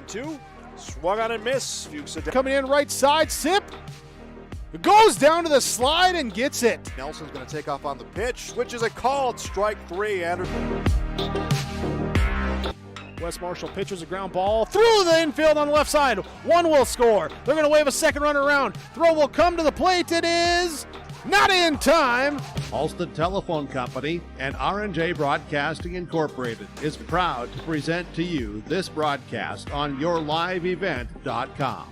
1-2. Swung on and miss. Fuchs coming in right side. Sip. Goes down to the slide and gets it. Nelson's going to take off on the pitch. Switches a called. Strike 3. Anderson. Wes Marshall pitches a ground ball through the infield on the left side. One will score. They're going to wave a second runner around. Throw will come to the plate. It is not in time. Halstead Telephone Company and R&J Broadcasting Incorporated is proud to present to you this broadcast on yourliveevent.com.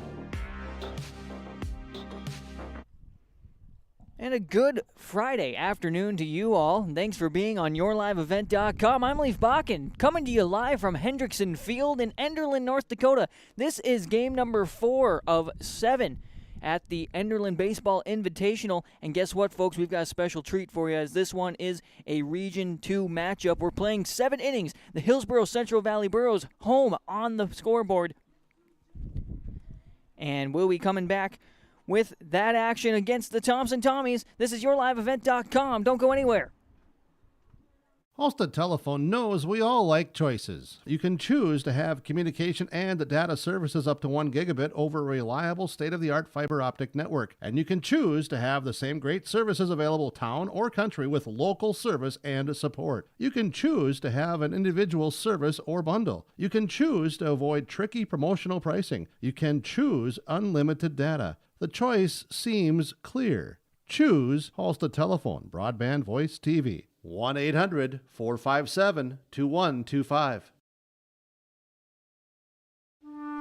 And a good Friday afternoon to you all. Thanks for being on yourliveevent.com. I'm Leif Bakken, coming to you live from Hendrickson Field in Enderlin, North Dakota. This is game number 4 of 7 at the Enderlin Baseball Invitational. And guess what, folks? We've got a special treat for you, as this one is a Region 2 matchup. We're playing 7 innings. The Hillsboro-Central Valley Burros home on the scoreboard. And we'll be coming back with that action against the Thompson Tommies. This is yourliveevent.com. Don't go anywhere. Halstead Telephone knows we all like choices. You can choose to have communication and data services up to 1 gigabit over a reliable state-of-the-art fiber optic network. And you can choose to have the same great services available town or country with local service and support. You can choose to have an individual service or bundle. You can choose to avoid tricky promotional pricing. You can choose unlimited data. The choice seems clear. Choose Halstead Telephone, Broadband Voice TV. 1-800-457-2125.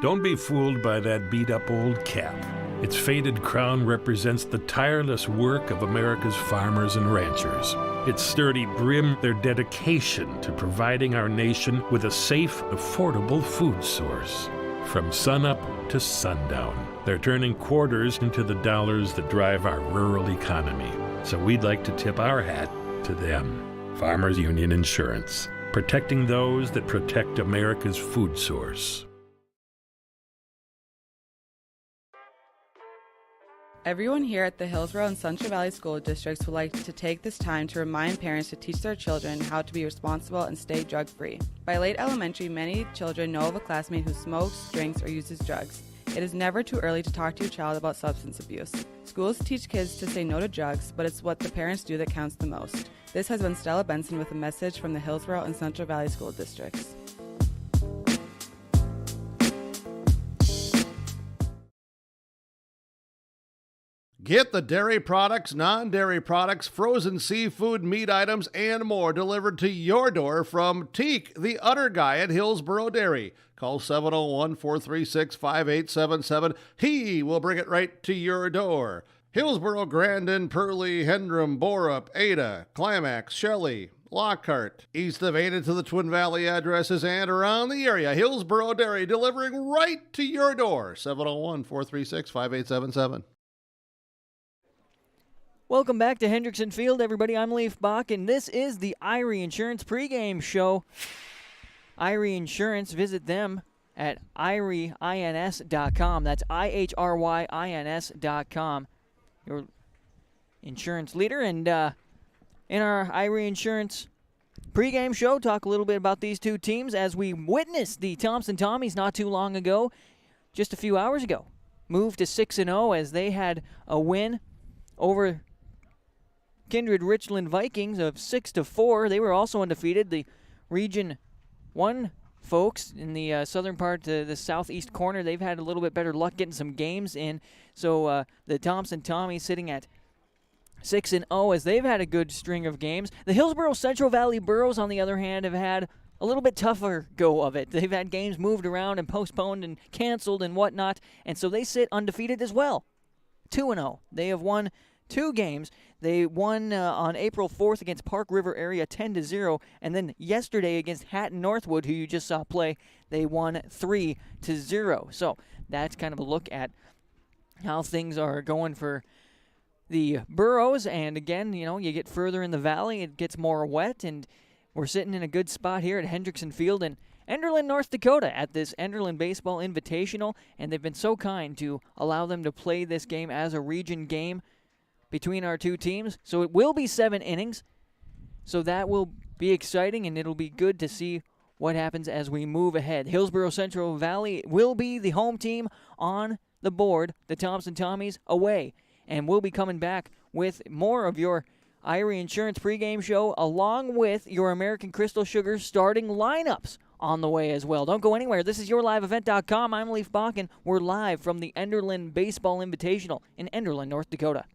Don't be fooled by that beat-up old cap. Its faded crown represents the tireless work of America's farmers and ranchers. Its sturdy brim, their dedication to providing our nation with a safe, affordable food source. From sunup to sundown, they're turning quarters into the dollars that drive our rural economy. So we'd like to tip our hat to them. Farmers Union Insurance, protecting those that protect America's food source. Everyone here at the Hillsboro and Central Valley School Districts would like to take this time to remind parents to teach their children how to be responsible and stay drug-free. By late elementary, many children know of a classmate who smokes, drinks, or uses drugs. It is never too early to talk to your child about substance abuse. Schools teach kids to say no to drugs, but it's what the parents do that counts the most. This has been Stella Benson with a message from the Hillsboro and Central Valley School Districts. Get the dairy products, non-dairy products, frozen seafood, meat items, and more delivered to your door from Teak, the Udder Guy at Hillsboro Dairy. Call 701-436-5877. He will bring it right to your door. Hillsboro, Grandin, Purley, Hendrum, Borup, Ada, Climax, Shelley, Lockhart, east of Ada to the Twin Valley addresses and around the area. Hillsboro Dairy delivering right to your door. 701-436-5877. Welcome back to Hendrickson Field, everybody. I'm Leif Bach, and this is the Irie Insurance pregame show. Irie Insurance, visit them at IRYINS.com. That's IHRYINS.com. Your insurance leader. And in our Irie Insurance pregame show, talk a little bit about these two teams as we witnessed the Thompson Tommies not too long ago, just a few hours ago. Moved to 6-0 as they had a win over Kindred Richland Vikings of 6-4. They were also undefeated. The Region 1 folks in the southern part to the southeast corner, they've had a little bit better luck getting some games in. So the Thompson Tommies sitting at 6-0 as they've had a good string of games. The Hillsboro-Central Valley Burros, on the other hand, have had a little bit tougher go of it. They've had games moved around and postponed and canceled and whatnot, and so they sit undefeated as well. 2-0. They have won 2 games. They won on April 4th against Park River area 10-0, and then yesterday against Hatton Northwood, who you just saw play, they won 3-0. So that's kind of a look at how things are going for the Burros. And again, you know, you get further in the valley, it gets more wet, and we're sitting in a good spot here at Hendrickson Field in Enderlin, North Dakota at this Enderlin Baseball Invitational, and they've been so kind to allow them to play this game as a region game between our two teams. So it will be 7 innings. So that will be exciting, and it'll be good to see what happens as we move ahead. Hillsboro-Central Valley will be the home team on the board, the Thompson Tommies away. And we'll be coming back with more of your Irie Insurance pregame show, along with your American Crystal Sugar starting lineups on the way as well. Don't go anywhere. This is YourLiveEvent.com. I'm Leaf Bakken. We're live from the Enderlin Baseball Invitational in Enderlin, North Dakota.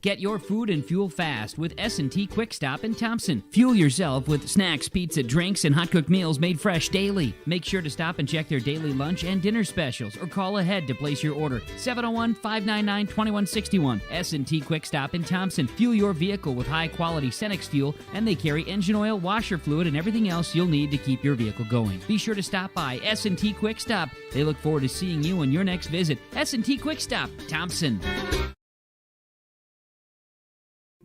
Get your food and fuel fast with S&T Quick Stop in Thompson. Fuel yourself with snacks, pizza, drinks, and hot-cooked meals made fresh daily. Make sure to stop and check their daily lunch and dinner specials or call ahead to place your order. 701-599-2161. S&T Quick Stop in Thompson. Fuel your vehicle with high-quality Cenex fuel, and they carry engine oil, washer fluid, and everything else you'll need to keep your vehicle going. Be sure to stop by S&T Quick Stop. They look forward to seeing you on your next visit. S&T Quick Stop, Thompson.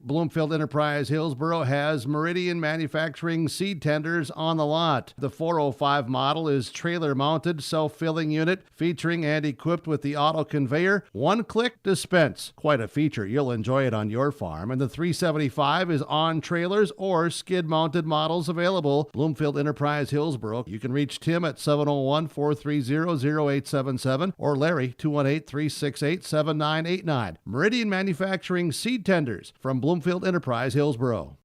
Bloomfield Enterprise Hillsboro has Meridian Manufacturing seed tenders on the lot. The 405 model is trailer-mounted self-filling unit featuring and equipped with the auto conveyor, one-click dispense. Quite a feature. You'll enjoy it on your farm. And the 375 is on trailers or skid-mounted models available. Bloomfield Enterprise Hillsboro. You can reach Tim at 701-430-0877 or Larry 218-368-7989. Meridian Manufacturing seed tenders from Bloomfield Enterprise Hillsboro.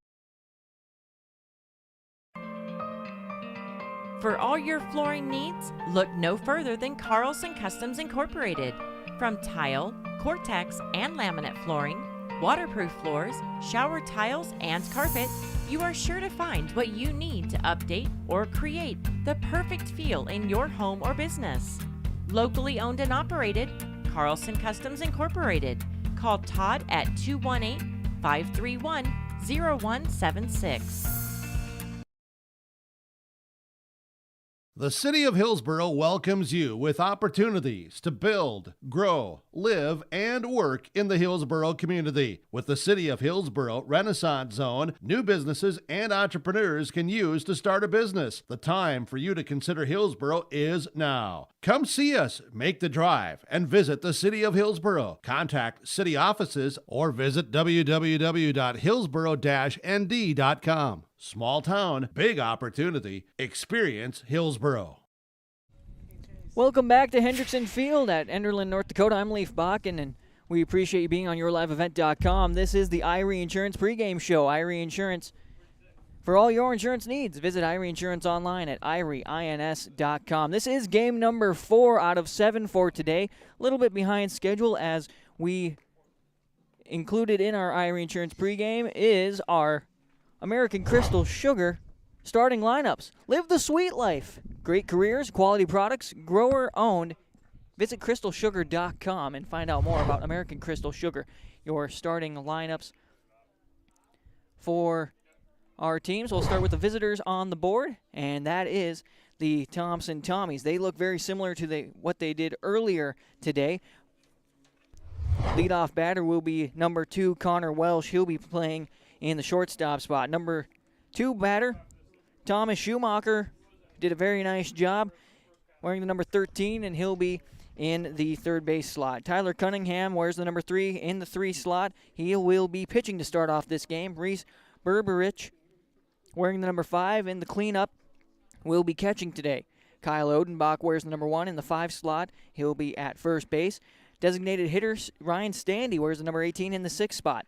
For all your flooring needs, look no further than Carlson Customs Incorporated. From tile, Cortex, and laminate flooring, waterproof floors, shower tiles, and carpet, you are sure to find what you need to update or create the perfect feel in your home or business. Locally owned and operated, Carlson Customs Incorporated. Call Todd at 218-531-0176. The City of Hillsboro welcomes you with opportunities to build, grow, live, and work in the Hillsboro community. With the City of Hillsboro Renaissance Zone, new businesses and entrepreneurs can use to start a business. The time for you to consider Hillsboro is now. Come see us, make the drive, and visit the City of Hillsboro. Contact city offices or visit www.hillsboro-nd.com. Small town, big opportunity. Experience Hillsboro. Welcome back to Hendrickson Field at Enderlin, North Dakota. I'm Leaf Bakken, and we appreciate you being on YourLiveEvent.com. This is the Irie Insurance pregame show. Irie Insurance. For all your insurance needs, visit Irie Insurance online at irieins.com. This is game number 4 out of 7 for today. A little bit behind schedule, as we included in our Irie Insurance pregame is our American Crystal Sugar starting lineups. Live the sweet life. Great careers, quality products, grower owned. Visit crystalsugar.com and find out more about American Crystal Sugar. Your starting lineups for our teams. We'll start with the visitors on the board, and that is the Thompson Tommies. They look very similar to what they did earlier today. Leadoff batter will be number 2, Connor Welsh. He'll be playing in the shortstop spot. Number 2 batter, Thomas Schumacher, did a very nice job wearing the number 13, and he'll be in the third base slot. Tyler Cunningham wears the number 3 in the 3 slot. He will be pitching to start off this game. Reese Berberich, wearing the number 5 in the cleanup, will be catching today. Kyle Odenbach wears the number 1 in the 5 slot. He'll be at first base. Designated hitter Ryan Standy wears the number 18 in the 6th spot.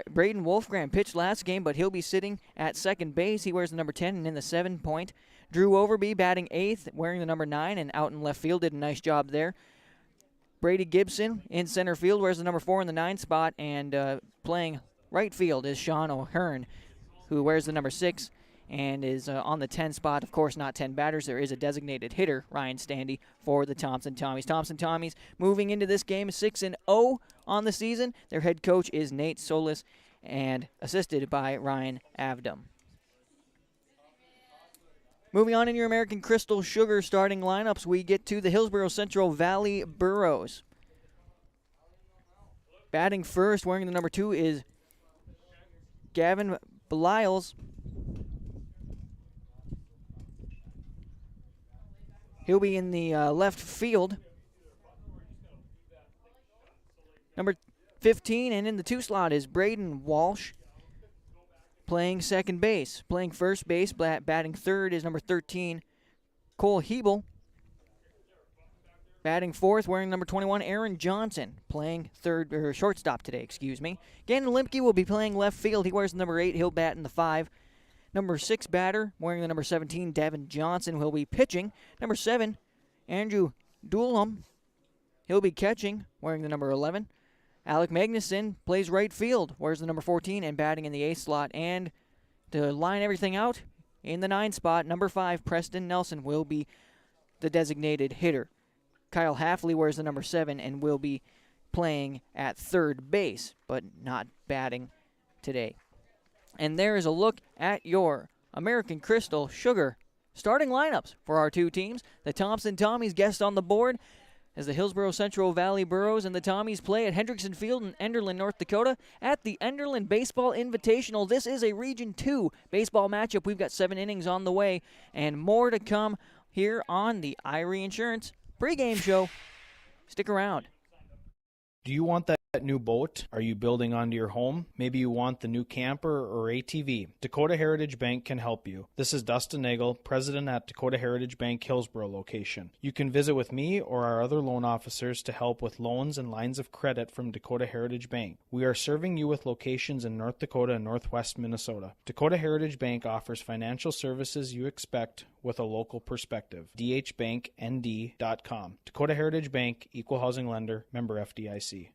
Braden Wolfgram pitched last game, but he'll be sitting at second base. He wears the number 10 and in the 7 point. Drew Overby batting 8th, wearing the number 9, and out in left field, did a nice job there. Brady Gibson in center field wears the number 4 in the 9 spot, and playing right field is Sean O'Hearn, who wears the number 6 and is on the 10 spot. Of course, not 10 batters. There is a designated hitter, Ryan Standy, for the Thompson Tommies. Thompson Tommies moving into this game 6-0 on the season. Their head coach is Nate Solis, and assisted by Ryan Avdom. Moving on in your American Crystal Sugar starting lineups, we get to the Hillsboro-Central Valley Burros. Batting first, wearing the number 2, is Gavin Beliles. He'll be in the left field. Number 15, and in the 2 slot is Braden Walsh. playing second base. Playing first base, batting third is number 13, Cole Hebel. Batting fourth, wearing number 21, Aaron Johnson, playing shortstop today, Gannon Limke will be playing left field. He wears the number 8. He'll bat in the 5. Number 6 batter, wearing the number 17, Devin Johnson, will be pitching. Number 7, Andrew Doolham, he'll be catching, wearing the number 11. Alec Magnuson plays right field, wears the number 14, and batting in the 8th slot. And to line everything out, in the 9 spot, number 5, Preston Nelson, will be the designated hitter. Kyle Halfley wears the number 7 and will be playing at third base, but not batting today. And there is a look at your American Crystal Sugar starting lineups for our two teams. The Thompson Tommies guest on the board as the Hillsboro-Central Valley Burros and the Tommies play at Hendrickson Field in Enderlin, North Dakota at the Enderlin Baseball Invitational. This is a Region 2 baseball matchup. We've got 7 innings on the way and more to come here on the Irie Insurance Pregame Show. Stick around. Do you want that new boat? Are you building onto your home? Maybe you want the new camper or ATV. Dakota Heritage Bank can help you. This is Dustin Nagel, president at Dakota Heritage Bank Hillsboro location. You can visit with me or our other loan officers to help with loans and lines of credit from Dakota Heritage Bank. We are serving you with locations in North Dakota and Northwest Minnesota. Dakota Heritage Bank offers financial services you expect with a local perspective. dhbanknd.com. Dakota Heritage Bank, Equal Housing Lender, member FDIC.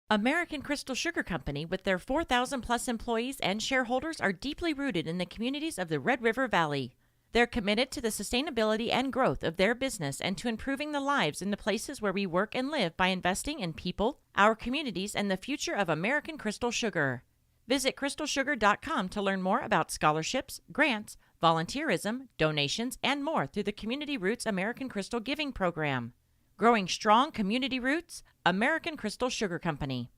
American Crystal Sugar Company, with their 4,000-plus employees and shareholders, are deeply rooted in the communities of the Red River Valley. They're committed to the sustainability and growth of their business and to improving the lives in the places where we work and live by investing in people, our communities, and the future of American Crystal Sugar. Visit crystalsugar.com to learn more about scholarships, grants, volunteerism, donations, and more through the Community Roots American Crystal Giving Program. Growing strong community roots, American Crystal Sugar Company.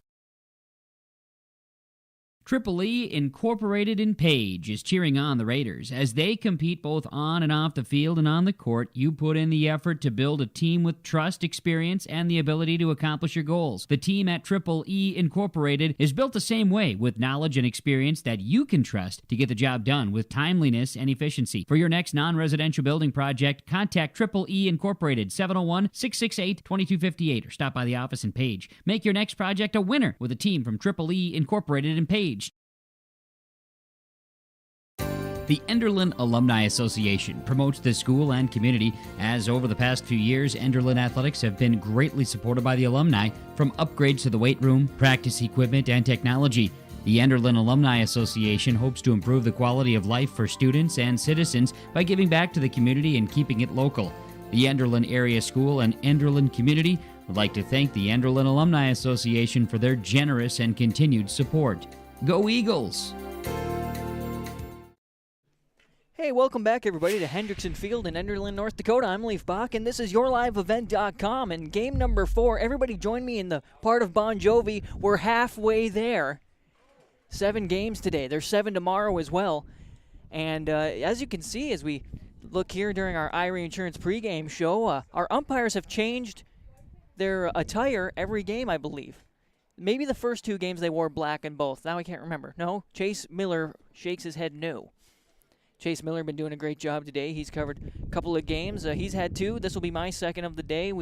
Triple E Incorporated in Page is cheering on the Raiders. As they compete both on and off the field and on the court, you put in the effort to build a team with trust, experience, and the ability to accomplish your goals. The team at Triple E Incorporated is built the same way, with knowledge and experience that you can trust to get the job done with timeliness and efficiency. For your next non-residential building project, contact Triple E Incorporated, 701-668-2258, or stop by the office in Page. Make your next project a winner with a team from Triple E Incorporated in Page. The Enderlin Alumni Association promotes the school and community, as over the past few years, Enderlin athletics have been greatly supported by the alumni, from upgrades to the weight room, practice equipment, and technology. The Enderlin Alumni Association hopes to improve the quality of life for students and citizens by giving back to the community and keeping it local. The Enderlin Area School and Enderlin community would like to thank the Enderlin Alumni Association for their generous and continued support. Go Eagles! Hey, welcome back, everybody, to Hendrickson Field in Enderlin, North Dakota. I'm Leaf Bach, and this is YourLiveEvent.com. And game number 4, everybody join me in the part of Bon Jovi. We're halfway there. 7 games today. There's 7 tomorrow as well. And as you can see, as we look here during our Irie Insurance pregame show, our umpires have changed their attire every game, I believe. Maybe the first 2 games they wore black in both. Now I can't remember. No, Chase Miller shakes his head no. Chase Miller been doing a great job today. He's covered a couple of games. He's had 2. This will be my second of the day.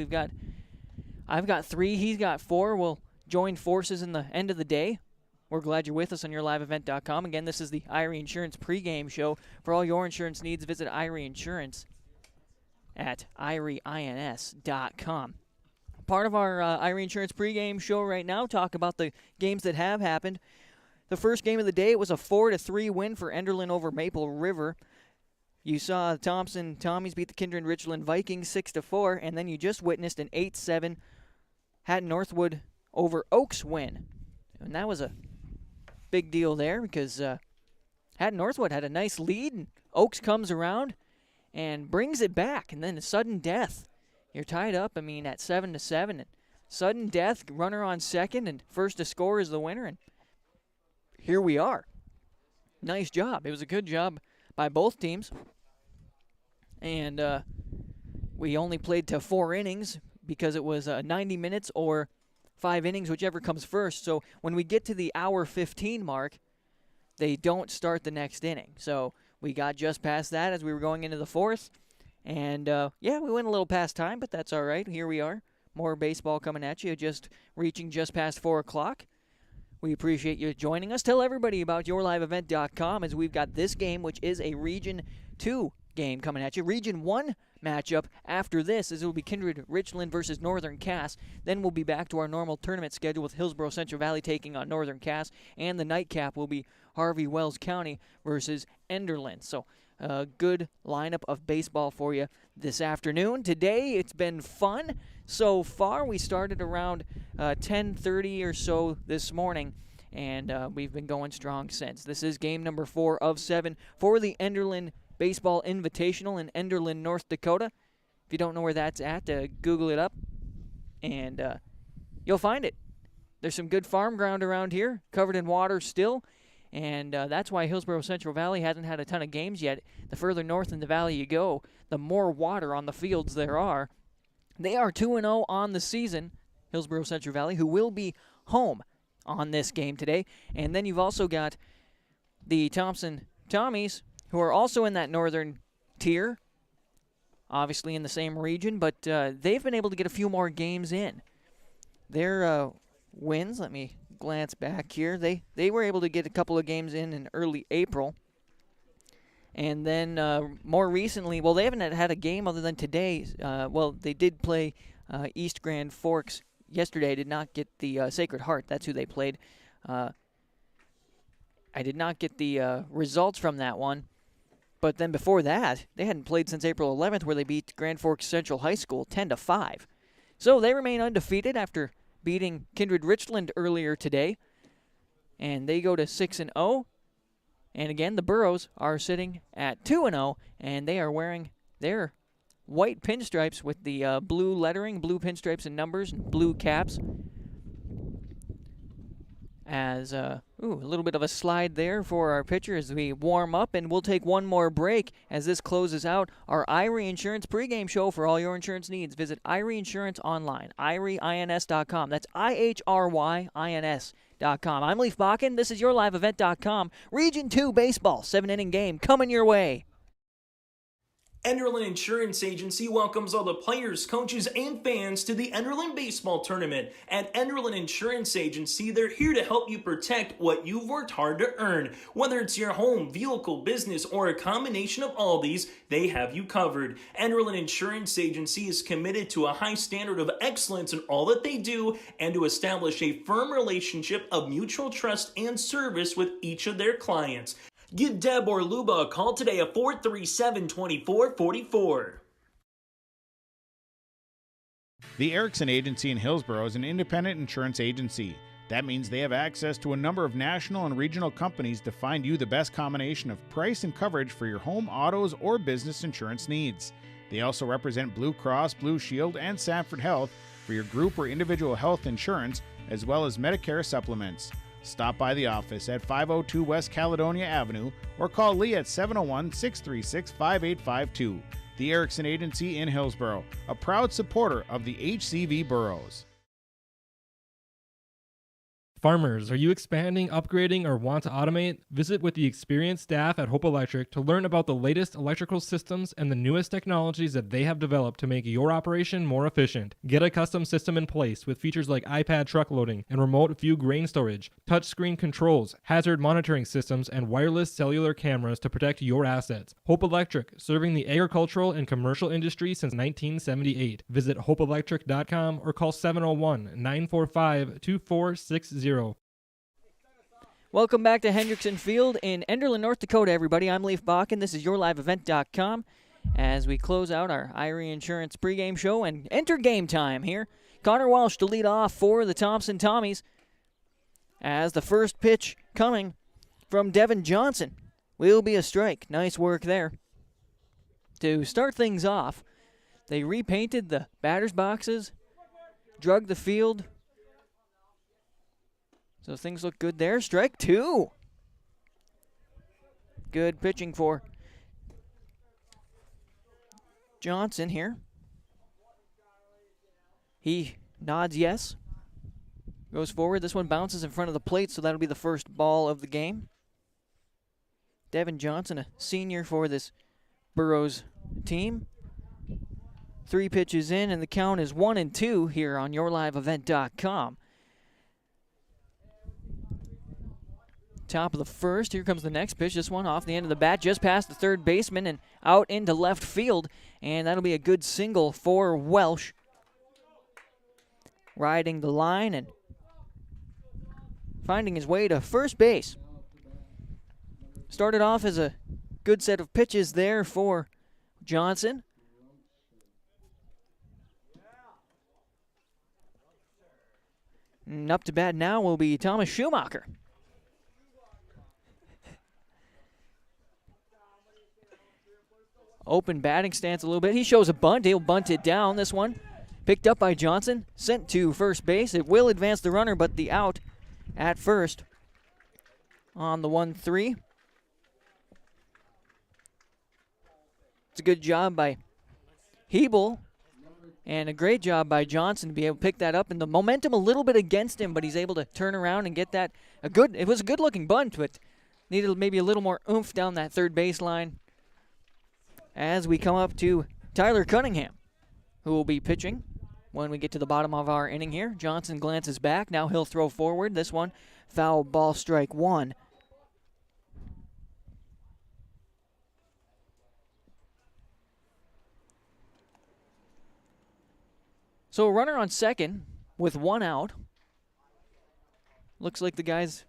I've got 3. He's got 4. We'll join forces in the end of the day. We're glad you're with us on YourLiveEvent.com. Again, this is the Irie Insurance pregame show. For all your insurance needs, visit Irie Insurance at IrieINS.com. Part of our Irie Insurance pregame show right now, talk about the games that have happened. The first game of the day, it was a 4-3 win for Enderlin over Maple River. You saw Thompson Tommies beat the Kindred Richland Vikings 6-4, and then you just witnessed an 8-7 Hatton Northwood over Oaks win. And that was a big deal there because Hatton Northwood had a nice lead, and Oaks comes around and brings it back, and then a sudden death. You're tied up, at 7-7, and sudden death, runner on second, and first to score is the winner, and here we are. Nice job. It was a good job by both teams. And we only played to 4 innings because it was 90 minutes or 5 innings, whichever comes first. So when we get to the hour 15 mark, they don't start the next inning. So we got just past that as we were going into the 4th. And, we went a little past time, but that's all right. Here we are. More baseball coming at you, reaching just past 4 o'clock. We appreciate you joining us. Tell everybody about yourliveevent.com as we've got this game, which is a Region 2 game coming at you. Region 1 matchup after this as it will be Kindred Richland versus Northern Cass. Then we'll be back to our normal tournament schedule with Hillsboro-Central Valley taking on Northern Cass. And the nightcap will be Harvey-Wells County versus Enderlin. So a good lineup of baseball for you this afternoon. Today it's been fun so far. We started around 10:30 or so this morning, and we've been going strong since. This is game number 4 of 7 for the Enderlin Baseball Invitational in Enderlin, North Dakota. If you don't know where that's at, Google it up, and you'll find it. There's some good farm ground around here, covered in water still, and that's why Hillsboro-Central Valley hasn't had a ton of games yet. The further north in the valley you go, the more water on the fields there are. They are 2-0 on the season, Hillsboro-Central Valley, who will be home on this game today. And then you've also got the Thompson Tommies, who are also in that northern tier, obviously in the same region, but they've been able to get a few more games in. Their wins, let me glance back here, they were able to get a couple of games in early April. And then more recently, well, they haven't had a game other than today. They did play East Grand Forks yesterday. I did not get the Sacred Heart. That's who they played. I did not get the results from that one. But then before that, they hadn't played since April 11th, where they beat Grand Forks Central High School 10-5. So they remain undefeated after beating Kindred Richland earlier today. And they go to 6-0. And again, the Burros are sitting at 2-0, and they are wearing their white pinstripes with the blue lettering, blue pinstripes and numbers, and blue caps. As, a little bit of a slide there for our pitcher as we warm up, and we'll take one more break as this closes out our Irie Insurance pregame show for all your insurance needs. Visit Irie Insurance online, IRIEINS.com. That's IHRYINS.com. I'm Leaf Bakken. This is yourliveevent.com. Region 2 baseball, 7-inning game coming your way. Enderlin Insurance Agency welcomes all the players, coaches, and fans to the Enderlin Baseball Tournament. At Enderlin Insurance Agency, they're here to help you protect what you've worked hard to earn. Whether it's your home, vehicle, business, or a combination of all these, they have you covered. Enderlin Insurance Agency is committed to a high standard of excellence in all that they do and to establish a firm relationship of mutual trust and service with each of their clients. Give Deb or Luba a call today at 437-2444. The Erickson Agency in Hillsboro is an independent insurance agency. That means they have access to a number of national and regional companies to find you the best combination of price and coverage for your home, autos, or business insurance needs. They also represent Blue Cross, Blue Shield, and Sanford Health for your group or individual health insurance, as well as Medicare supplements. Stop by the office at 502 West Caledonia Avenue or call Lee at 701-636-5852. The Erickson Agency in Hillsboro, a proud supporter of the HCV Burros. Farmers, are you expanding, upgrading, or want to automate? Visit with the experienced staff at Hope Electric to learn about the latest electrical systems and the newest technologies that they have developed to make your operation more efficient. Get a custom system in place with features like iPad truck loading and remote view grain storage, touchscreen controls, hazard monitoring systems, and wireless cellular cameras to protect your assets. Hope Electric, serving the agricultural and commercial industry since 1978. Visit hopeelectric.com or call 701-945-2460. Welcome back to Hendrickson Field in Enderlin, North Dakota, everybody. I'm Leaf Bakken. This is yourliveevent.com as we close out our Irie Insurance pregame show and enter game time here. Connor Walsh to lead off for the Thompson Tommies as the first pitch coming from Devin Johnson will be a strike. Nice work there. To start things off, they repainted the batter's boxes, drug the field, so things look good there. Strike 2. Good pitching for Johnson here. He nods yes. goes forward. This one bounces in front of the plate, so that'll be the first ball of the game. Devin Johnson, a senior for this Burrows team. 3 pitches in, and the count is 1-2 here on YourLiveEvent.com. Top of the first. Here comes the next pitch. This one off the end of the bat, just past the third baseman and out into left field. And that'll be a good single for Welsh. Riding the line and finding his way to first base. Started off as a good set of pitches there for Johnson. And up to bat now will be Thomas Schumacher. Open batting stance a little bit. He shows a bunt. He'll bunt it down. This one picked up by Johnson. Sent to first base. It will advance the runner, but the out at first on the 1-3. It's a good job by Hebel and a great job by Johnson to be able to pick that up. And the momentum a little bit against him, but he's able to turn around and get that. It was a good-looking bunt, but needed maybe a little more oomph down that third baseline. As we come up to Tyler Cunningham, who will be pitching when we get to the bottom of our inning here. Johnson glances back. Now he'll throw forward. This one, foul ball, strike 1. So a runner on second with 1 out. Looks like the guys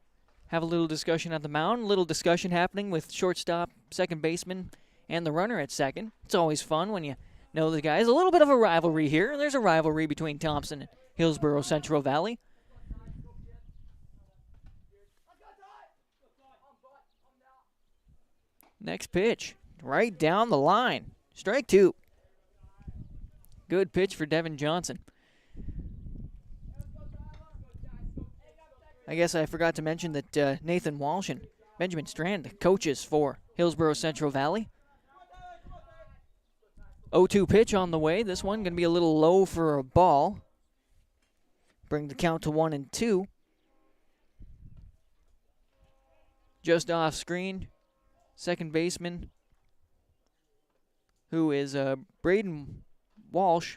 have a little discussion at the mound. A little discussion happening with shortstop, second baseman, and the runner at second. It's always fun when you know the guys. A little bit of a rivalry here. There's a rivalry between Thompson and Hillsboro-Central Valley. Next pitch, right down the line. Strike 2. Good pitch for Devin Johnson. I guess I forgot to mention that Nathan Walsh and Benjamin Strand, the coaches for Hillsboro-Central Valley. 0-2 pitch on the way. This one going to be a little low for a ball. Bring the count to 1-2. Just off screen, second baseman, who is Braden Walsh,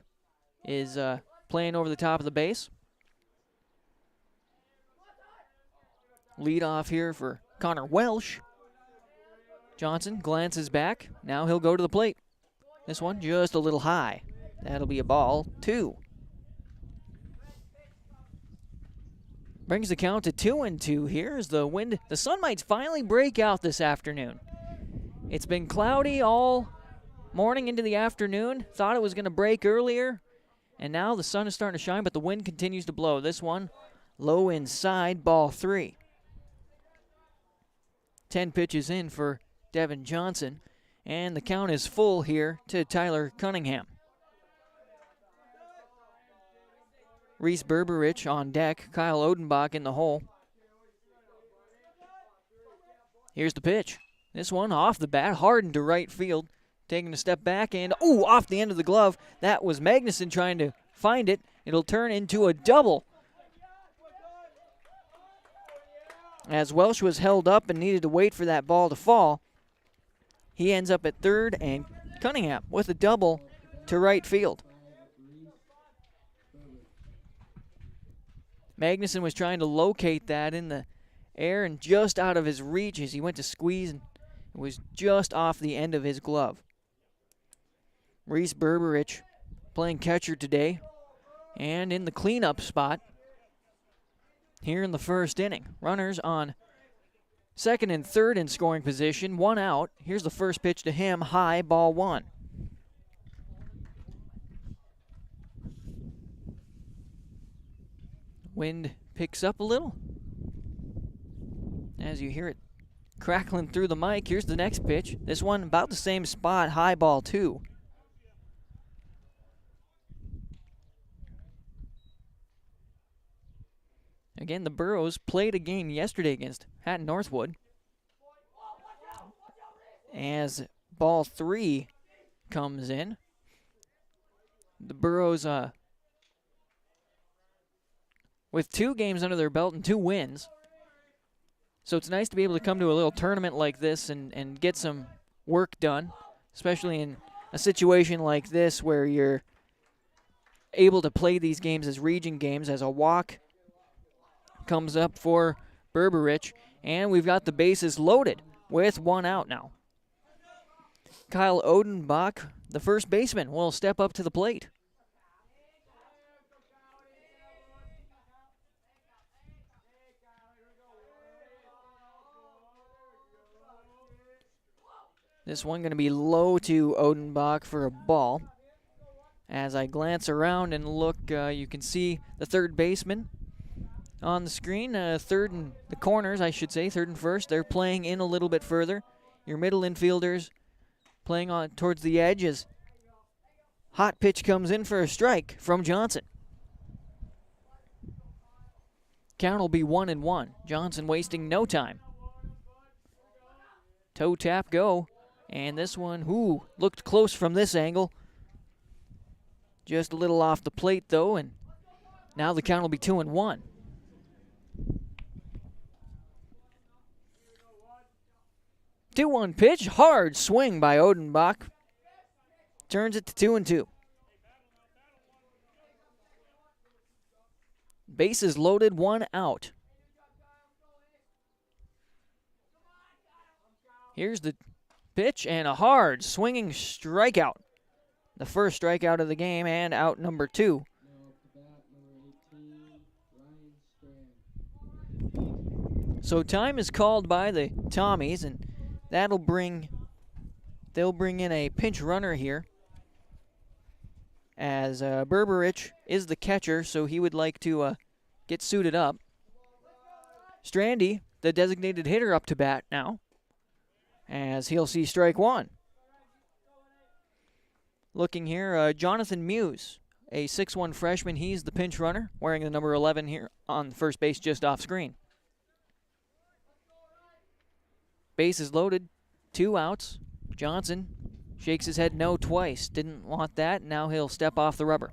is playing over the top of the base. Lead off here for Connor Welsh. Johnson glances back. Now he'll go to the plate. This one just a little high. That'll be a ball 2. Brings the count to 2-2 here as the wind. The sun might finally break out this afternoon. It's been cloudy all morning into the afternoon. Thought it was going to break earlier. And now the sun is starting to shine, but the wind continues to blow. This one low inside, ball 3. 10 pitches in for Devin Johnson. And the count is full here to Tyler Cunningham. Reese Berberich on deck. Kyle Odenbach in the hole. Here's the pitch. This one off the bat, hard into right field. Taking a step back and, off the end of the glove. That was Magnuson trying to find it. It'll turn into a double. As Welsh was held up and needed to wait for that ball to fall. He ends up at third, and Cunningham with a double to right field. Magnuson was trying to locate that in the air and just out of his reach as he went to squeeze, and it was just off the end of his glove. Reese Berberich playing catcher today and in the cleanup spot here in the first inning. Runners on second and third in scoring position, 1 out. Here's the first pitch to him, high, ball 1. Wind picks up a little as you hear it crackling through the mic. Here's the next pitch. This one about the same spot, high, ball 2. Again, the Burros played a game yesterday against Hatton Northwood. As ball 3 comes in, the Burros with 2 games under their belt and 2 wins. So it's nice to be able to come to a little tournament like this and get some work done, especially in a situation like this where you're able to play these games as region games, as a walk comes up for Berberich, and we've got the bases loaded with 1 out now. Kyle Odenbach, the first baseman, will step up to the plate. This one going to be low to Odenbach for a ball. As I glance around and look, you can see the third baseman on the screen. Third and the corners, I should say, third and first. They're playing in a little bit further. Your middle infielders playing on towards the edge as hot pitch comes in for a strike from Johnson. Count will be 1-1. Johnson wasting no time. Toe tap go. And this one, looked close from this angle. Just a little off the plate, though, and now the count will be 2-1. Two-one pitch, hard swing by Odenbach. Turns it to 2-2. Bases loaded, 1 out. Here's the pitch and a hard swinging strikeout. The first strikeout of the game and out number 2. So time is called by the Tommies, and they'll bring in a pinch runner here, as Berberich is the catcher, so he would like to get suited up. Strandy, the designated hitter, up to bat now, as he'll see strike 1. Looking here, Jonathan Muse, a 6'1 freshman. He's the pinch runner, wearing the number 11 here on first base just off screen. Base is loaded, 2 outs. Johnson shakes his head no twice. Didn't want that. Now he'll step off the rubber.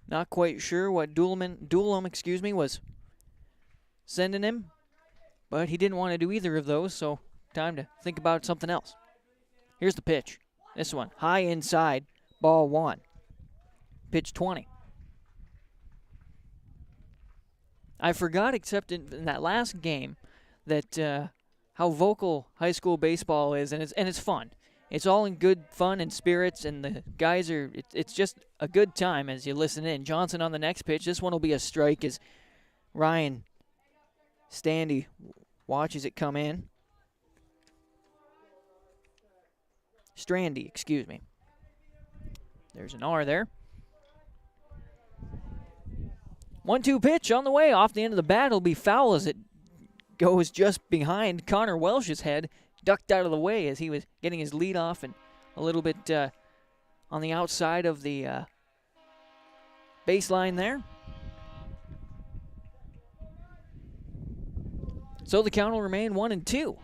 Not quite sure what Doolum was sending him, but he didn't want to do either of those, so time to think about something else. Here's the pitch. This one, high inside, ball 1. Pitch 20. I forgot, except in that last game, that how vocal high school baseball is, and it's fun. It's all in good fun and spirits, and the guys are. It's just a good time as you listen in. Johnson on the next pitch. This one will be a strike as Ryan Standy watches it come in. Strandy, excuse me. There's an R there. 1-2 pitch on the way. Off the end of the bat. It'll be foul as it goes just behind Connor Welsh's head. Ducked out of the way as he was getting his lead off and a little bit on the outside of the baseline there. So the count will remain 1-2.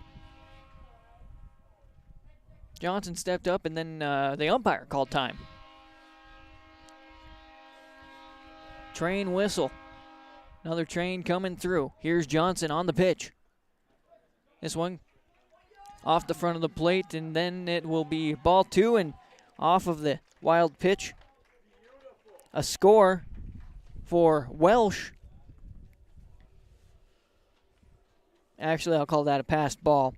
Johnson stepped up, and then the umpire called time. Train whistle. Another train coming through. Here's Johnson on the pitch. This one off the front of the plate, and then it will be ball 2 and off of the wild pitch. A score for Welsh. Actually, I'll call that a passed ball.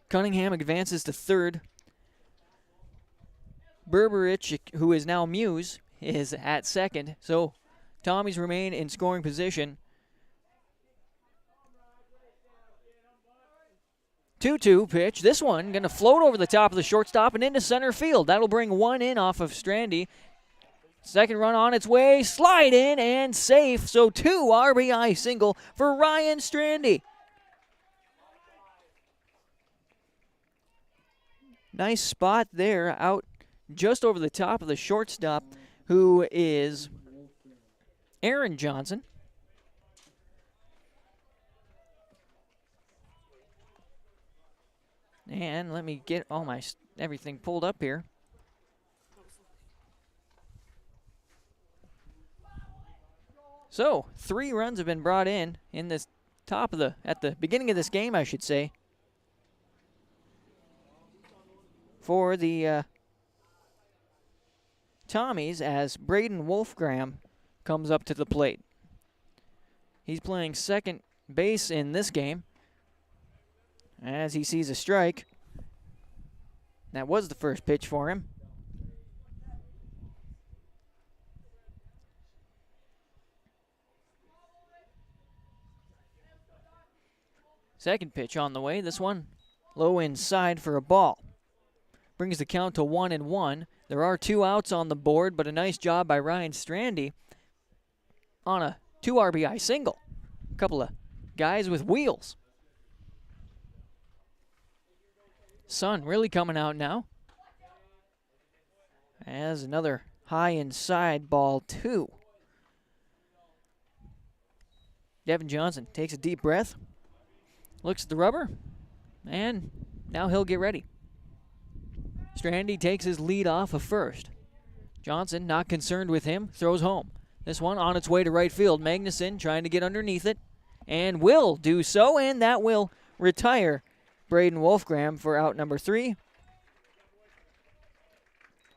Cunningham advances to third. Berberich, who is now Muse, is at second. So Tommies remain in scoring position. 2-2 pitch. This one going to float over the top of the shortstop and into center field. That'll bring 1 in off of Strandy. Second run on its way. Slide in and safe. So 2 RBI single for Ryan Strandy. Nice spot there out just over the top of the shortstop, who is Aaron Johnson. And let me get all my everything pulled up here. So 3 runs have been brought in this at the beginning of this game, I should say, for the Tommies, as Braden Wolfgram comes up to the plate. He's playing second base in this game as he sees a strike. That was the first pitch for him. Second pitch on the way. This one low inside for a ball. Brings the count to 1-1. There are 2 outs on the board, but a nice job by Ryan Strandy on a 2 RBI single. A couple of guys with wheels. Sun really coming out now. As another high inside ball 2. Devin Johnson takes a deep breath, looks at the rubber, and now he'll get ready. Strandy takes his lead off of first. Johnson, not concerned with him, throws home. This one on its way to right field. Magnuson trying to get underneath it, and will do so, and that will retire Braden Wolfgram for out number 3.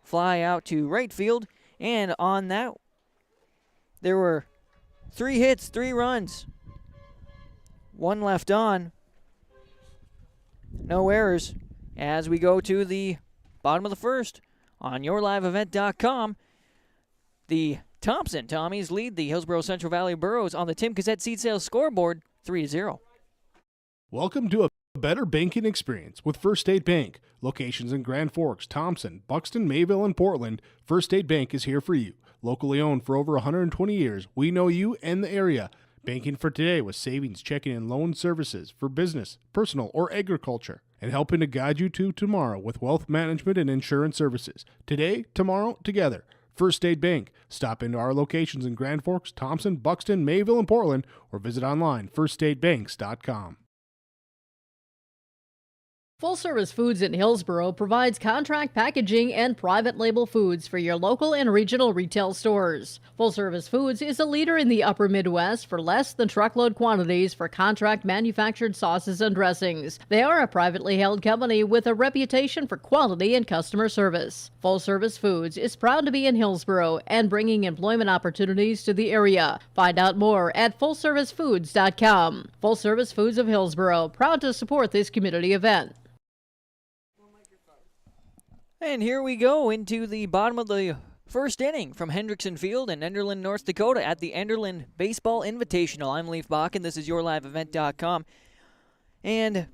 Fly out to right field, and on that, there were 3 hits, 3 runs. 1 left on. No errors as we go to the bottom of the first on yourliveevent.com. The Thompson Tommies lead the Hillsboro-Central Valley Burros on the Tim Cassette seed sales scoreboard 3-0. Welcome to a better banking experience with First State Bank. Locations in Grand Forks, Thompson, Buxton, Mayville, and Portland. First State Bank is here for you. Locally owned for over 120 years, we know you and the area. Banking for today with savings, checking, and loan services for business, personal, or agriculture. And helping to guide you to tomorrow with wealth management and insurance services. Today, tomorrow, together. First State Bank. Stop into our locations in Grand Forks, Thompson, Buxton, Mayville, and Portland, or visit online, firststatebanks.com. Full Service Foods in Hillsboro provides contract packaging and private label foods for your local and regional retail stores. Full Service Foods is a leader in the upper Midwest for less than truckload quantities for contract manufactured sauces and dressings. They are a privately held company with a reputation for quality and customer service. Full Service Foods is proud to be in Hillsboro and bringing employment opportunities to the area. Find out more at fullservicefoods.com. Full Service Foods of Hillsboro, proud to support this community event. And here we go into the bottom of the first inning from Hendrickson Field in Enderlin, North Dakota at the Enderlin Baseball Invitational. I'm Leaf Bach, and this is yourliveevent.com. And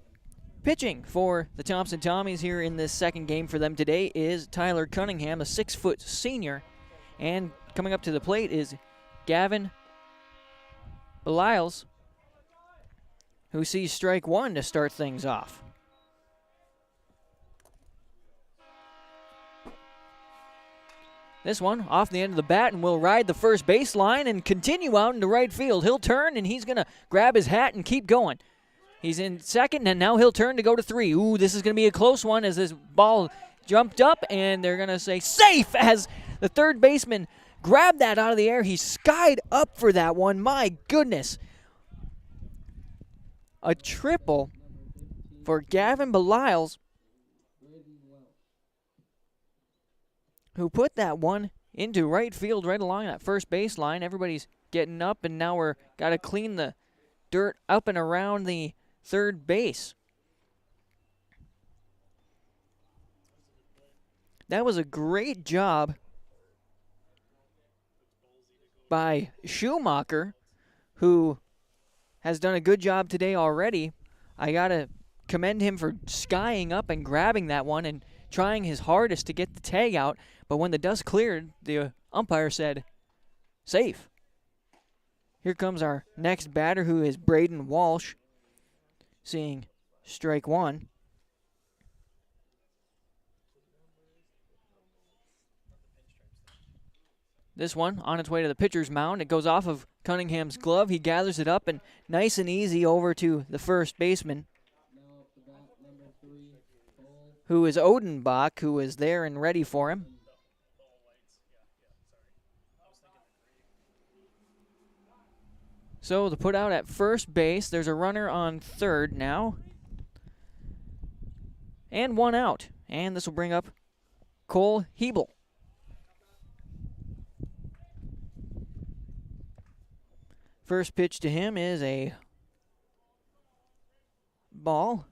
pitching for the Thompson Tommies here in this second game for them today is Tyler Cunningham, a 6-foot senior. And coming up to the plate is Gavin Beliles, who sees strike 1 to start things off. This one off the end of the bat and will ride the first baseline and continue out into right field. He'll turn and he's going to grab his hat and keep going. He's in second and now he'll turn to go to 3. Ooh, this is going to be a close one as this ball jumped up and they're going to say safe as the third baseman grabbed that out of the air. He skied up for that one. My goodness. A triple for Gavin Beliles, who put that one into right field right along that first baseline. Everybody's getting up, and now we're got to clean the dirt up and around the third base. That was a great job by Schumacher, who has done a good job today already. I got to commend him for skying up and grabbing that one and trying his hardest to get the tag out. But when the dust cleared, the umpire said, safe. Here comes our next batter, who is Braden Walsh, seeing strike 1. This one on its way to the pitcher's mound. It goes off of Cunningham's glove. He gathers it up and nice and easy over to the first baseman, who is Odenbach, who is there and ready for him. So the put out at first base. There's a runner on third now. And one out. And this will bring up Cole Hebel. First pitch to him is a ball.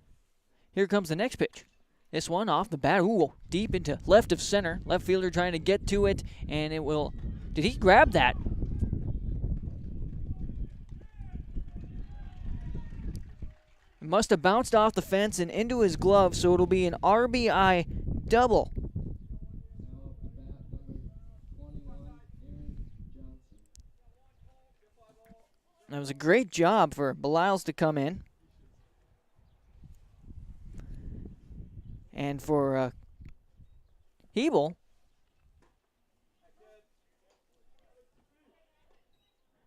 Here comes the next pitch. This one off the bat. Ooh, deep into left of center. Left fielder trying to get to it, and it will... Did he grab that? It must have bounced off the fence and into his glove, so it'll be an RBI double. That was a great job for Beliles to come in. And for Hebel,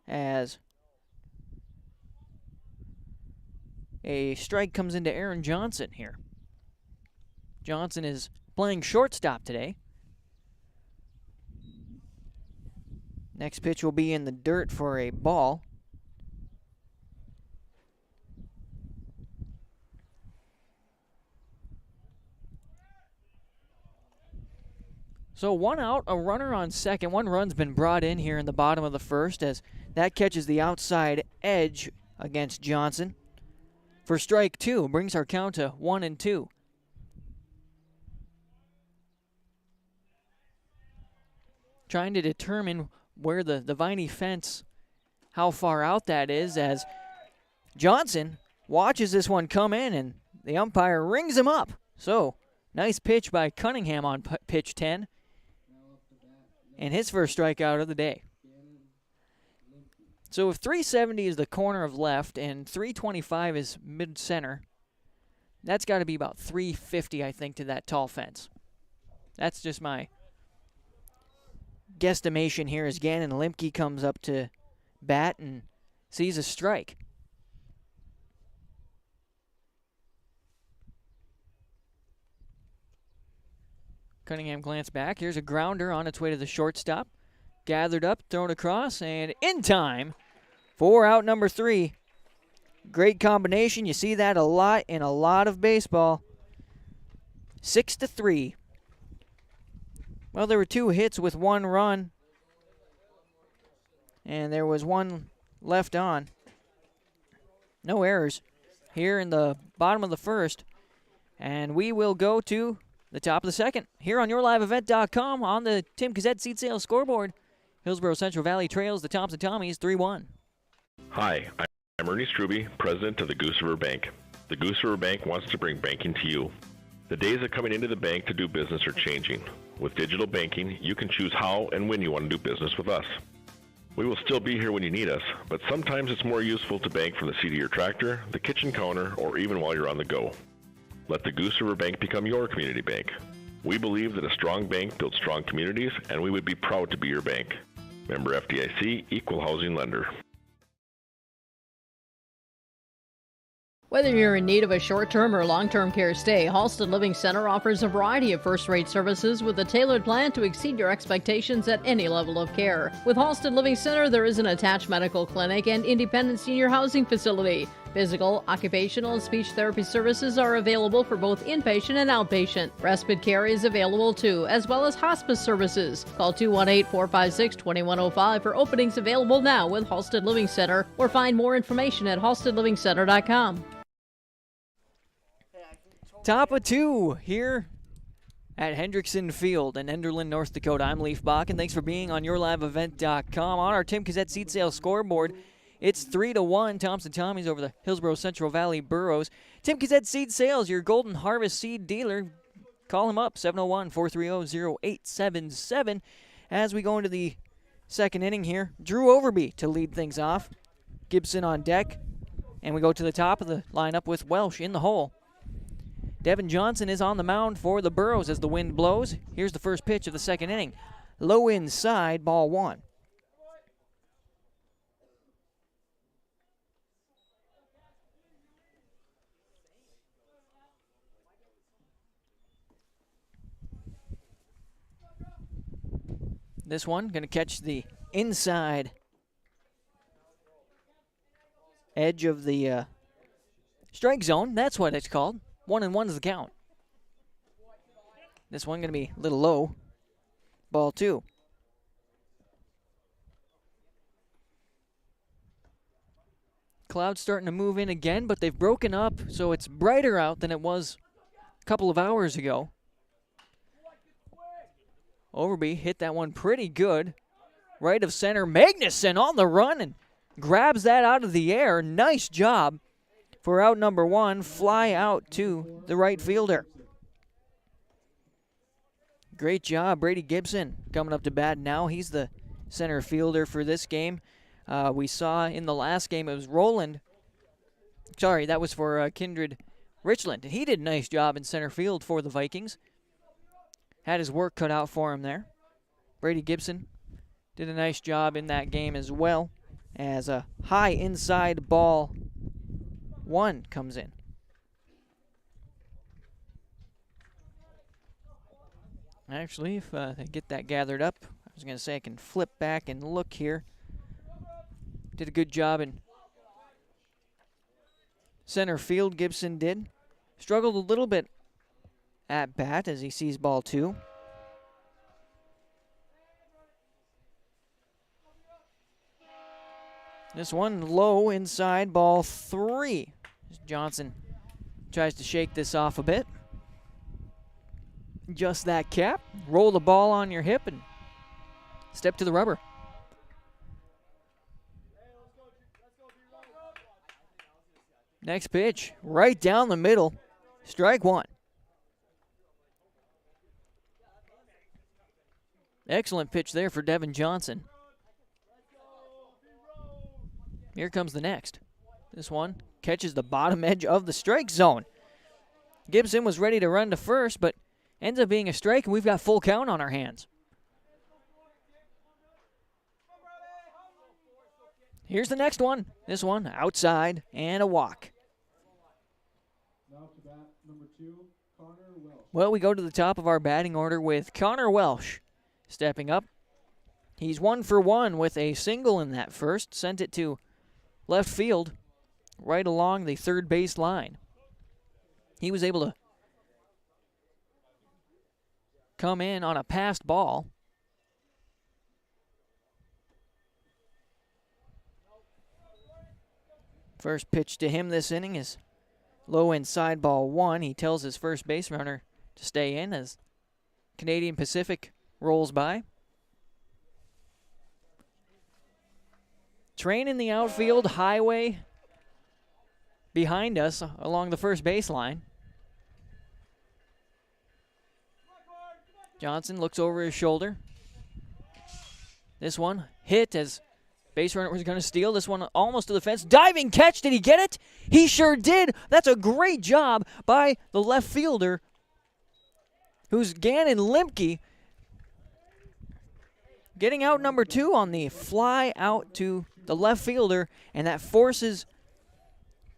as a strike comes into Aaron Johnson here. Johnson is playing shortstop today. Next pitch will be in the dirt for a ball. So one out, a runner on second. One run's been brought in here in the bottom of the first as that catches the outside edge against Johnson. For strike two, brings our count to 1-2. Trying to determine where the viney fence, how far out that is, as Johnson watches this one come in and the umpire rings him up. So, nice pitch by Cunningham on pitch 10. And his first strikeout of the day. So if 370 is the corner of left and 325 is mid-center, that's got to be about 350, I think, to that tall fence. That's just my guesstimation here as Gannon Limke comes up to bat and sees a strike. Cunningham glanced back. Here's a grounder on its way to the shortstop. Gathered up, thrown across, and in time for out number 3. Great combination. You see that a lot in a lot of baseball. 6-3. Well, there were 2 hits with 1 run. And there was 1 left on. No errors here in the bottom of the first. And we will go to the top of the second here on YourLiveEvent.com on the Tim Cassette seat sales scoreboard. Hillsboro-Central Valley trails the Thompson Tommies 3-1. Hi, I'm Ernie Struby, president of the Goose River Bank. The Goose River Bank wants to bring banking to you. The days of coming into the bank to do business are changing. With digital banking, you can choose how and when you want to do business with us. We will still be here when you need us, but sometimes it's more useful to bank from the seat of your tractor, the kitchen counter, or even while you're on the go. Let the Goose River Bank become your community bank. We believe that a strong bank builds strong communities, and we would be proud to be your bank. Member FDIC, Equal Housing Lender. Whether you're in need of a short-term or long-term care stay, Halsted Living Center offers a variety of first-rate services with a tailored plan to exceed your expectations at any level of care. With Halsted Living Center, there is an attached medical clinic and independent senior housing facility. Physical, occupational, and speech therapy services are available for both inpatient and outpatient. Respite care is available too, as well as hospice services. Call 218-456-2105 for openings available now with Halsted Living Center, or find more information at halstedlivingcenter.com. Top of 2 here at Hendrickson Field in Enderlin, North Dakota. I'm Leaf Bach, and thanks for being on YourLiveEvent.com. On our Tim Cassette seat sales scoreboard, it's 3-1 Thompson Tommies over the Hillsboro-Central Valley Burros. Tim Cassette Seed Sales, your Golden Harvest seed dealer. Call him up, 701-430-0877. As we go into the second inning here, Drew Overby to lead things off. Gibson on deck, and we go to the top of the lineup with Welsh in the hole. Devin Johnson is on the mound for the Burros as the wind blows. Here's the first pitch of the second inning. Low inside, ball 1. This one going to catch the inside edge of the strike zone. That's what it's called. 1-1 is the count. This one going to be a little low. Ball 2. Clouds starting to move in again, but they've broken up, so it's brighter out than it was a couple of hours ago. Overby hit that one pretty good. Right of center, Magnuson on the run and grabs that out of the air. Nice job for out number 1. Fly out to the right fielder. Great job, Brady Gibson coming up to bat now. He's the center fielder for this game. We saw in the last game it was Roland. Sorry, that was for Kindred Richland. And he did a nice job in center field for the Vikings. Had his work cut out for him there. Brady Gibson did a nice job in that game as well, as a high inside ball 1 comes in. Actually, if I get that gathered up, I was going to say I can flip back and look here. Did a good job in center field, Gibson did. Struggled a little bit at bat as he sees ball 2. This one low inside, ball 3. Johnson tries to shake this off a bit. Just that cap. Roll the ball on your hip and step to the rubber. Next pitch, right down the middle. Strike 1. Excellent pitch there for Devin Johnson. Here comes the next. This one catches the bottom edge of the strike zone. Gibson was ready to run to first, but ends up being a strike, and we've got full count on our hands. Here's the next one. This one outside and a walk. Now to bat number 2, Connor Welsh. Well, we go to the top of our batting order with Connor Welsh stepping up. He's 1 for 1 with a single in that first. Sent it to left field right along the third base line. He was able to come in on a passed ball. First pitch to him this inning is low inside, ball 1. He tells his first base runner to stay in as Canadian Pacific rolls by. Train in the outfield, highway behind us along the first baseline. Johnson looks over his shoulder. This one hit as base runner was going to steal. This one almost to the fence. Diving catch. Did he get it? He sure did. That's a great job by the left fielder, who's Gannon Limke, getting out number 2 on the fly out to the left fielder, and that forces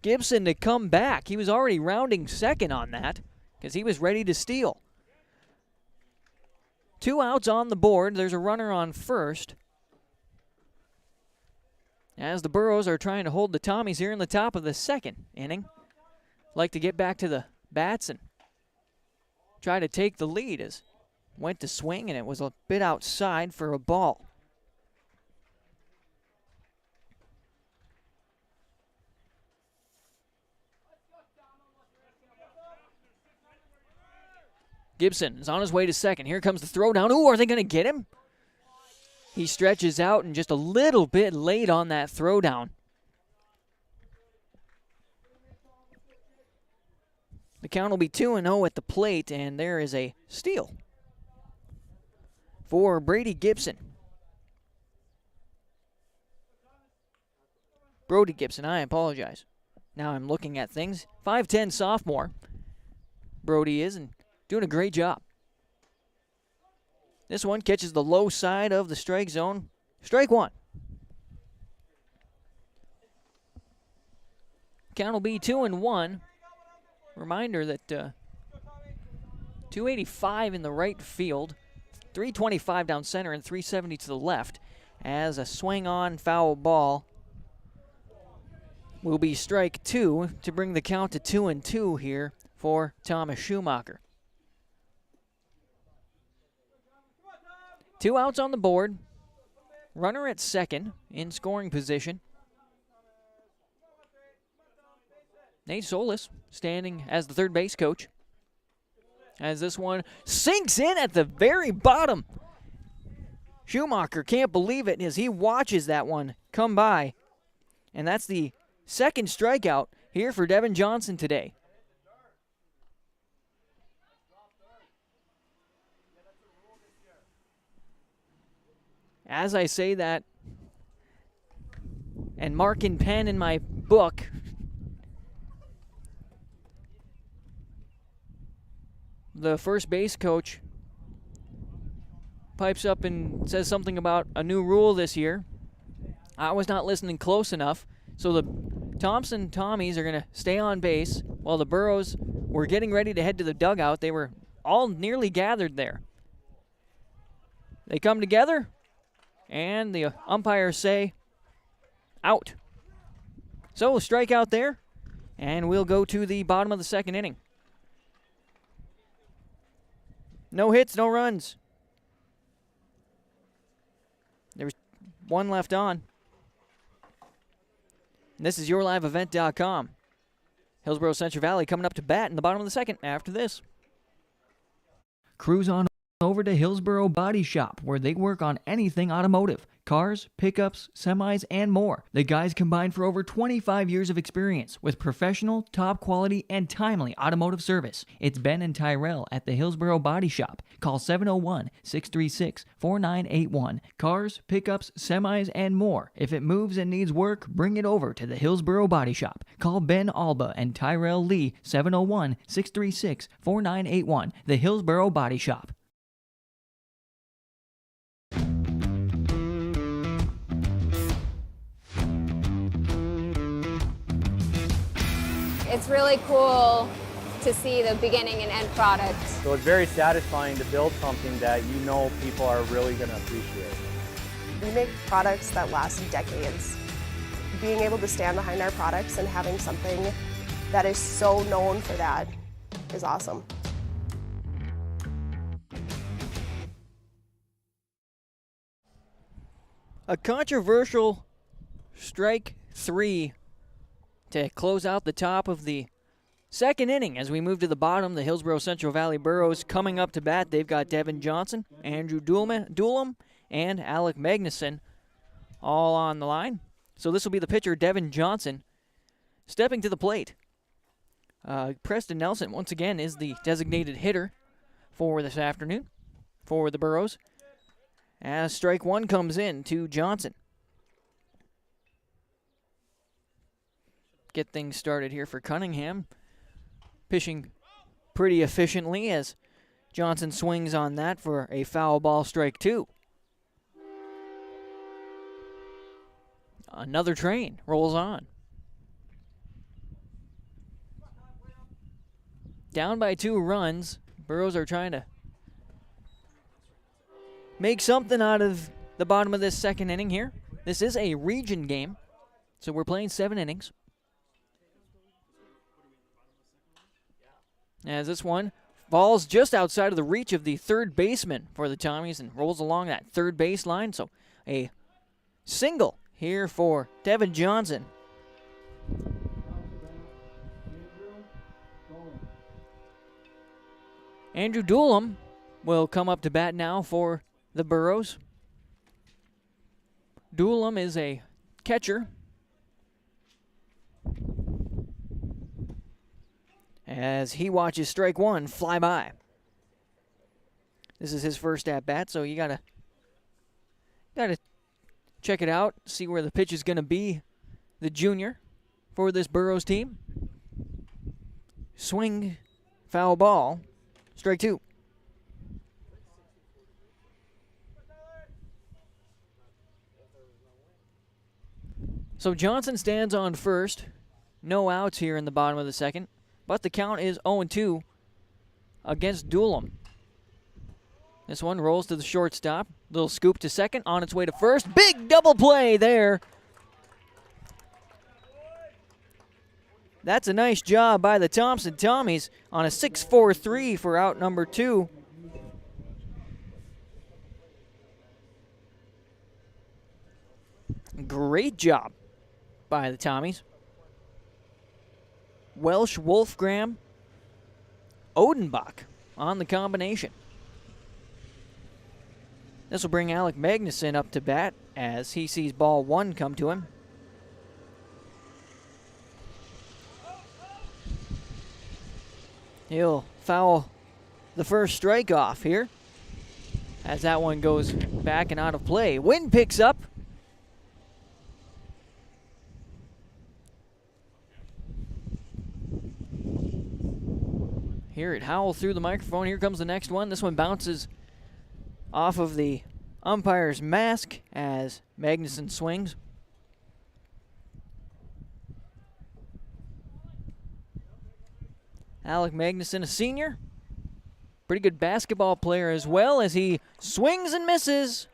Gibson to come back. He was already rounding second on that because he was ready to steal. 2 outs on the board. There's a runner on first, as the Burros are trying to hold the Tommies here in the top of the second inning. Like to get back to the bats and try to take the lead, as went to swing and it was a bit outside for a ball. Gibson is on his way to second. Here comes the throwdown. Ooh, are they going to get him? He stretches out and just a little bit late on that throwdown. The count will be 2-0 at the plate, and there is a steal for Brady Gibson. Brody Gibson, I apologize. Now I'm looking at things. 5'10" sophomore. Brody is, and doing a great job. This one catches the low side of the strike zone. Strike 1. Count will be 2-1. Reminder that 285 in the right field, 325 down center, and 370 to the left, as a swing on foul ball will be strike 2 to bring the count to 2-2 here for Thomas Schumacher. 2 outs on the board. Runner at second in scoring position. Nate Solis standing as the third base coach. As this one sinks in at the very bottom. Schumacher can't believe it as he watches that one come by. And that's the second strikeout here for Devin Johnson today. As I say that, and mark in pen in my book, the first base coach pipes up and says something about a new rule this year. I was not listening close enough, so the Thompson Tommies are going to stay on base while the Burros were getting ready to head to the dugout. They were all nearly gathered there. They come together, and the umpires say, out. So, a strikeout there, and we'll go to the bottom of the second inning. No hits, no runs. There's one left on. And this is YourLiveEvent.com. Hillsboro-Central Valley coming up to bat in the bottom of the second after this. Cruise on over to Hillsboro Body Shop, where they work on anything automotive. Cars, pickups, semis, and more. The guys combine for over 25 years of experience with professional, top quality, and timely automotive service. It's Ben and Tyrell at the Hillsboro Body Shop. Call 701-636-4981. Cars, pickups, semis, and more. If it moves and needs work, bring it over to the Hillsboro Body Shop. Call Ben Alba and Tyrell Lee, 701-636-4981. The Hillsboro Body Shop. It's really cool to see the beginning and end product. So it's very satisfying to build something that you know people are really going to appreciate. We make products that last decades. Being able to stand behind our products and having something that is so known for that is awesome. A controversial strike 3 to close out the top of the second inning. As we move to the bottom, the Hillsboro-Central Valley Burros coming up to bat. They've got Devin Johnson, Andrew Doolum, and Alec Magnuson all on the line. So this will be the pitcher, Devin Johnson, stepping to the plate. Preston Nelson, once again, is the designated hitter for this afternoon for the Burros. As strike 1 comes in to Johnson. Get things started here for Cunningham. Pitching pretty efficiently as Johnson swings on that for a foul ball, strike 2. Another train rolls on. Down by 2 runs. Burros are trying to make something out of the bottom of this second inning here. This is a region game, so we're playing 7 innings. As this one falls just outside of the reach of the third baseman for the Tommies and rolls along that third base line. So a single here for Devin Johnson. Andrew Doolum will come up to bat now for the Burros. Doolum is a catcher. As he watches strike 1 fly by. This is his first at-bat, so you gotta check it out, see where the pitch is gonna be. The junior for this Burros team. Swing, foul ball, strike 2. So Johnson stands on first. No outs here in the bottom of the second. But the count is 0-2 against Doolum. This one rolls to the shortstop. Little scoop to second, on its way to first. Big double play there. That's a nice job by the Thompson Tommies on a 6-4-3 for out number 2. Great job by the Tommies. Welsh, Wolfgram, Odenbach on the combination. This will bring Alec Magnuson up to bat as he sees ball 1 come to him. He'll foul the first strike off here as that one goes back and out of play. Wind picks up. Hear it howl through the microphone. Here comes the next one. This one bounces off of the umpire's mask as Magnuson swings. Alec Magnuson, a senior. Pretty good basketball player as well as he swings and misses.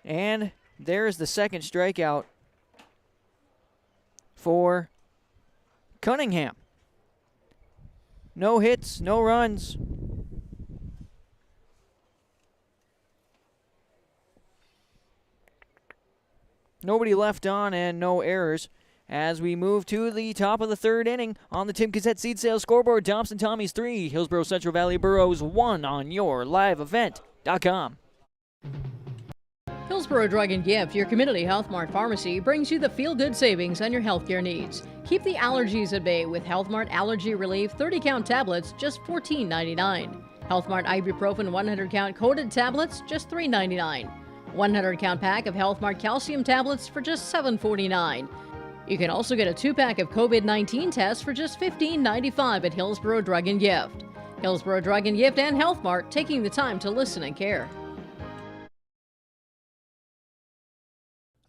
And there's the second strikeout for Cunningham. No hits, no runs. Nobody left on and no errors as we move to the top of the third inning on the Tim Cassette Seed Sales scoreboard. Thompson Tommies 3, Hillsboro-Central Valley Burros 1 on your liveevent.com. Hillsboro Drug and Gift, your community Health Mart pharmacy, brings you the feel-good savings on your healthcare needs. Keep the allergies at bay with Health Mart Allergy Relief 30-count tablets, just $14.99. Health Mart Ibuprofen 100-count coated tablets, just $3.99. 100-count pack of Health Mart calcium tablets for just $7.49. You can also get a 2-pack of COVID-19 tests for just $15.95 at Hillsboro Drug and Gift. Hillsboro Drug and Gift and Health Mart, taking the time to listen and care.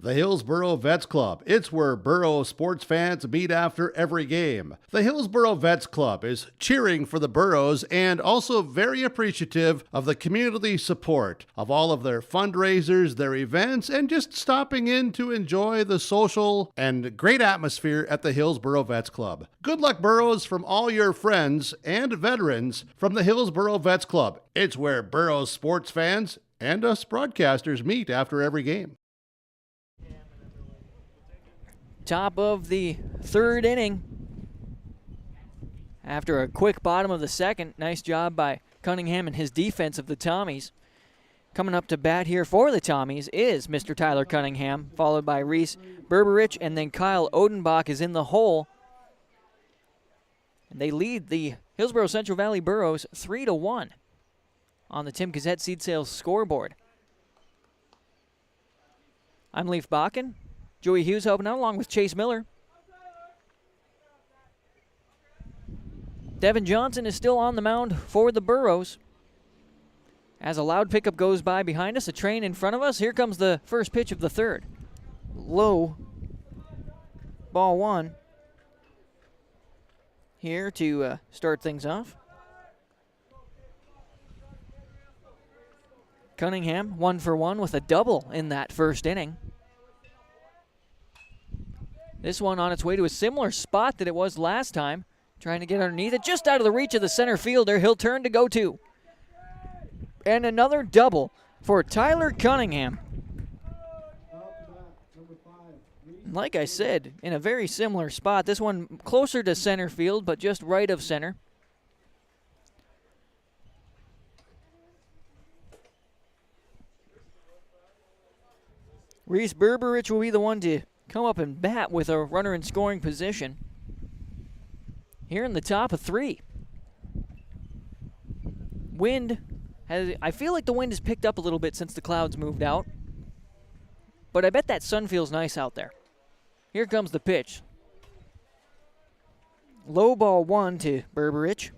The Hillsboro Vets Club. It's where Boro sports fans meet after every game. The Hillsboro Vets Club is cheering for the Burros and also very appreciative of the community support of all of their fundraisers, their events, and just stopping in to enjoy the social and great atmosphere at the Hillsboro Vets Club. Good luck, Burros, from all your friends and veterans from the Hillsboro Vets Club. It's where Boro sports fans and us broadcasters meet after every game. Top of the third inning. After a quick bottom of the second, nice job by Cunningham and his defense of the Tommies. Coming up to bat here for the Tommies is Mr. Tyler Cunningham, followed by Reese Berberich, and then Kyle Odenbach is in the hole. And they lead the Hillsboro-Central Valley Burros 3-1 on the Tim Cassette Seed Sales scoreboard. I'm Leif Bakken. Joey Hughes helping out along with Chase Miller. Devin Johnson is still on the mound for the Burros. As a loud pickup goes by behind us, a train in front of us, here comes the first pitch of the third. Low. Ball 1. Here to start things off. Cunningham 1 for 1 with a double in that first inning. This one on its way to a similar spot that it was last time. Trying to get underneath it, just out of the reach of the center fielder. He'll turn to go to. And another double for Tyler Cunningham. Like I said, in a very similar spot. This one closer to center field, but just right of center. Reese Berberich will be the one to come up and bat with a runner in scoring position. Here in the top of 3. I feel like the wind has picked up a little bit since the clouds moved out. But I bet that sun feels nice out there. Here comes the pitch. Low ball 1 to Berberich.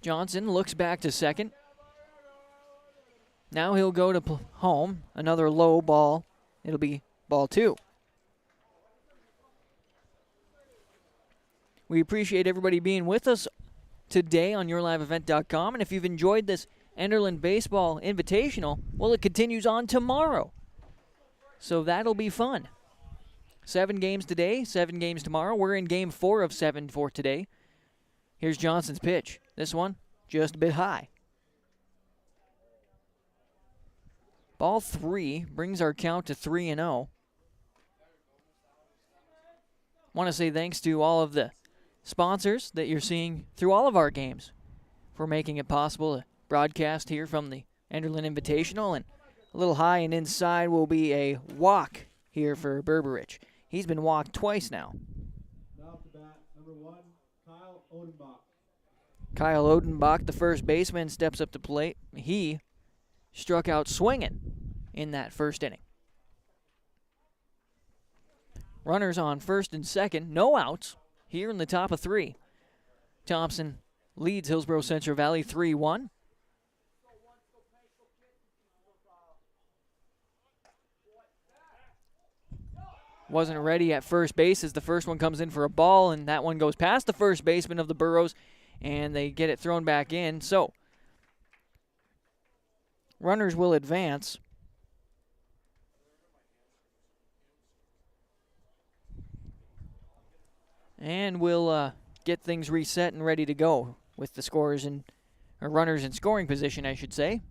Johnson looks back to second. Now he'll go to home. Another low ball. It'll be ball 2. We appreciate everybody being with us today on yourliveevent.com. And if you've enjoyed this Enderlin Baseball Invitational, well, it continues on tomorrow. So that'll be fun. 7 games today, 7 games tomorrow. We're in game 4 of 7 for today. Here's Johnson's pitch. This one, just a bit high. Ball 3 brings our count to 3-0. Want to say thanks to all of the sponsors that you're seeing through all of our games for making it possible to broadcast here from the Enderlin Invitational. And a little high and inside will be a walk here for Berberich. He's been walked twice now. Now to bat, number 1, Kyle Odenbach. Kyle Odenbach, the first baseman, steps up to plate. He struck out swinging in that first inning. Runners on first and second, no outs here in the top of 3. Thompson leads Hillsboro-Central Valley 3-1. Wasn't ready at first base as the first one comes in for a ball, and that one goes past the first baseman of the Burros, and they get it thrown back in. So, runners will advance. And we'll get things reset and ready to go with the scorers and or runners in scoring position, I should say.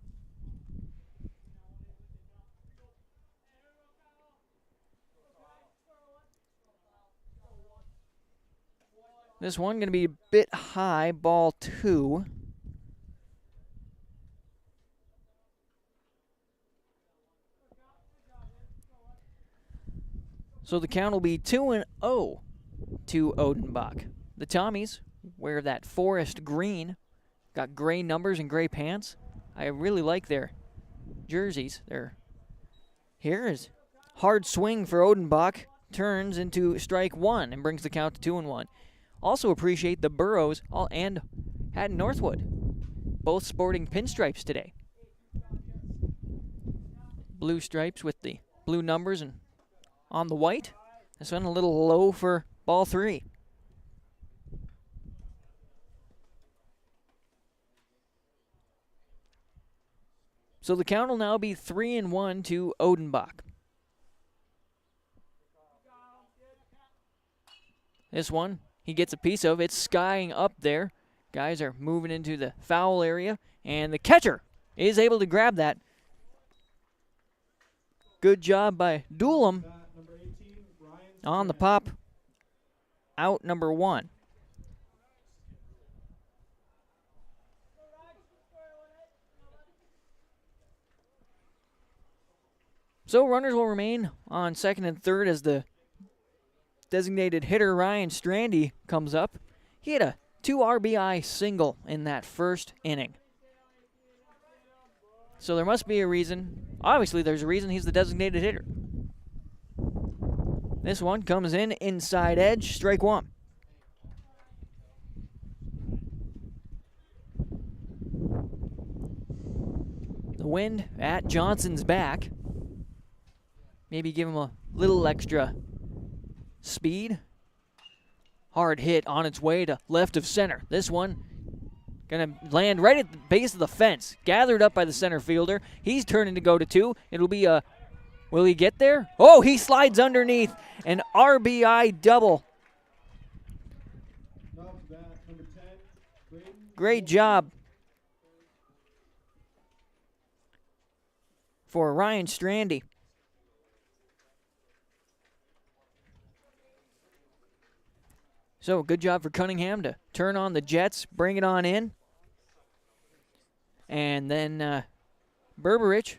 This one going to be a bit high, ball 2. So the count will be 2-0 to Odenbach. The Tommies wear that forest green, got gray numbers and gray pants. I really like their jerseys. Here is hard swing for Odenbach, turns into strike 1 and brings the count to 2-1. Also appreciate the Burros and Haddon Northwood, both sporting pinstripes today. Blue stripes with the blue numbers and on the white. This one a little low for ball 3. So the count will now be 3-1 to Odenbach. This one, he gets a piece of. It's skying up there. Guys are moving into the foul area, and the catcher is able to grab that. Good job by Doolum on the pop. Out number 1. So runners will remain on second and third as the designated hitter Ryan Strandy comes up. He had a 2 RBI single in that first inning. So there must be a reason. Obviously, there's a reason he's the designated hitter. This one comes in inside edge, strike 1. The wind at Johnson's back. Maybe give him a little extra speed. Hard hit on its way to left of center. This one going to land right at the base of the fence. Gathered up by the center fielder. He's turning to go to 2. It'll be a... Will he get there? Oh, he slides underneath. An RBI double. Great job for Ryan Strandy. So, good job for Cunningham to turn on the Jets, bring it on in. And then Berberich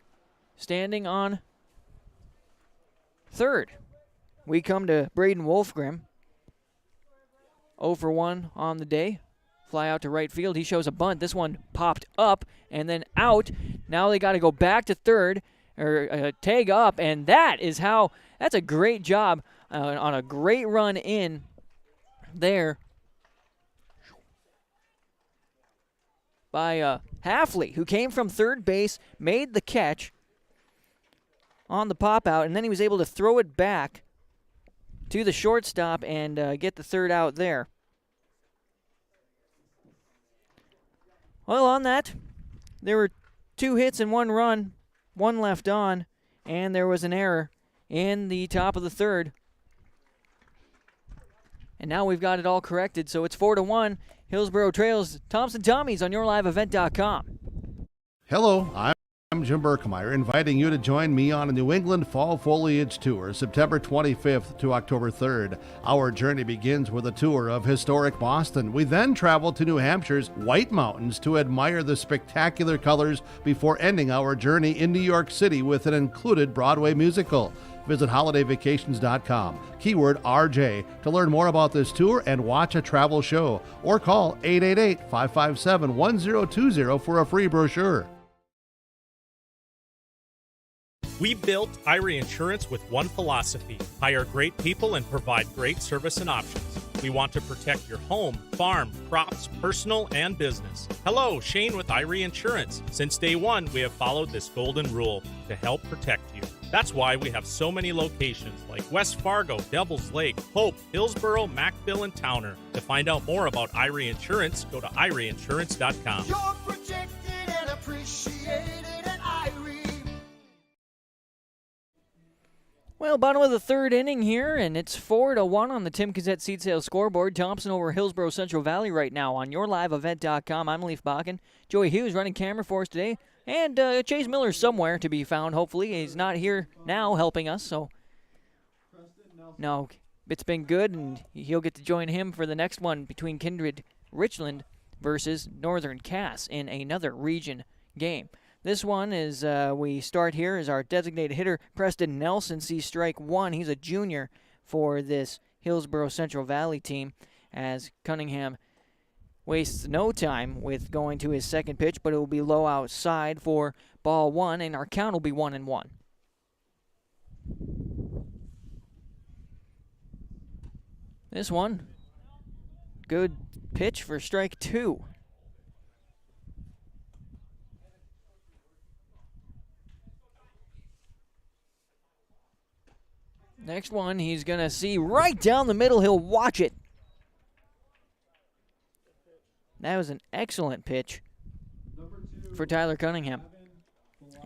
standing on third. We come to Braden Wolfgrim. 0 for 1 on the day. Fly out to right field. He shows a bunt. This one popped up and then out. Now they got to go back to third or tag up. And that's a great job on a great run in there by Halfley, who came from third base, made the catch on the pop out, and then he was able to throw it back to the shortstop and get the third out there. Well, on that, there were 2 hits and 1 run, 1 left on, and there was an error in the top of the third. And now we've got it all corrected, so it's 4-1. Hillsboro trails Thompson Tommies on yourliveevent.com. Hello, I'm Jim Berkmeyer, inviting you to join me on a New England Fall Foliage Tour, September 25th to October 3rd. Our journey begins with a tour of historic Boston. We then travel to New Hampshire's White Mountains to admire the spectacular colors before ending our journey in New York City with an included Broadway musical. Visit holidayvacations.com, keyword RJ, to learn more about this tour and watch a travel show, or call 888-557-1020 for a free brochure. We built Irie Insurance with one philosophy: hire great people and provide great service and options. We want to protect your home, farm, crops, personal, and business. Hello, Shane with Irie Insurance. Since day one, we have followed this golden rule to help protect you. That's why we have so many locations like West Fargo, Devils Lake, Hope, Hillsboro, Macville, and Towner. To find out more about Irie Insurance, go to IrieInsurance.com. You're protected and appreciated at Irie. Well, bottom of the third inning here, and it's 4-1 on the Tim Cassette Seed Sales scoreboard. Thompson over Hillsboro-Central Valley right now on yourliveevent.com. I'm Leaf Bakken. Joey Hughes running camera for us today. And Chase Miller's somewhere to be found, hopefully. He's not here now helping us, so. No, it's been good, and he'll get to join him for the next one between Kindred Richland versus Northern Cass in another region game. This one is, we start here, is our designated hitter, Preston Nelson, sees strike 1. He's a junior for this Hillsboro-Central Valley team, as Cunningham wastes no time with going to his second pitch, but it will be low outside for ball 1, and our count will be 1-1. This one, good pitch for strike 2. Next one, he's going to see right down the middle. He'll watch it. That was an excellent pitch for Tyler Cunningham.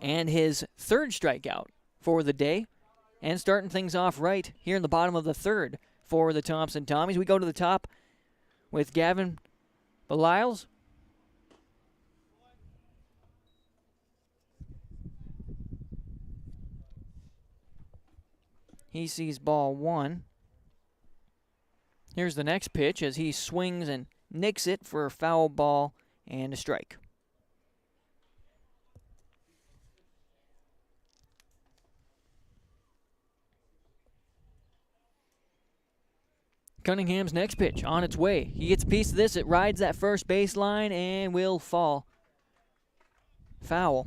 And his third strikeout for the day. And starting things off right here in the bottom of the third for the Thompson Tommies. We go to the top with Gavin Beliles. He sees ball 1. Here's the next pitch as he swings and nicks it for a foul ball and a strike. Cunningham's next pitch on its way. He gets a piece of this. It rides that first baseline and will fall. Foul.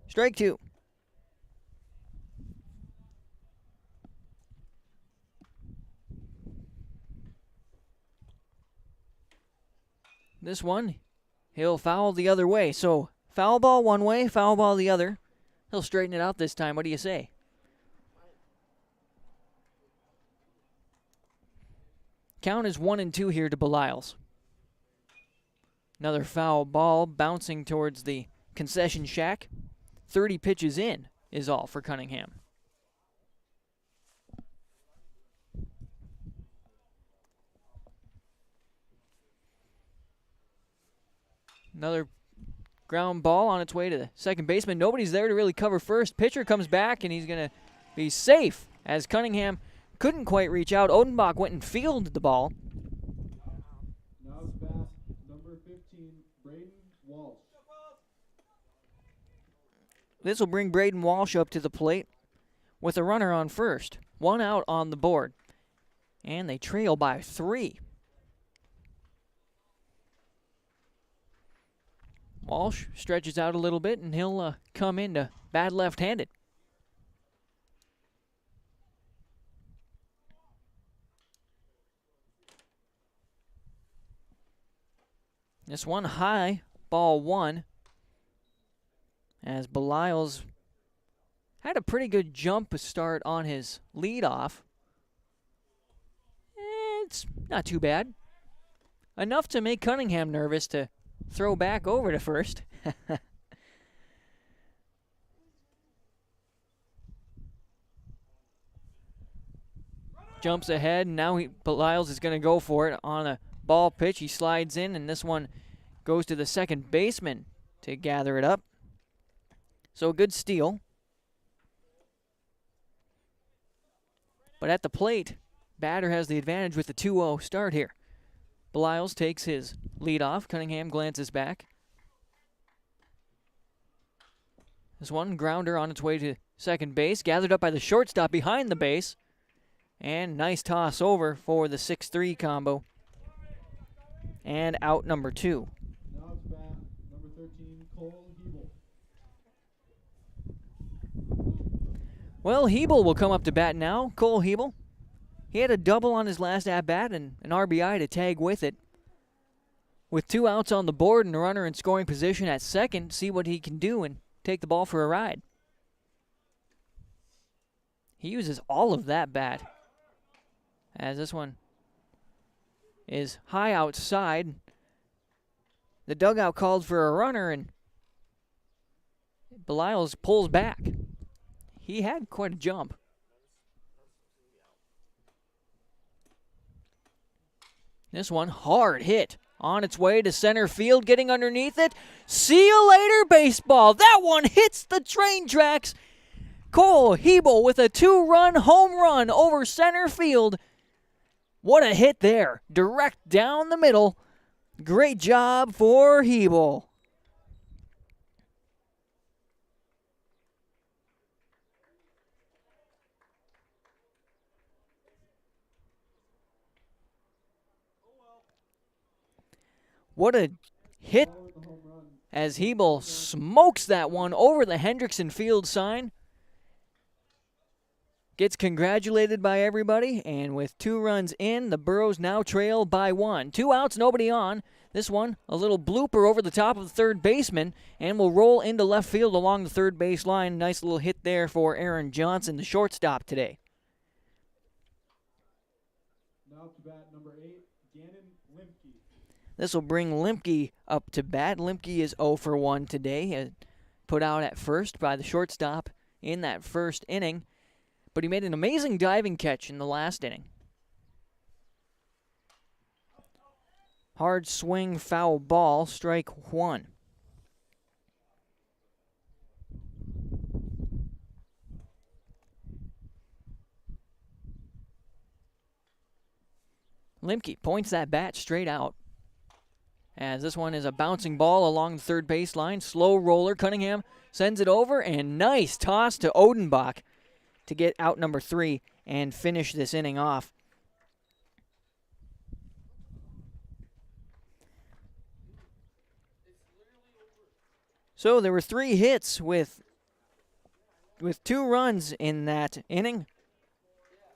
Strike 2. This one, he'll foul the other way. So foul ball one way, foul ball the other. He'll straighten it out this time. What do you say? Count is 1-2 here to Beliles. Another foul ball bouncing towards the concession shack. 30 pitches in is all for Cunningham. Another ground ball on its way to the second baseman. Nobody's there to really cover first. Pitcher comes back, and he's going to be safe as Cunningham couldn't quite reach out. Odenbach went and fielded the ball. Now it's past number 15, Braden Walsh. This will bring Braden Walsh up to the plate with a runner on first. 1 out on the board. And they trail by 3. Walsh stretches out a little bit, and he'll come into bad left-handed. This one high, ball 1, as Beliles had a pretty good jump start on his leadoff. It's not too bad. Enough to make Cunningham nervous to throw back over to first. Jumps ahead, and now Belials is going to go for it on a ball pitch. He slides in, and this one goes to the second baseman to gather it up. So a good steal. But at the plate, batter has the advantage with the 2-0 start here. Belials takes his lead off. Cunningham glances back. This one, grounder on its way to second base, gathered up by the shortstop behind the base. And nice toss over for the 6-3 combo. And out number 2. Now it's bat number 13, Cole Hebel. Well, Hebel will come up to bat now. Cole Hebel. He had a double on his last at-bat and an RBI to tag with it. With 2 outs on the board and a runner in scoring position at second, see what he can do and take the ball for a ride. He uses all of that bat, as this one is high outside. The dugout called for a runner, and Belials pulls back. He had quite a jump. This one, hard hit. On its way to center field, getting underneath it. See you later, baseball. That one hits the train tracks. Cole Hebel with a 2-run home run over center field. What a hit there. Direct down the middle. Great job for Hebel. What a hit as Hebel smokes that one over the Hendrickson Field sign. Gets congratulated by everybody, and with 2 runs in, the Burros now trail by 1. 2 outs, nobody on. This one, a little blooper over the top of the third baseman, and will roll into left field along the third base line. Nice little hit there for Aaron Johnson, the shortstop today. Now to bat number 8, Gannon Limke. This will bring Limke up to bat. Limke is 0 for 1 today, put out at first by the shortstop in that first inning. But he made an amazing diving catch in the last inning. Hard swing, foul ball, strike 1. Limke points that bat straight out. As this one is a bouncing ball along the third baseline. Slow roller. Cunningham sends it over, and nice toss to Odenbach to get out number 3 and finish this inning off. So there were 3 hits with 2 runs in that inning.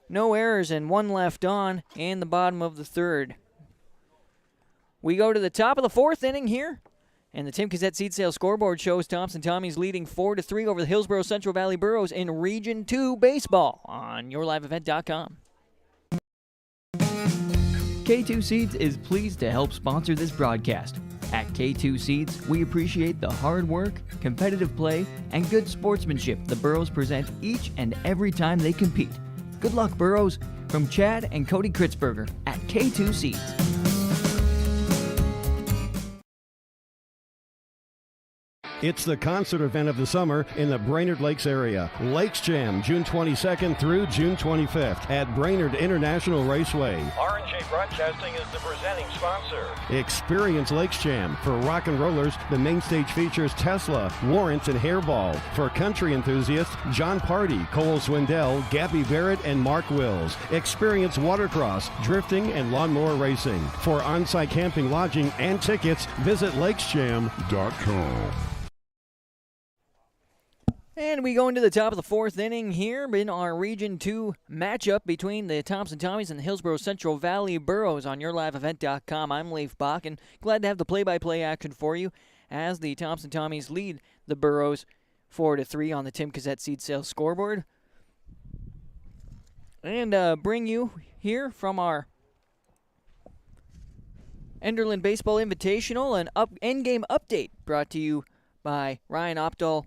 No errors and 1 left on in the bottom of the third. We go to the top of the 4th inning here. And the Tim Cassette Seed Sale scoreboard shows Thompson Tommy's leading 4-3 over the Hillsboro-Central Valley Burros in Region 2 baseball on YourLiveEvent.com. K2 Seeds is pleased to help sponsor this broadcast. At K2 Seeds, we appreciate the hard work, competitive play, and good sportsmanship the Burros present each and every time they compete. Good luck, Burros, from Chad and Cody Kritzberger at K2 Seeds. It's the concert event of the summer in the Brainerd Lakes area. Lakes Jam, June 22nd through June 25th at Brainerd International Raceway. R&J Broadcasting is the presenting sponsor. Experience Lakes Jam. For rock and rollers, the main stage features Tesla, Warrant, and Hairball. For country enthusiasts, John Party, Cole Swindell, Gabby Barrett, and Mark Wills. Experience watercross, drifting, and lawnmower racing. For on-site camping, lodging, and tickets, visit lakesjam.com. And we go into the top of the 4th inning here in our Region 2 matchup between the Thompson Tommies and the Hillsboro-Central Valley Burros on YourLiveEvent.com. I'm Leif Bach, and glad to have the play-by-play action for you as the Thompson Tommies lead the Burros 4-3 on the Tim Cassette Seed Sales scoreboard. And bring you here from our Enderlin Baseball Invitational, an endgame update brought to you by Ryan Opdahl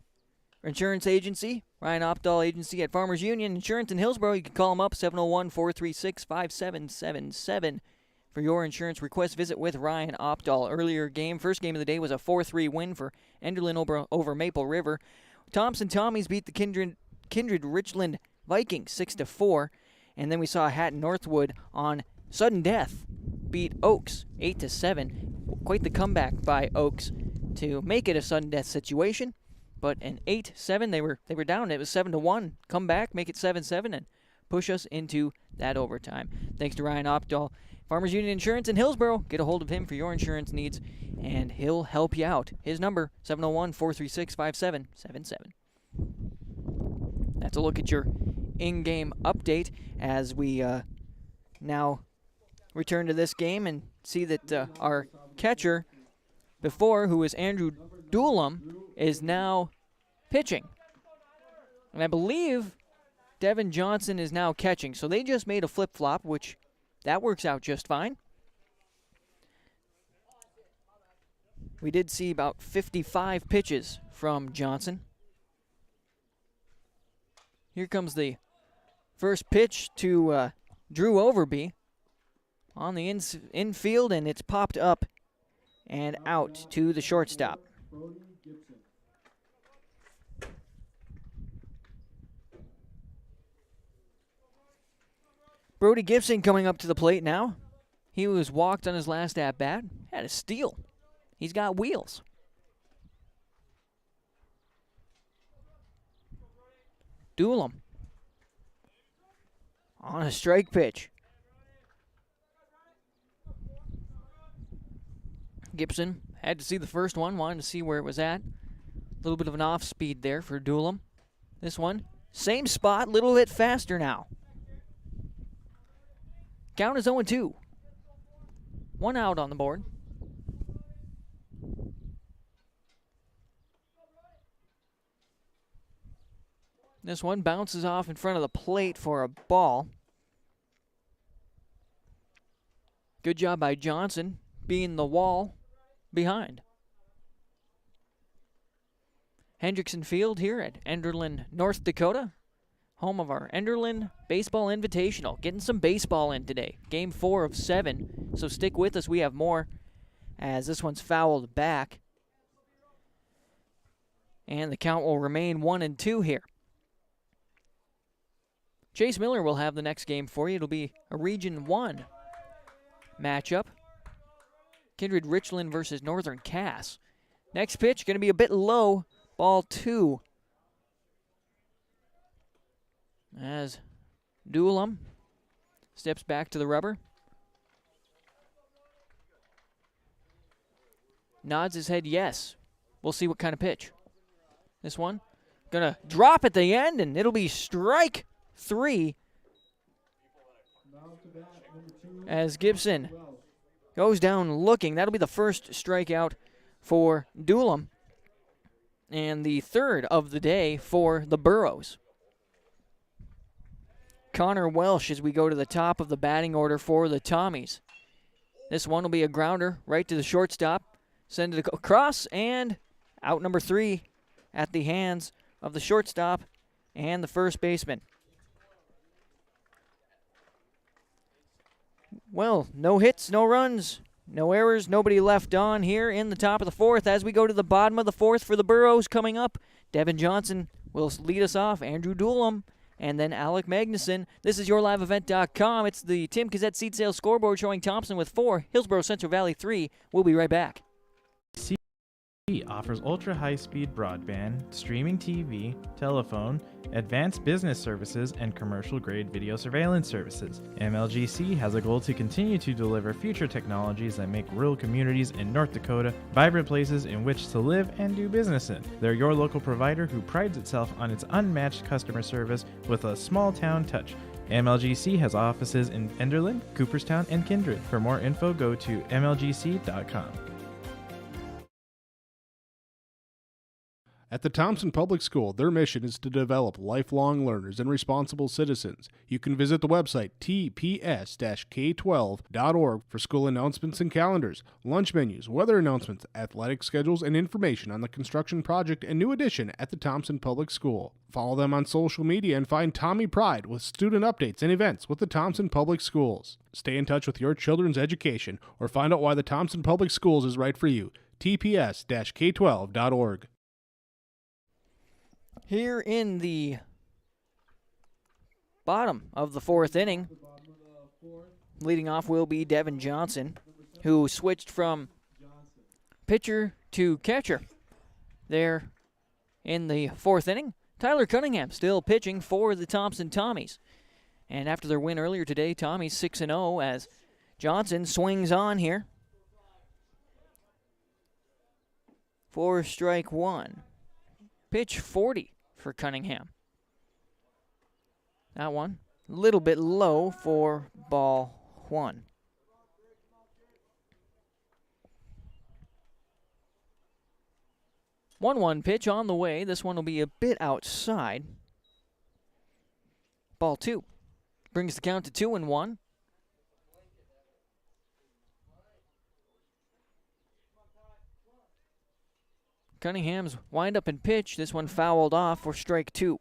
Insurance Agency. Ryan Opdahl Agency at Farmers Union Insurance in Hillsboro. You can call them up, 701-436-5777. For your insurance request, visit with Ryan Opdahl. First game of the day was a 4-3 win for Enderlin over Maple River. Thompson Tommies beat the Kindred Richland Vikings 6-4. And then we saw Hatton Northwood on sudden death beat Oaks 8-7. Quite the comeback by Oaks to make it a sudden death situation. But an 8-7, they were down. It was 7-1. Come back, make it 7-7, and push us into that overtime. Thanks to Ryan Opdahl, Farmers Union Insurance in Hillsboro. Get a hold of him for your insurance needs, and he'll help you out. His number, 701-436-5777. That's a look at your in-game update as we now return to this game and see that our catcher before, who was Andrew Doolum, is now pitching. And I believe Devin Johnson is now catching. So they just made a flip-flop, which that works out just fine. We did see about 55 pitches from Johnson. Here comes the first pitch to Drew Overby on the infield, and it's popped up and out to the shortstop. Brody Gibson coming up to the plate now. He was walked on his last at-bat. Had a steal. He's got wheels. Doolum on a strike pitch. Gibson had to see the first one, wanted to see where it was at. A little bit of an off-speed there for Doolum. This one, same spot, little bit faster now. Count is 0-2. One out on the board. This one bounces off in front of the plate for a ball. Good job by Johnson, being the wall behind. Hendrickson Field here at Enderlin, North Dakota. Home of our Enderlin Baseball Invitational. Getting some baseball in today. Game 4 of 7. So stick with us. We have more as this one's fouled back. And the count will remain 1-2 here. Chase Miller will have the next game for you. It'll be a Region 1 matchup. Kindred Richland versus Northern Cass. Next pitch going to be a bit low. Ball 2. As Doolum steps back to the rubber. Nods his head yes. We'll see what kind of pitch. This one gonna drop at the end, and it'll be strike 3 as Gibson goes down looking. That'll be the first strikeout for Doolum and the third of the day for the Burros. Connor Welsh as we go to the top of the batting order for the Tommies. This one will be a grounder right to the shortstop. Send it across, and out number 3 at the hands of the shortstop and the first baseman. Well, no hits, no runs, no errors, nobody left on here in the top of the 4th. As we go to the bottom of the 4th for the Burros coming up, Devin Johnson will lead us off, Andrew Doolum, and then Alec Magnuson. This is YourLiveEvent.com. It's the Tim Cassette Seed Sales Scoreboard showing Thompson with 4, Hillsboro-Central Valley 3. We'll be right back. Offers ultra-high-speed broadband, streaming TV, telephone, advanced business services, and commercial-grade video surveillance services. MLGC has a goal to continue to deliver future technologies that make rural communities in North Dakota vibrant places in which to live and do business in. They're your local provider who prides itself on its unmatched customer service with a small-town touch. MLGC has offices in Enderlin, Cooperstown, and Kindred. For more info, go to mlgc.com. At the Thompson Public School, their mission is to develop lifelong learners and responsible citizens. You can visit the website tps-k12.org for school announcements and calendars, lunch menus, weather announcements, athletic schedules, and information on the construction project and new addition at the Thompson Public School. Follow them on social media and find Tommy Pride with student updates and events with the Thompson Public Schools. Stay in touch with your children's education or find out why the Thompson Public Schools is right for you. tps-k12.org. Here in the bottom of the fourth inning, leading off will be Devin Johnson, who switched from pitcher to catcher there in the fourth inning. Tyler Cunningham still pitching for the Thompson Tommies. And after their win earlier today, Tommies 6-0 as Johnson swings on here for strike one. Pitch 40 for Cunningham. That one a little bit low for ball one. One pitch on the way. This one will be a bit outside. Ball two. Brings the count to 2-1. Cunningham's wind up and pitch. This one fouled off for strike two.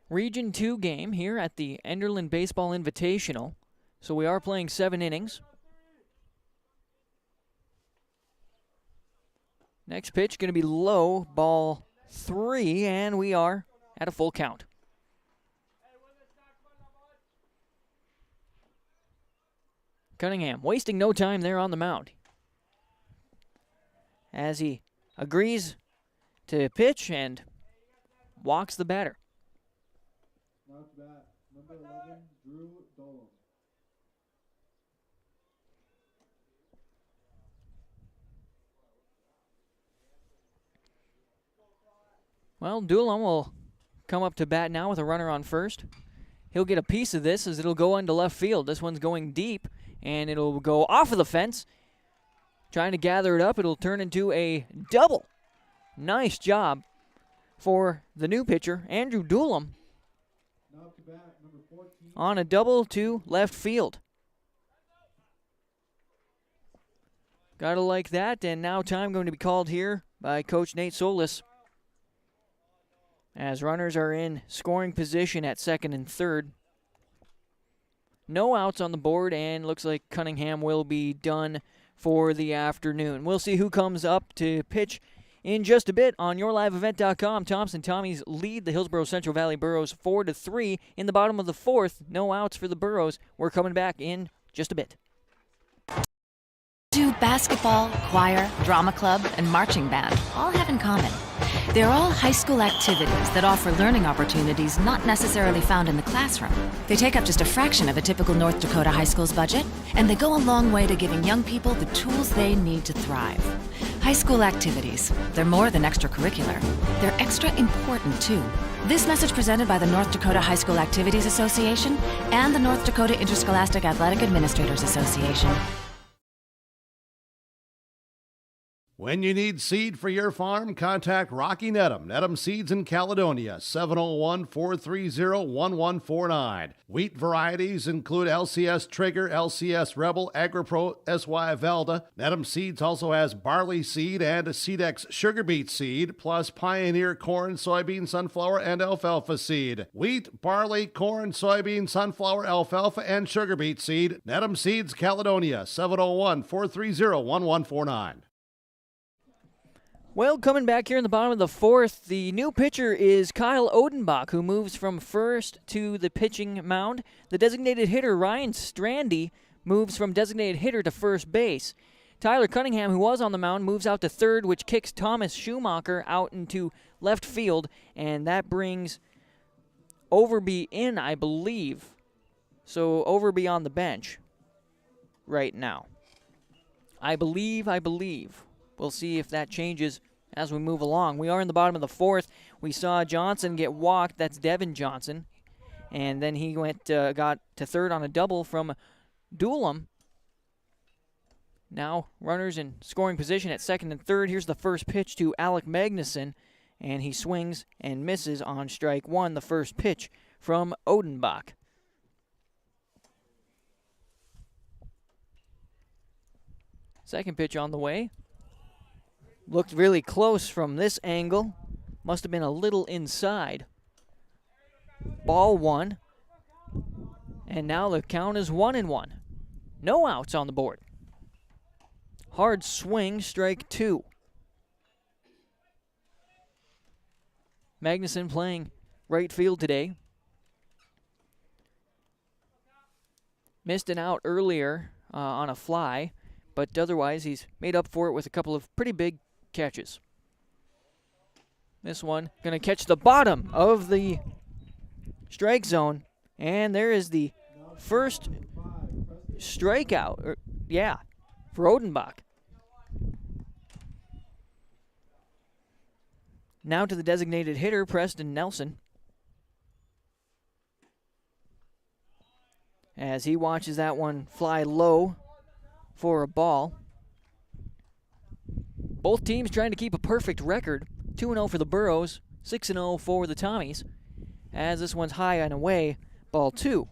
Region 2 game here at the Enderlin Baseball Invitational. So we are playing 7 innings. Next pitch going to be low, ball 3, and we are at a full count. Cunningham wasting no time there on the mound as he agrees to pitch and walks the batter. Now to bat, number 11, Drew Dolan. Well, Doolin will come up to bat now with a runner on first. He'll get a piece of this as it'll go into left field. This one's going deep, and it'll go off of the fence. Trying to gather it up. It'll turn into a double. Nice job for the new pitcher, Andrew Doolin, Now to bat, number 14. on a double to left field. Gotta like that, and now time going to be called here by Coach Nate Solis, as runners are in scoring position at second and third. No outs on the board, and looks like Cunningham will be done for the afternoon. We'll see who comes up to pitch in just a bit on YourLiveEvent.com. Thompson Tommies lead the Hillsboro-Central Valley Burros 4-3 in the bottom of the fourth. No outs for the Burros. We're coming back in just a bit. Do basketball, choir, drama club, and marching band all have in common? They're all high school activities that offer learning opportunities not necessarily found in the classroom. They take up just a fraction of a typical North Dakota high school's budget, and they go a long way to giving young people the tools they need to thrive. High school activities, they're more than extracurricular. They're extra important, too. This message presented by the North Dakota High School Activities Association and the North Dakota Interscholastic Athletic Administrators Association. When you need seed for your farm, contact Rocky Nedham. Nedham Seeds in Caledonia, 701-430-1149. Wheat varieties include LCS Trigger, LCS Rebel, AgriPro, SY Velda. Nedham Seeds also has barley seed and Seedex sugar beet seed, plus Pioneer corn, soybean, sunflower, and alfalfa seed. Wheat, barley, corn, soybean, sunflower, alfalfa, and sugar beet seed. Nedham Seeds, Caledonia, 701-430-1149. Well, coming back here in the bottom of the fourth, the new pitcher is Kyle Odenbach, who moves from first to the pitching mound. The designated hitter, Ryan Strandy, moves from designated hitter to first base. Tyler Cunningham, who was on the mound, moves out to third, which kicks Thomas Schumacher out into left field, and that brings Overby in, I believe. So Overby on the bench right now. I believe. We'll see if that changes as we move along. We are in the bottom of the fourth. We saw Johnson get walked. That's Devin Johnson. And then he got to third on a double from Doolin. Now runners in scoring position at second and third. Here's the first pitch to Alec Magnuson, and he swings and misses on strike one, the first pitch from Odenbach. Second pitch on the way. Looked really close from this angle. Must have been a little inside. Ball one. And now the count is 1-1. No outs on the board. Hard swing, strike two. Magnuson playing right field today. Missed an out earlier on a fly, but otherwise he's made up for it with a couple of pretty big catches. This one going to catch the bottom of the strike zone, and there is the first strikeout, for Odenbach. Now to the designated hitter, Preston Nelson, as he watches that one fly low for a ball. Both teams trying to keep a perfect record. 2-0 for the Burros, 6-0 for the Tommies, as this one's high and away, ball two.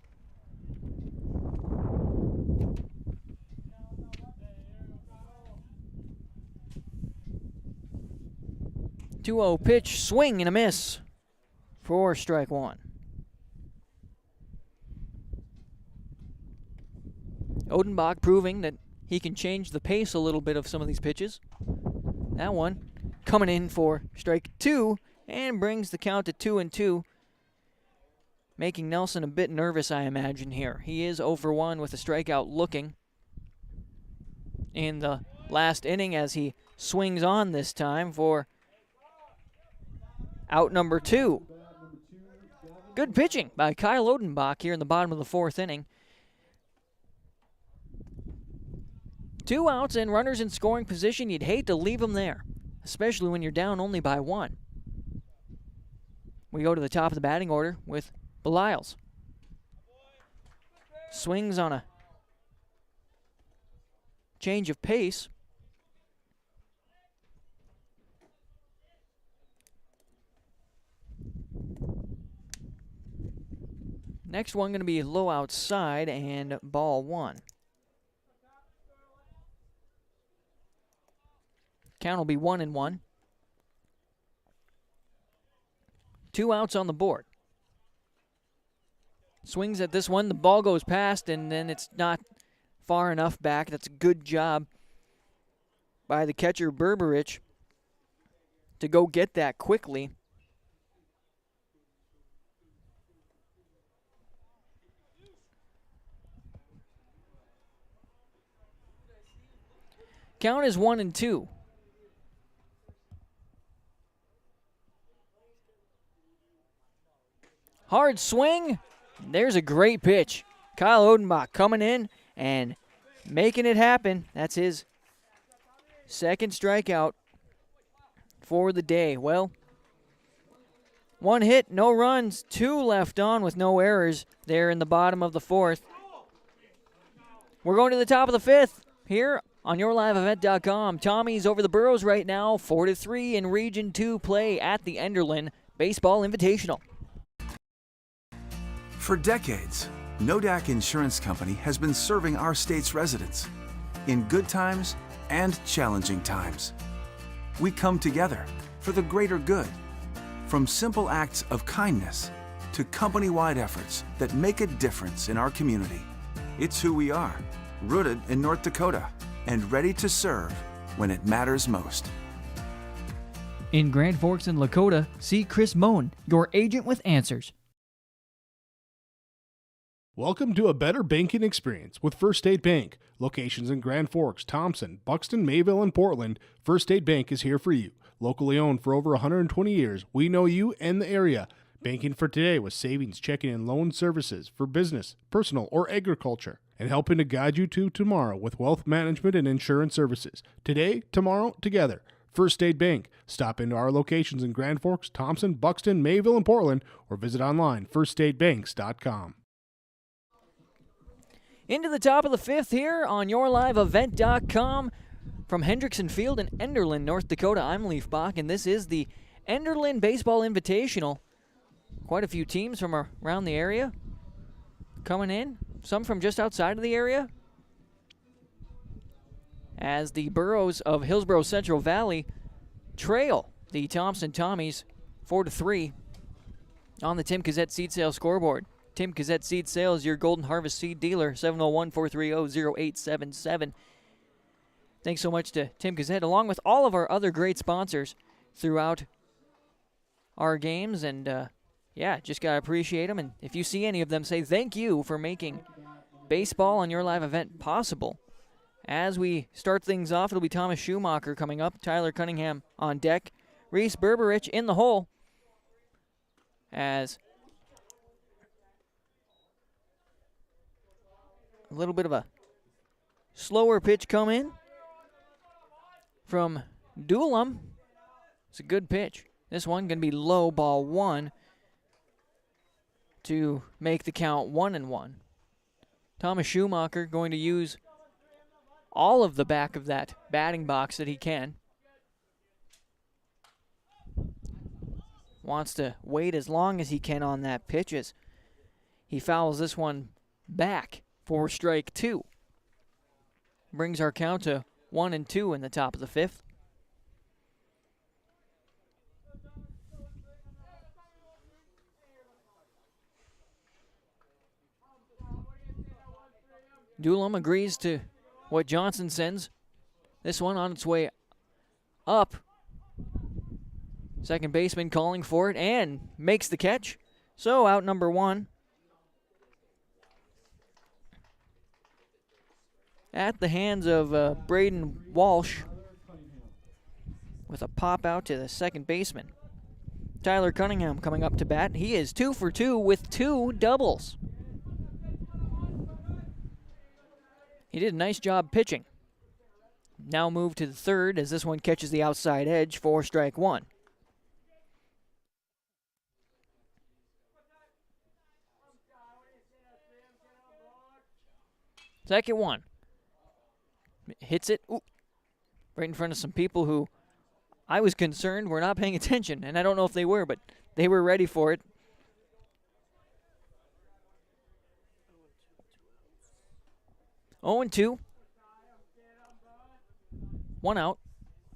.2-0 pitch, swing and a miss for strike one. Odenbach proving that he can change the pace a little bit of some of these pitches. That one coming in for strike two and brings the count to 2-2, making Nelson a bit nervous, I imagine, here. He is 0 for 1 with a strikeout looking in the last inning as he swings on this time for out number two. Good pitching by Kyle Odenbach here in the bottom of the fourth inning. 2 outs and runners in scoring position. You'd hate to leave them there, especially when you're down only by 1. We go to the top of the batting order with Belials. Swings on a change of pace. Next one going to be low outside and ball one. Count will be 1-1. 2 outs on the board. Swings at this one. The ball goes past, and then it's not far enough back. That's a good job by the catcher, Berberich, to go get that quickly. Count is 1-2. Hard swing. There's a great pitch. Kyle Odenbach coming in and making it happen. That's his second strikeout for the day. Well, 1 hit, no runs, 2 left on with no errors there in the bottom of the fourth. We're going to the top of the 5th here on YourLiveEvent.com. Tommy's over the Burros right now, 4-3 in Region 2 play at the Enderlin Baseball Invitational. For decades, Nodak Insurance Company has been serving our state's residents in good times and challenging times. We come together for the greater good, from simple acts of kindness to company-wide efforts that make a difference in our community. It's who we are, rooted in North Dakota and ready to serve when it matters most. In Grand Forks and Lakota, see Chris Moen, your agent with answers. Welcome to a better banking experience with First State Bank. Locations in Grand Forks, Thompson, Buxton, Mayville, and Portland, First State Bank is here for you. Locally owned for over 120 years, we know you and the area. Banking for today with savings, checking, and loan services for business, personal, or agriculture. And helping to guide you to tomorrow with wealth management and insurance services. Today, tomorrow, together. First State Bank. Stop into our locations in Grand Forks, Thompson, Buxton, Mayville, and Portland, or visit online, firststatebanks.com. Into the top of the fifth here on YourLiveEvent.com. From Hendrickson Field in Enderlin, North Dakota, I'm Leaf Bach, and this is the Enderlin Baseball Invitational. Quite a few teams from around the area coming in, some from just outside of the area, as the Burros of Hillsboro-Central Valley trail the Thompson Tommies 4-3 on the Tim Cassette Seed Sales scoreboard. Tim Cassette Seed Sales, your Golden Harvest seed dealer, 701-430-0877. Thanks so much to Tim Cassette, along with all of our other great sponsors throughout our games. And, just got to appreciate them. And if you see any of them, say thank you for making baseball on your live event possible. As we start things off, it'll be Thomas Schumacher coming up, Tyler Cunningham on deck, Reese Berberich in the hole, as a little bit of a slower pitch come in from Doolum. It's a good pitch. This one going to be low, ball 1 to make the count 1-1. Thomas Schumacher going to use all of the back of that batting box that he can. Wants to wait as long as he can on that pitch as he fouls this one back for strike 2. Brings our count to 1-2 in the top of the fifth. Doolum agrees to what Johnson sends. This one on its way up. Second baseman calling for it and makes the catch. So out number 1. At the hands of Braden Walsh with a pop out to the second baseman. Tyler Cunningham coming up to bat. He is 2 for 2 with 2 doubles. He did a nice job pitching. Now move to the third as this one catches the outside edge for strike 1. Second one. Hits it right in front of some people who I was concerned were not paying attention, and I don't know if they were, but they were ready for it. Oh, 2. 1 out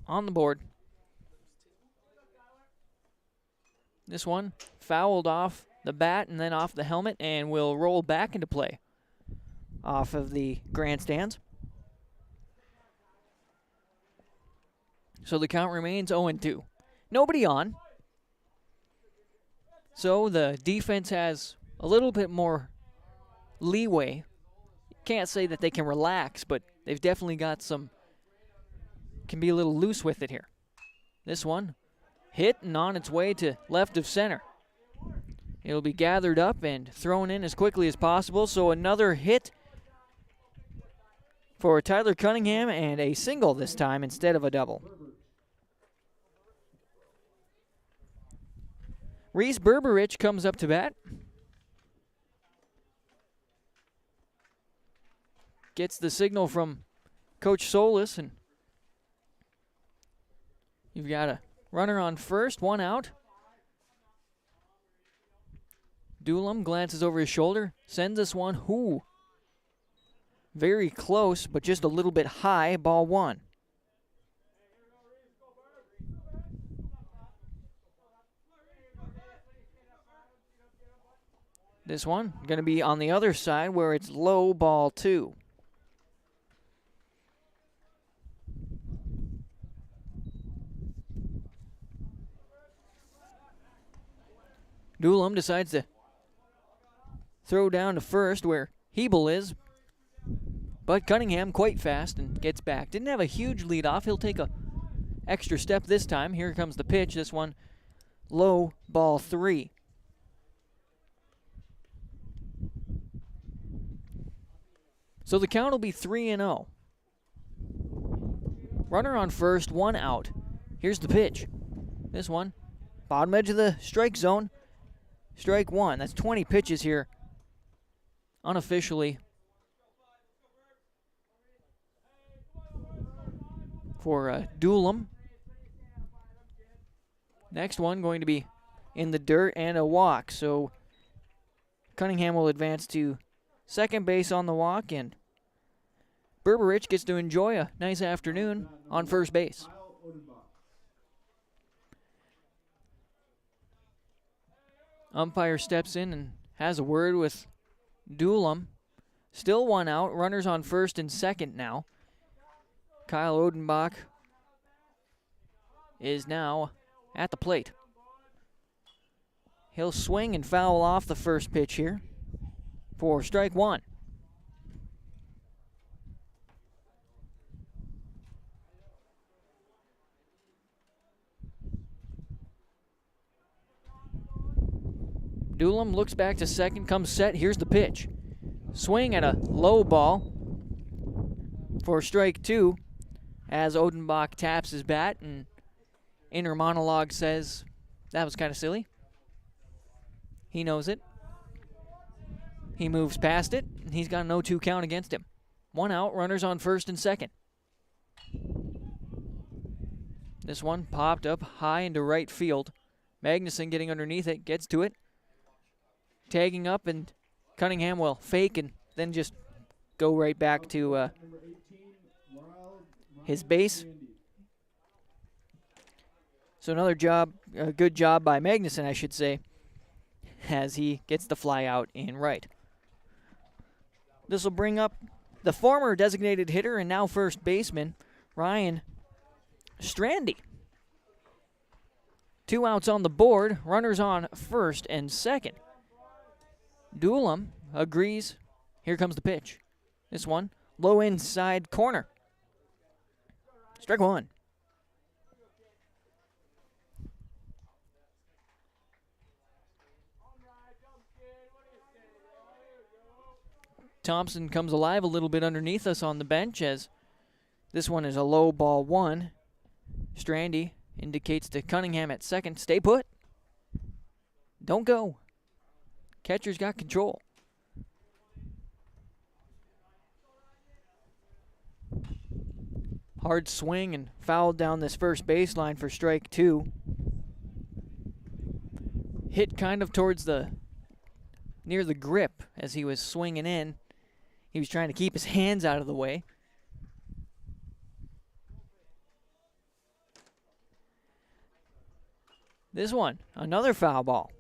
on the board. This one fouled off the bat and then off the helmet and will roll back into play off of the grandstands. So the count remains 0-2. Nobody on. So the defense has a little bit more leeway. Can't say that they can relax, but they've definitely got some, can be a little loose with it here. This one hit and on its way to left of center. It'll be gathered up and thrown in as quickly as possible. So another hit for Tyler Cunningham and a single this time instead of a double. Reese Berberich comes up to bat. Gets the signal from Coach Solis, and you've got a runner on first, 1 out. Doolum glances over his shoulder, sends this one, very close, but just a little bit high, ball 1. This one going to be on the other side where it's low, ball 2. Doolum decides to throw down to first where Hebel is, but Cunningham quite fast and gets back. Didn't have a huge lead off. He'll take a extra step this time. Here comes the pitch. This one low, ball 3. So the count will be 3-0. Runner on first, 1 out. Here's the pitch. This one, bottom edge of the strike zone. Strike 1. That's 20 pitches here unofficially for Doolum. Next one going to be in the dirt and a walk. So Cunningham will advance to second base on the walk, and Berberich gets to enjoy a nice afternoon on first base. Umpire steps in and has a word with Doolum. Still one out. Runners on first and second now. Kyle Odenbach is now at the plate. He'll swing and foul off the first pitch here for strike one. Doolum looks back to second, comes set. Here's the pitch. Swing at a low ball for strike two as Odenbach taps his bat, and inner monologue says that was kind of silly. He knows it. He moves past it, and he's got an 0-2 count against him. One out, runners on first and second. This one popped up high into right field. Magnuson getting underneath it, gets to it. Tagging up, and Cunningham will fake and then just go right back to his base. So another job, a good job by Magnuson, I should say, as he gets the fly out in right. This will bring up the former designated hitter and now first baseman, Ryan Strandy. 2 outs on the board, runners on first and second. Doolum agrees. Here comes the pitch. This one, low inside corner. Strike one. Thompson comes alive a little bit underneath us on the bench as this one is a low ball one. Strandy indicates to Cunningham at second, stay put. Don't go. Catcher's got control. Hard swing and fouled down this first baseline for strike two. Hit kind of towards near the grip as he was swinging in. He was trying to keep his hands out of the way. This one, another foul ball.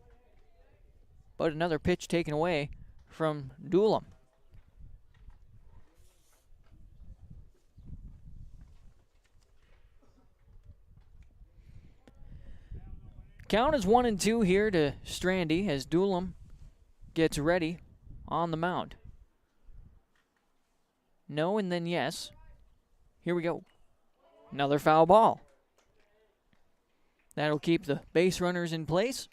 But another pitch taken away from Doolum. Count is 1-2 here to Strandy as Doolum gets ready on the mound. No and then yes. Here we go. Another foul ball. That'll keep the base runners in place.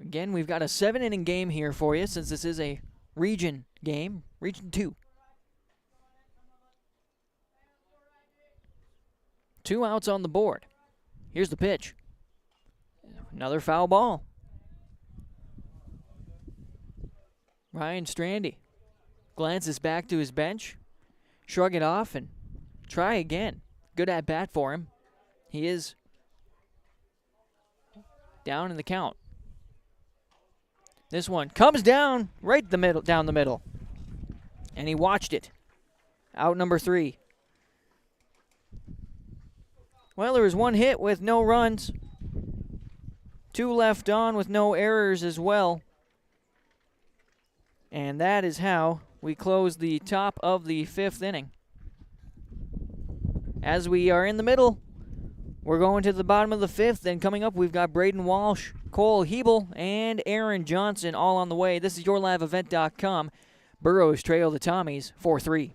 Again, we've got a 7-inning game here for you since this is a region game, Region 2. 2 outs on the board. Here's the pitch. Another foul ball. Ryan Strandy glances back to his bench, shrug it off, and try again. Good at bat for him. He is down in the count. This one comes down right down the middle. And he watched it. Out number 3. Well, there was 1 hit with no runs. 2 left on with no errors as well. And that is how we close the top of the 5th inning. As we are in the middle, we're going to the bottom of the 5th, and coming up we've got Braden Walsh, Cole Hebel, and Aaron Johnson all on the way. This is YourLiveEvent.com. Burrows trail the Tommies 4-3.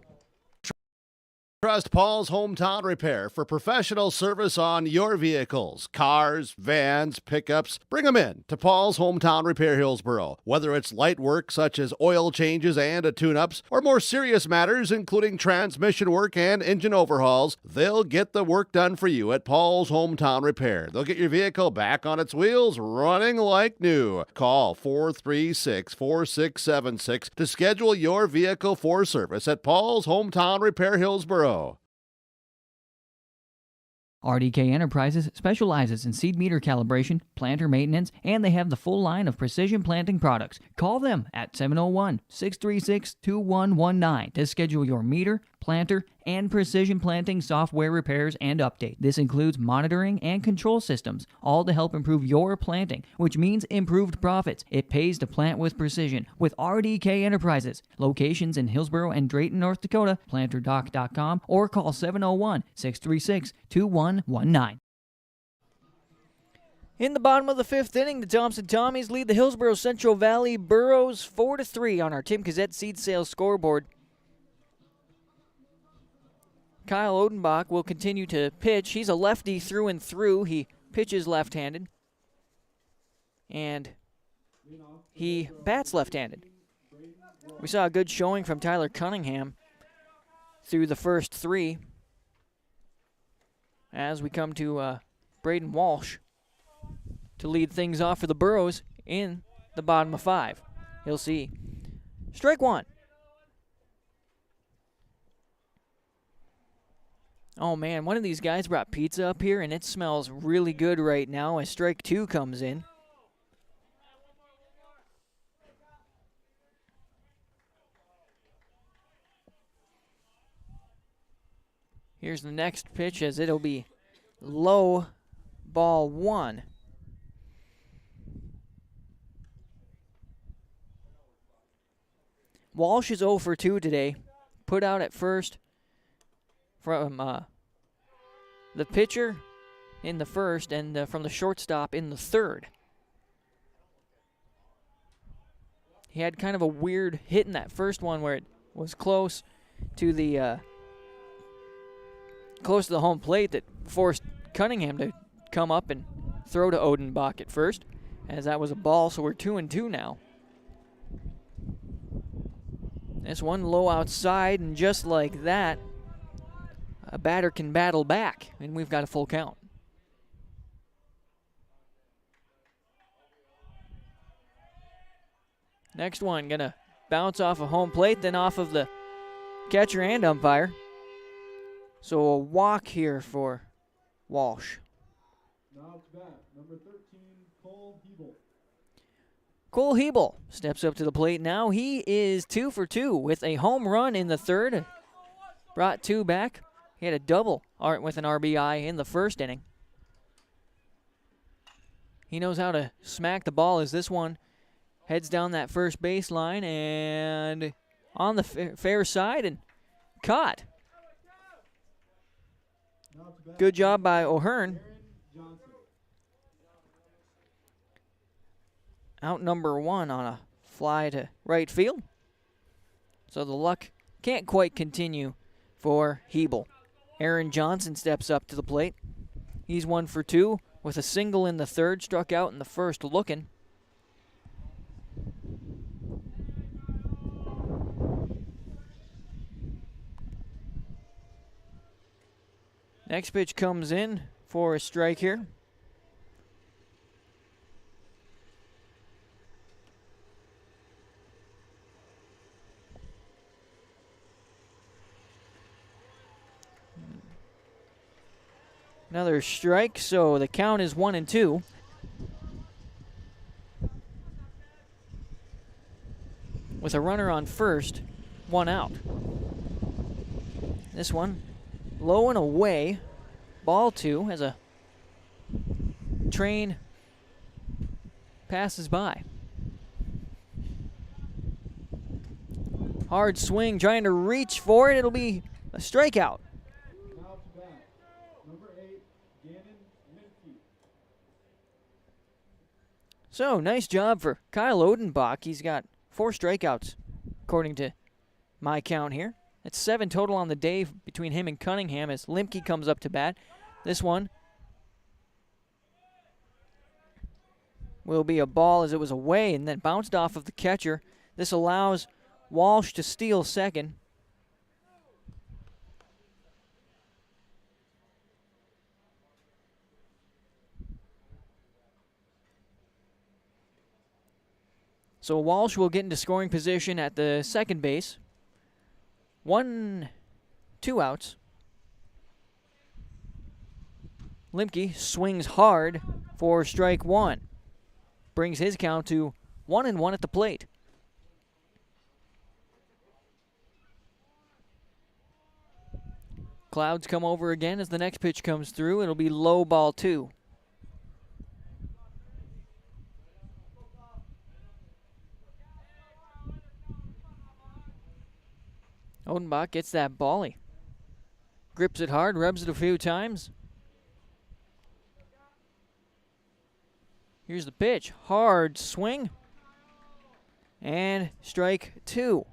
Trust Paul's Hometown Repair for professional service on your vehicles, cars, vans, pickups. Bring them in to Paul's Hometown Repair Hillsboro. Whether it's light work such as oil changes and tune-ups, or more serious matters including transmission work and engine overhauls, they'll get the work done for you at Paul's Hometown Repair. They'll get your vehicle back on its wheels, running like new. Call 436-4676 to schedule your vehicle for service at Paul's Hometown Repair Hillsboro. RDK Enterprises specializes in seed meter calibration, planter maintenance, and they have the full line of precision planting products. Call them at 701-636-2119 to schedule your meter, planter, and precision planting software repairs and update. This includes monitoring and control systems, all to help improve your planting, which means improved profits. It pays to plant with precision with RDK Enterprises. Locations in Hillsboro and Drayton, North Dakota, planterdoc.com, or call 701-636-2119. In the bottom of the fifth inning, the Thompson Tommies lead the Hillsboro-Central Valley Burros 4-3 on our Tim Cassette Seed Sales scoreboard. Kyle Odenbach will continue to pitch. He's a lefty through and through. He pitches left-handed. And he bats left-handed. We saw a good showing from Tyler Cunningham through the first three. As we come to Braden Walsh to lead things off for the Burros in the bottom of five. He'll see. Strike one. Oh, man, one of these guys brought pizza up here, and it smells really good right now as strike two comes in. Here's the next pitch as it'll be low, ball one. Walsh is 0 for 2 today. Put out at first from the pitcher in the first and from the shortstop in the third. He had kind of a weird hit in that first one where it was close to the home plate that forced Cunningham to come up and throw to Odenbach at first, as that was a ball, so we're 2-2 now. This one low outside, and just like that, a batter can battle back, and we've got a full count. Next one gonna bounce off of home plate, then off of the catcher and umpire. So a walk here for Walsh. Now to bat, number 13, Cole Hebel. Cole Hebel steps up to the plate now. He is 2 for 2 with a home run in the third. Brought two back. He had a double with an RBI in the first inning. He knows how to smack the ball as this one heads down that first baseline and on the fair side and caught. Good job by O'Hearn. Out number one on a fly to right field. So the luck can't quite continue for Hebel. Aaron Johnson steps up to the plate. He's 1 for 2 with a single in the third, struck out in the first looking. Next pitch comes in for a strike here. Another strike, so the count is 1-2. With a runner on first, one out. This one low and away. Ball two as a train passes by. Hard swing, trying to reach for it. It'll be a strikeout. Now to bat, number 8, Gannon Minke. So, nice job for Kyle Odenbach. He's got 4 strikeouts, according to my count here. It's 7 total on the day between him and Cunningham as Limke comes up to bat. This one will be a ball as it was away and then bounced off of the catcher. This allows Walsh to steal second. So Walsh will get into scoring position at the second base. 1-2 outs. Limke swings hard for strike one. Brings his count to 1-1 at the plate. Clouds come over again as the next pitch comes through. It'll be low ball 2. Odenbach gets that ball. He grips it hard, rubs it a few times. Here's the pitch. Hard swing. And strike 2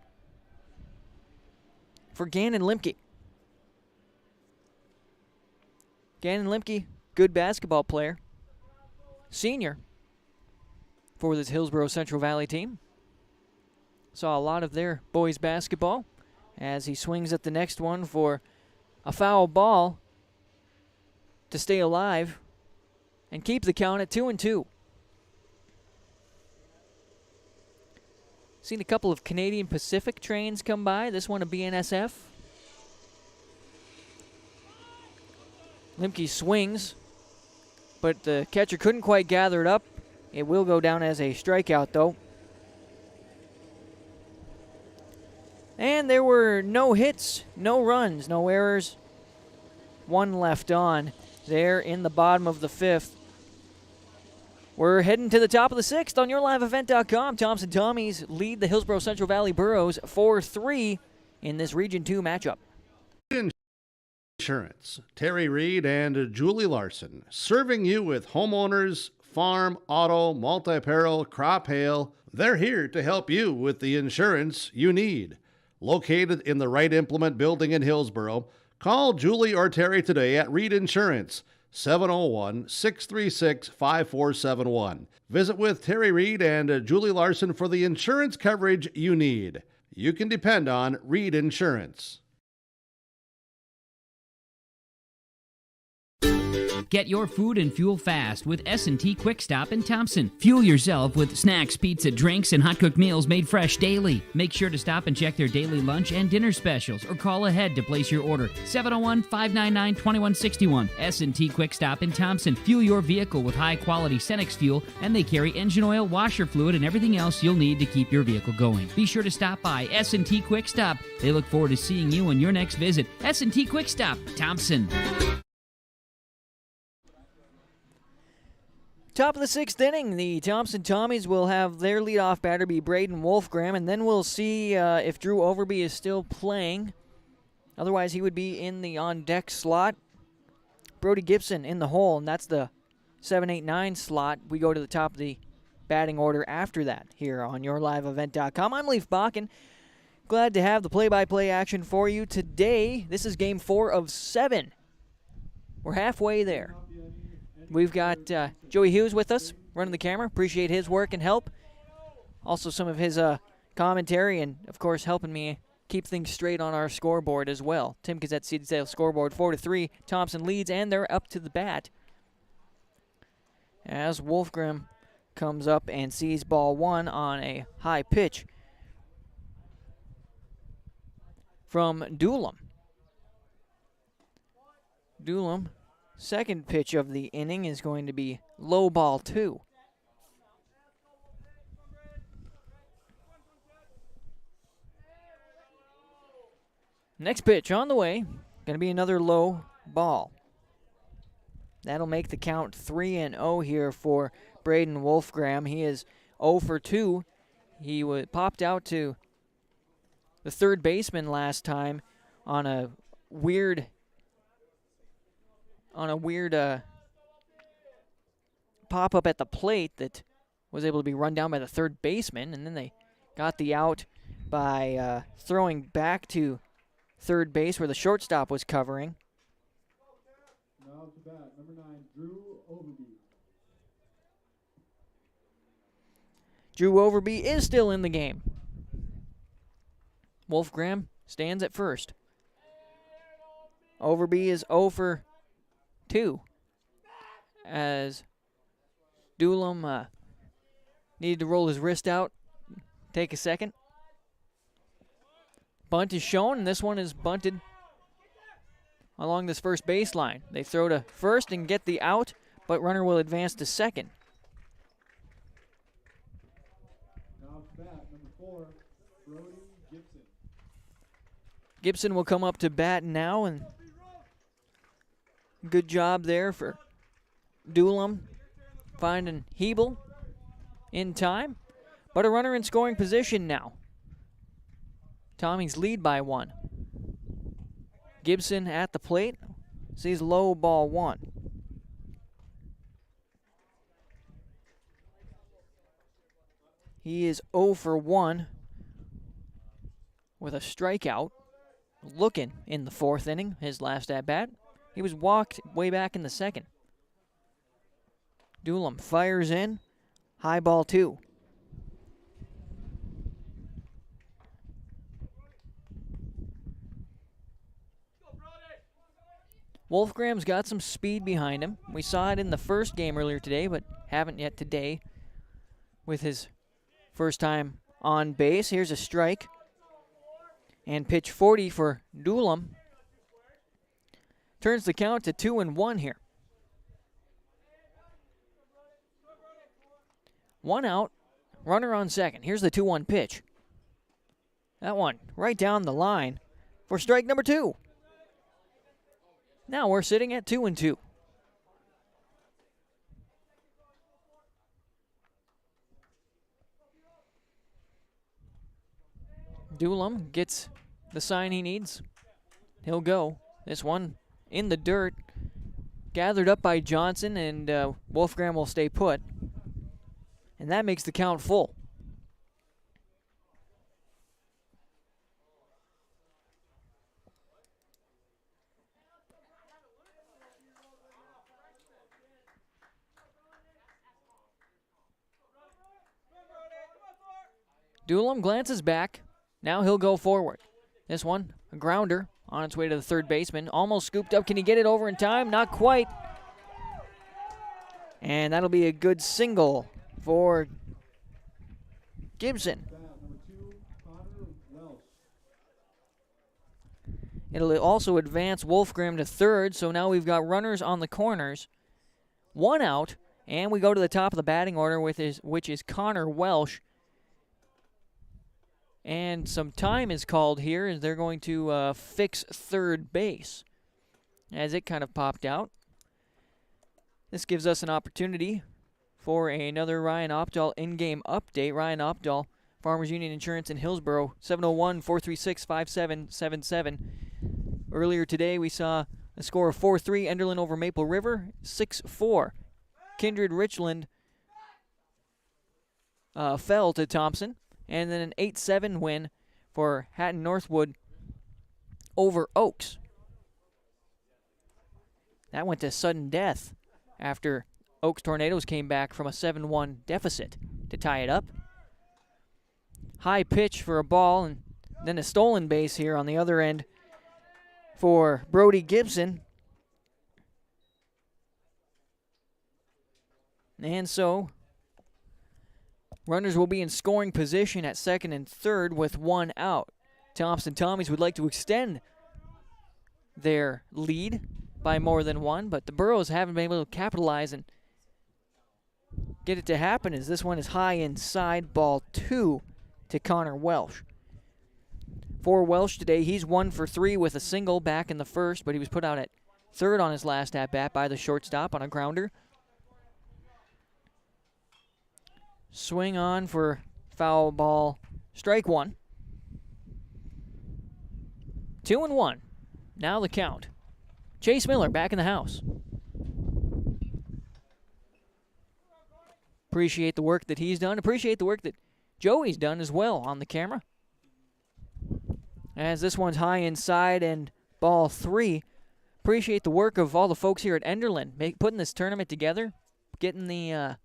for Gannon Limke. Gannon Limke, good basketball player. Senior for this Hillsboro-Central Valley team. Saw a lot of their boys basketball as he swings at the next one for a foul ball to stay alive and keep the count at 2-2. Seen a couple of Canadian Pacific trains come by. This one a BNSF. Limke swings, but the catcher couldn't quite gather it up. It will go down as a strikeout, though. And there were no hits, no runs, no errors. 1 left on there in the bottom of the 5th. We're heading to the top of the 6th on YourLiveEvent.com. Thompson Tommies lead the Hillsboro-Central Valley Burros 4-3 in this Region 2 matchup. Insurance. Terry Reed and Julie Larson, serving you with homeowners, farm, auto, multi-peril, crop hail. They're here to help you with the insurance you need. Located in the Wright Implement Building in Hillsboro, call Julie or Terry today at Reed Insurance, 701-636-5471. Visit with Terry Reed and Julie Larson for the insurance coverage you need. You can depend on Reed Insurance. Get your food and fuel fast with S&T Quick Stop in Thompson. Fuel yourself with snacks, pizza, drinks, and hot-cooked meals made fresh daily. Make sure to stop and check their daily lunch and dinner specials or call ahead to place your order. 701-599-2161. S&T Quick Stop in Thompson. Fuel your vehicle with high-quality Cenex fuel, and they carry engine oil, washer fluid, and everything else you'll need to keep your vehicle going. Be sure to stop by S&T Quick Stop. They look forward to seeing you on your next visit. S&T Quick Stop, Thompson. Top of the 6th inning, the Thompson Tommies will have their leadoff batter be Braden Wolfgram, and then we'll see if Drew Overby is still playing. Otherwise, he would be in the on-deck slot. Brody Gibson in the hole, and that's the 7-8-9 slot. We go to the top of the batting order after that here on YourLiveEvent.com. I'm Leaf Bakken. Glad to have the play-by-play action for you today. This is Game 4 of 7. We're halfway there. We've got Joey Hughes with us, running the camera. Appreciate his work and help. Also some of his commentary and, of course, helping me keep things straight on our scoreboard as well. Tim Gazette Seed Sales scoreboard 4-3. Thompson leads, and they're up to the bat. As Wolfgram comes up and sees ball 1 on a high pitch from Doolum. Doolum. Second pitch of the inning is going to be low ball 2. Next pitch on the way, going to be another low ball. That'll make the count 3-0 here for Braden Wolfgram. He is 0 for 2. He popped out to the third baseman last time on a weird pop-up at the plate that was able to be run down by the third baseman, and then they got the out by throwing back to third base where the shortstop was covering. Now to bat, number 9, Drew Overby. Drew Overby is still in the game. Wolfgram stands at first. Overby is 0 for 2 as Doolum needed to roll his wrist out, take a second. Bunt is shown, and this one is bunted along this first baseline. They throw to first and get the out, but runner will advance to second. Now to bat, number 4, Brody Gibson. Gibson will come up to bat now, and good job there for Doolum finding Hebel in time, but a runner in scoring position now. Tommy's lead by 1. Gibson at the plate, sees low ball 1. He is 0 for 1 with a strikeout, looking in the 4th inning, his last at-bat. He was walked way back in the 2nd. Doolum fires in, high ball 2. Wolfgram's got some speed behind him. We saw it in the first game earlier today, but haven't yet today with his first time on base. Here's a strike. And pitch 40 for Doolum. Turns the count to 2-1 here. 1 out, runner on second. Here's the 2-1 pitch. That one right down the line for strike number 2. Now we're sitting at 2-2. Doolum gets the sign he needs. He'll go. This one in the dirt. Gathered up by Johnson, and Wolfgram will stay put. And that makes the count full. Doolum glances back. Now he'll go forward. This one, a grounder on its way to the third baseman. Almost scooped up. Can he get it over in time? Not quite. And that'll be a good single for Gibson. It'll also advance Wolfgram to third, so now we've got runners on the corners. 1 out, and we go to the top of the batting order, which is Connor Welsh. And some time is called here as they're going to fix third base as it kind of popped out. This gives us an opportunity for another Ryan Opdahl in-game update. Ryan Opdahl, Farmers Union Insurance in Hillsboro, 701-436-5777. Earlier today we saw a score of 4-3, Enderlin over Maple River, 6-4. Kindred Richland fell to Thompson. And then an 8-7 win for Hatton Northwood over Oaks. That went to sudden death after Oaks Tornadoes came back from a 7-1 deficit to tie it up. High pitch for a ball, and then a stolen base here on the other end for Brody Gibson. And so runners will be in scoring position at second and third with 1 out. Thompson Tommies would like to extend their lead by more than 1, but the Burros haven't been able to capitalize and get it to happen as this one is high inside, ball 2 to Connor Welsh. For Welsh today, he's 1 for 3 with a single back in the first, but he was put out at third on his last at-bat by the shortstop on a grounder. Swing on for foul ball, strike 1. 2-1. Now the count. Chase Miller back in the house. Appreciate the work that he's done. Appreciate the work that Joey's done as well on the camera. as this one's high inside and ball 3. Appreciate the work of all the folks here at Enderlin, putting this tournament together, getting the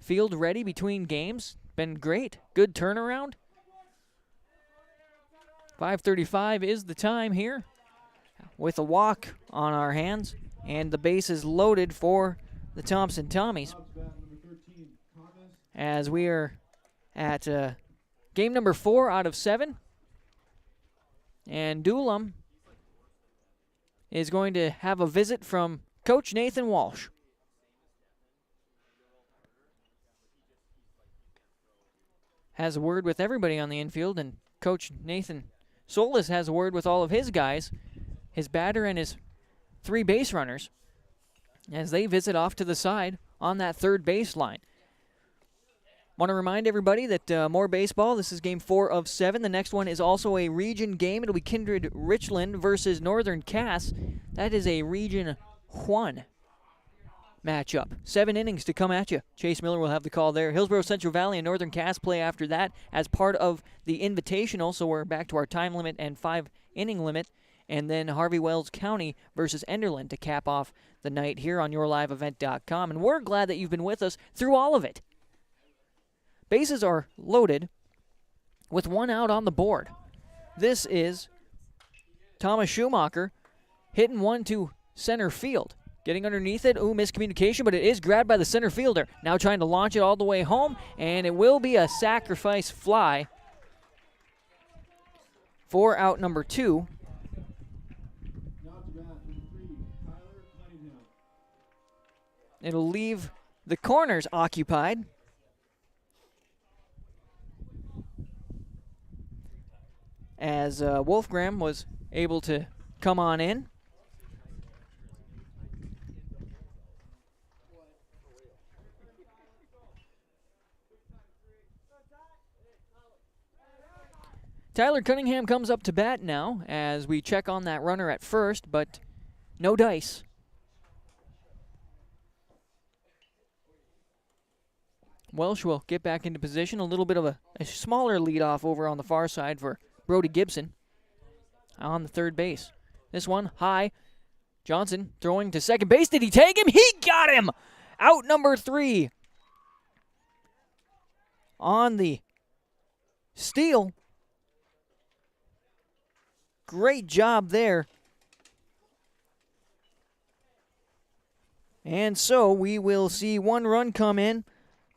field ready between games. Been great. Good turnaround. 5:35 is the time here with a walk on our hands, and the base is loaded for the Thompson Tommies as we are at game number 4 out of 7, and Doolum is going to have a visit from Coach Nathan Walsh. Has a word with everybody on the infield, and Coach Nathan Solis has a word with all of his guys, his batter and his 3 base runners, as they visit off to the side on that third baseline. Want to remind everybody that more baseball. This is game 4 of 7. The next one is also a region game. It'll be Kindred Richland versus Northern Cass. That is a Region 1 matchup. 7 innings to come at you. Chase Miller will have the call there. Hillsboro-Central Valley and Northern Cass play after that as part of the Invitational, so we're back to our time limit and 5-inning limit. And then Harvey Wells County versus Enderlin to cap off the night here on yourliveevent.com. And we're glad that you've been with us through all of it. Bases are loaded with 1 out on the board. This is Thomas Schumacher hitting one to center field. Getting underneath it. Ooh, miscommunication, but it is grabbed by the center fielder. Now trying to launch it all the way home, and it will be a sacrifice fly for out number 2. It'll leave the corners occupied. As Wolfgram was able to come on in. Tyler Cunningham comes up to bat now as we check on that runner at first, but no dice. Welsh will get back into position. A little bit of a smaller leadoff over on the far side for Brody Gibson on the third base. This one high. Johnson throwing to second base. Did he tag him? He got him! Out number 3. On the steal. Great job there. And so we will see 1 run come in.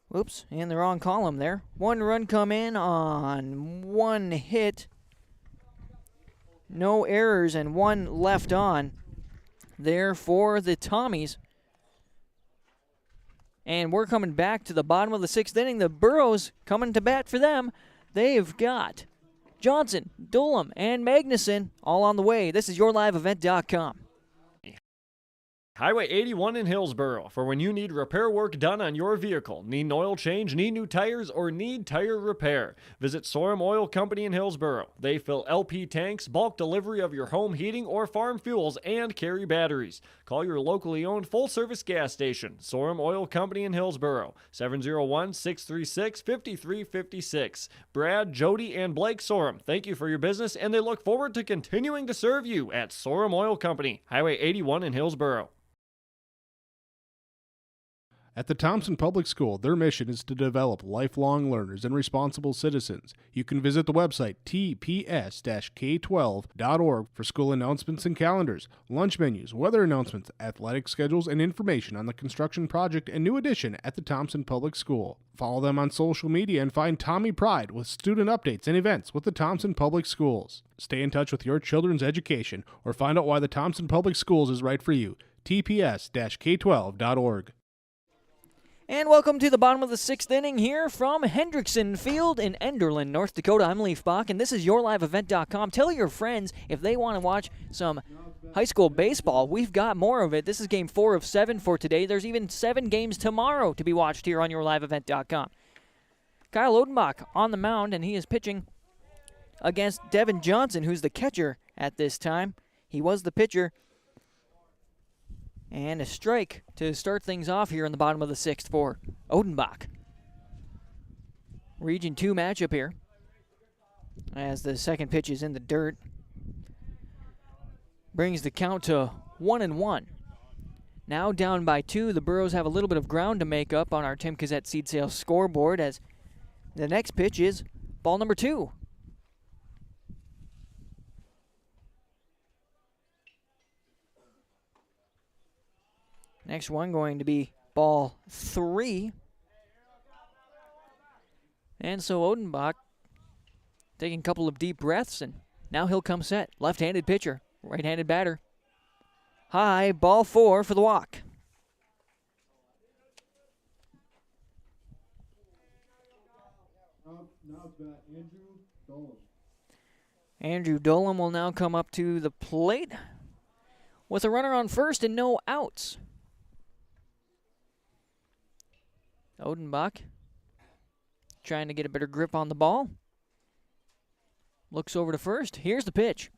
Whoops, in the wrong column there. 1 run come in on 1 hit. No errors and 1 left on there for the Tommies. And we're coming back to the bottom of the 6th inning. The Burros coming to bat for them. They've got Johnson, Doolum, and Magnuson all on the way. This is yourliveevent.com. Highway 81 in Hillsboro for when you need repair work done on your vehicle, need an oil change, need new tires, or need tire repair. Visit Sorum Oil Company in Hillsboro. They fill LP tanks, bulk delivery of your home heating or farm fuels, and carry batteries. Call your locally owned full-service gas station, Sorum Oil Company in Hillsboro, 701-636-5356. Brad, Jody, and Blake Sorum, thank you for your business, and they look forward to continuing to serve you at Sorum Oil Company, Highway 81 in Hillsboro. At the Thompson Public School, their mission is to develop lifelong learners and responsible citizens. You can visit the website tps-k12.org for school announcements and calendars, lunch menus, weather announcements, athletic schedules, and information on the construction project and new addition at the Thompson Public School. Follow them on social media and find Tommy Pride with student updates and events with the Thompson Public Schools. Stay in touch with your children's education or find out why the Thompson Public Schools is right for you. tps-k12.org. And welcome to the bottom of the 6th inning here from Hendrickson Field in Enderlin, North Dakota. I'm Leaf Bach, and this is yourliveevent.com. Tell your friends if they want to watch some high school baseball. We've got more of it. This is game 4 of 7 for today. There's even 7 games tomorrow to be watched here on yourliveevent.com. Kyle Odenbach on the mound, and he is pitching against Devin Johnson, who's the catcher at this time. He was the pitcher. And a strike to start things off here in the bottom of the 6th for Odenbach. Region 2 matchup here. as the second pitch is in the dirt. Brings the count to 1-1. Now down by 2. The Burros have a little bit of ground to make up on our Tim Cassette Seed Sales scoreboard as the next pitch is ball number 2. Next one going to be ball 3. And so Odenbach taking a couple of deep breaths, and now he'll come set. Left-handed pitcher, right-handed batter. High, ball 4 for the walk. Now it's bat Andrew Dolan. Andrew Dolan will now come up to the plate with a runner on first and no outs. Odenbach trying to get a better grip on the ball. Looks over to first. Here's the pitch.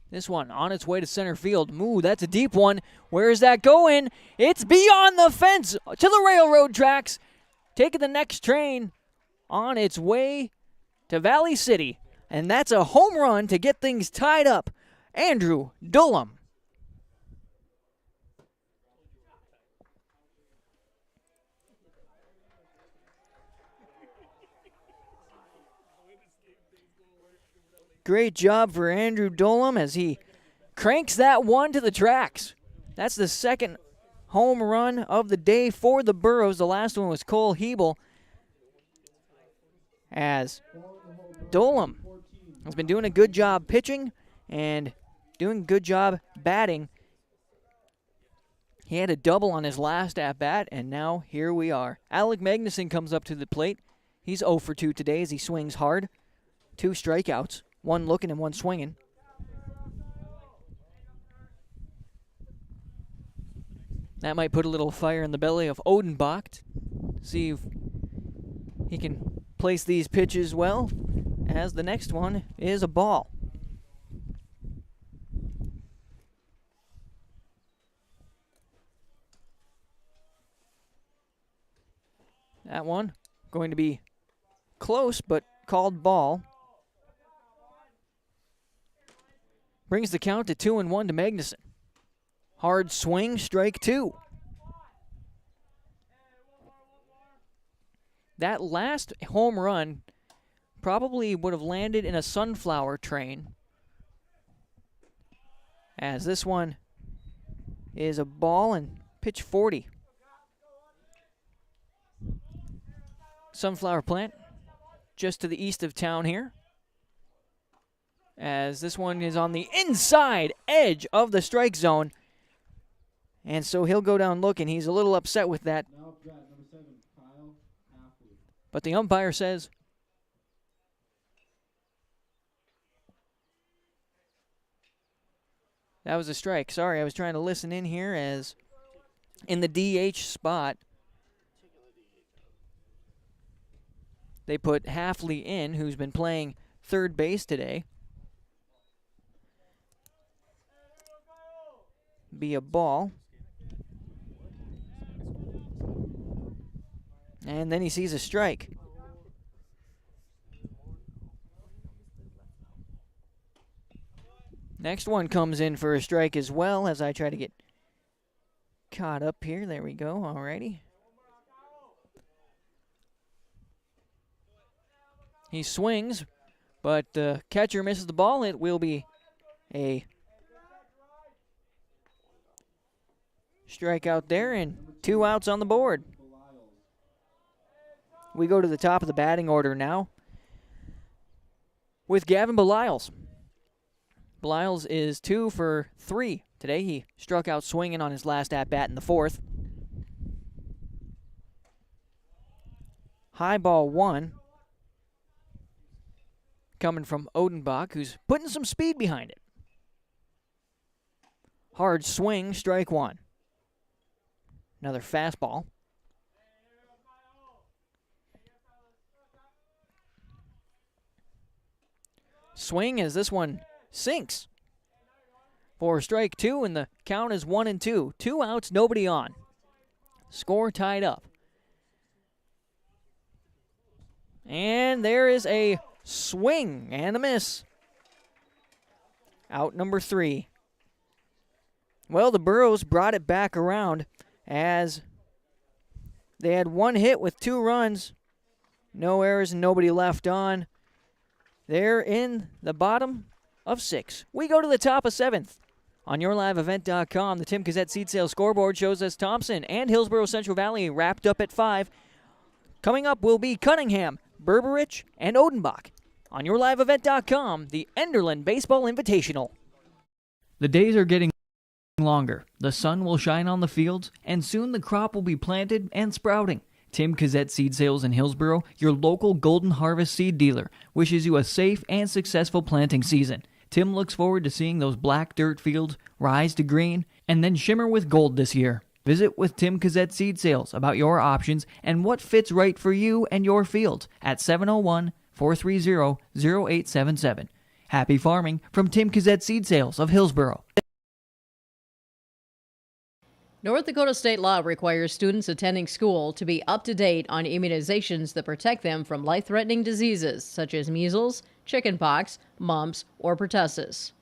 This one on its way to center field. Ooh, that's a deep one. Where is that going? It's beyond the fence to the railroad tracks. Taking the next train on its way to Valley City. And that's a home run to get things tied up. Andrew Dolan. Great job for Andrew Dolan as he cranks that one to the tracks. That's the second home run of the day for the Burros. The last one was Cole Hebel. As Dolan has been doing a good job pitching and doing a good job batting. He had a double on his last at-bat, and now here we are. Alec Magnuson comes up to the plate. He's 0 for 2 today as he swings hard. 2 strikeouts. 1 looking and 1 swinging. That might put a little fire in the belly of Odenbach. See if he can place these pitches well, as the next one is a ball. That one going to be close, but called ball. Brings the count to 2-1 to Magnuson. Hard swing, strike 2. That last home run probably would have landed in a sunflower train, as this one is a ball and pitch 40. Sunflower plant just to the east of town here, as this one is on the inside edge of the strike zone. And so he'll go down looking. He's a little upset with that. But the umpire says that was a strike. Sorry, I was trying to listen in here, as in the DH spot they put Halfley in, who's been playing third base today. Be a ball. And then he sees a strike. Next one comes in for a strike as well, as I try to get caught up here. There we go. Alrighty. He swings, but the catcher misses the ball. It will be a strikeout there, and 2 outs on the board. We go to the top of the batting order now with Gavin Beliles. Beliles is 2 for 3 today. He struck out swinging on his last at-bat in the 4th. High ball 1 coming from Odenbach, who's putting some speed behind it. Hard swing, strike 1. Another fastball. Swing as this one sinks for strike 2, and the count is 1-2. 2 outs, nobody on. Score tied up. And there is a Swing and a miss. Out number 3. Well, the Burros brought it back around as they had 1 hit with 2 runs. No errors and nobody left on. They're in the bottom of 6. We go to the top of 7th. On YourLiveEvent.com, the Tim Cassette Seed Sales scoreboard shows us Thompson and Hillsboro-Central Valley wrapped up at 5. Coming up will be Cunningham, Berberich, and Odenbach. On YourLiveEvent.com, the Enderlin Baseball Invitational. The days are getting longer. The sun will shine on the fields, and soon the crop will be planted and sprouting. Tim Cassette Seed Sales in Hillsboro, your local Golden Harvest seed dealer, wishes you a safe and successful planting season. Tim looks forward to seeing those black dirt fields rise to green and then shimmer with gold this year. Visit with Tim Cassette Seed Sales about your options and what fits right for you and your fields at 701-430-0877. Happy farming from Tim Cassette Seed Sales of Hillsboro. North Dakota state law requires students attending school to be up to date on immunizations that protect them from life-threatening diseases such as measles, chickenpox, mumps, or pertussis.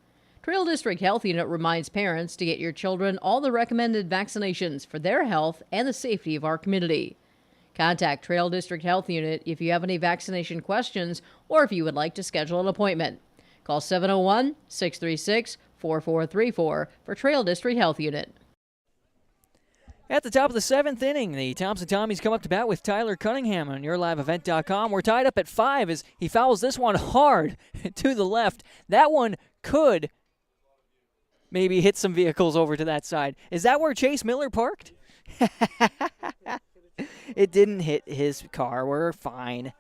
Trail District Health Unit reminds parents to get your children all the recommended vaccinations for their health and the safety of our community. Contact Trail District Health Unit if you have any vaccination questions or if you would like to schedule an appointment. Call 701-636-4434 for Trail District Health Unit. At the top of the 7th inning, the Thompson Tommies come up to bat with Tyler Cunningham on YourLiveEvent.com. We're tied up at 5 as he fouls this one hard to the left. That one could maybe hit some vehicles over to that side. Is that where Chase Miller parked? It didn't hit his car. We're fine.